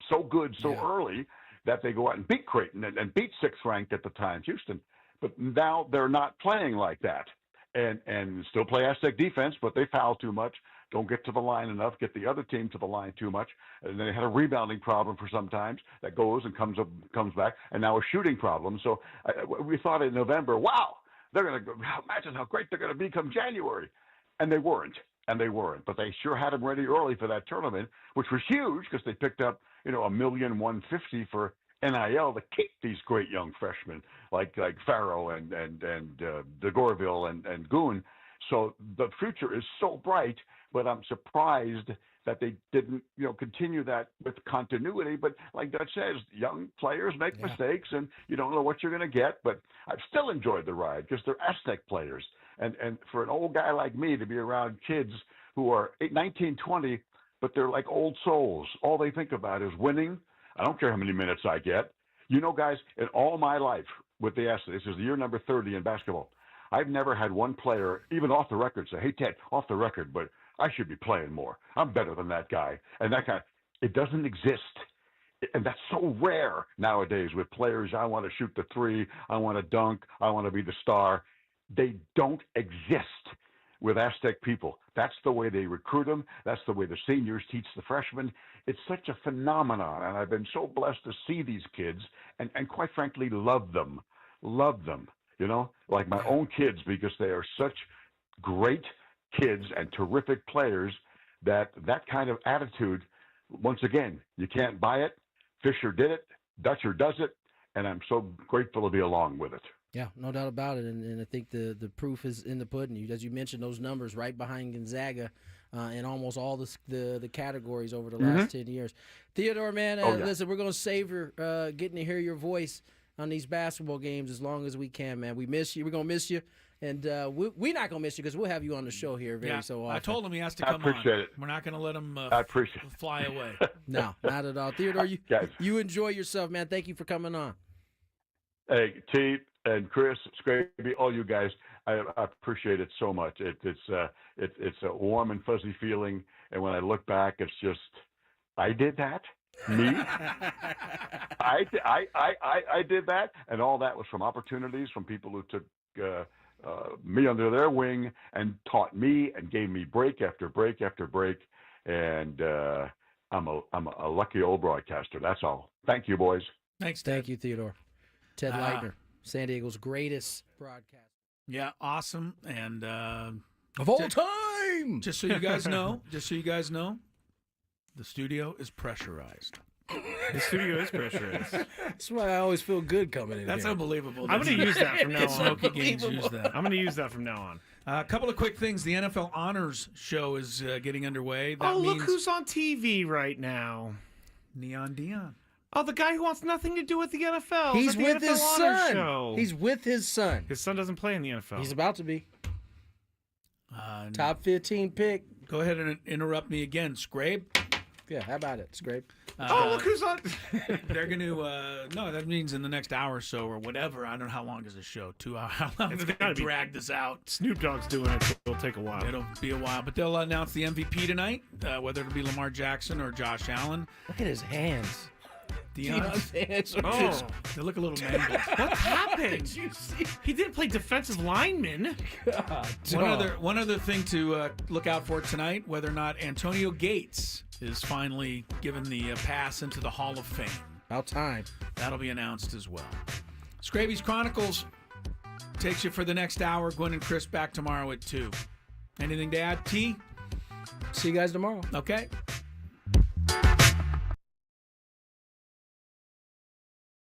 so good so early that they go out and beat Creighton and beat 6th ranked at the time, Houston. But now they're not playing like that and still play Aztec defense, but they foul too much, don't get to the line enough, get the other team to the line too much. And then they had a rebounding problem for sometimes that goes and comes back, and now a shooting problem. So we thought in November, wow, they're going to imagine how great they're going to be come January. And they weren't. But they sure had them ready early for that tournament, which was huge because they picked up, $1,150,000 for NIL to keep these great young freshmen like Farrow and DeGorville and Goon. So the future is so bright, but I'm surprised that they didn't, continue that with continuity. But like Dutch says, young players make mistakes, and you don't know what you're going to get. But I've still enjoyed the ride because they're Aztec players. And for an old guy like me to be around kids who are 19, 20, but they're like old souls. All they think about is winning. I don't care how many minutes I get. Guys, in all my life with the Aztecs, this is the year number 30 in basketball, I've never had one player, even off the record, say, hey, Ted, off the record, but I should be playing more. I'm better than that guy. And that kind of, it doesn't exist. And that's so rare nowadays with players. I want to shoot the 3. I want to dunk. I want to be the star. They don't exist with Aztec people. That's the way they recruit them. That's the way the seniors teach the freshmen. It's such a phenomenon, and I've been so blessed to see these kids and quite frankly, love them, like my own kids, because they are such great kids and terrific players that kind of attitude, once again, you can't buy it. Fisher did it. Dutcher does it, and I'm so grateful to be along with it. Yeah, no doubt about it, and I think the proof is in the pudding. As you mentioned, those numbers right behind Gonzaga in almost all the categories over the last 10 years. Theodore, man, listen, we're going to savor getting to hear your voice on these basketball games as long as we can, man. We miss you. We're going to miss you, And we're not going to miss you because we'll have you on the show here so often. I told him he has to come on. I appreciate it. We're not going to let him I appreciate fly away. No, not at all. Theodore, guys. you enjoy yourself, man. Thank you for coming on. Hey, T and Chris, Scraby, all you guys, I appreciate it so much. It's a warm and fuzzy feeling, and when I look back, it's just, I did that. Me? I did that, and all that was from opportunities from people who took me under their wing and taught me and gave me break after break after break, and I'm a lucky old broadcaster. That's all. Thank you, boys. Thanks, Thank you, Theodore. Ted Lightner, San Diego's greatest broadcaster. Yeah, awesome, and of all time. Just so you guys know, the studio is pressurized. The studio is pressurized. That's why I always feel good coming in. That's here. unbelievable. I'm going to use that from now on. Smoky Games use that. I'm going to use that from now on. A couple of quick things. The NFL Honors Show is getting underway. That look means who's on TV right now. Neon Dion. Oh, the guy who wants nothing to do with the NFL. He's with his son. Show. He's with his son. His son doesn't play in the NFL. He's about to be. Top 15 pick. Go ahead and interrupt me again, Scrape. Yeah, how about it, Scrape? Look who's on. They're going to, no, that means in the next hour or so or whatever. I don't know how long is the show. 2 hours. How long is it going to drag this out? Snoop Dogg's doing it, so it'll take a while. It'll be a while. But they'll announce the MVP tonight, whether it'll be Lamar Jackson or Josh Allen. Look at his hands. Dion's hands are just, they look a little mangled. What happened? Did you see? He didn't play defensive lineman. One other thing to look out for tonight, whether or not Antonio Gates is finally given the pass into the Hall of Fame. About time. That'll be announced as well. Scraby's Chronicles takes you for the next hour. Gwynn and Chris back tomorrow at 2. Anything to add, T? See you guys tomorrow. Okay.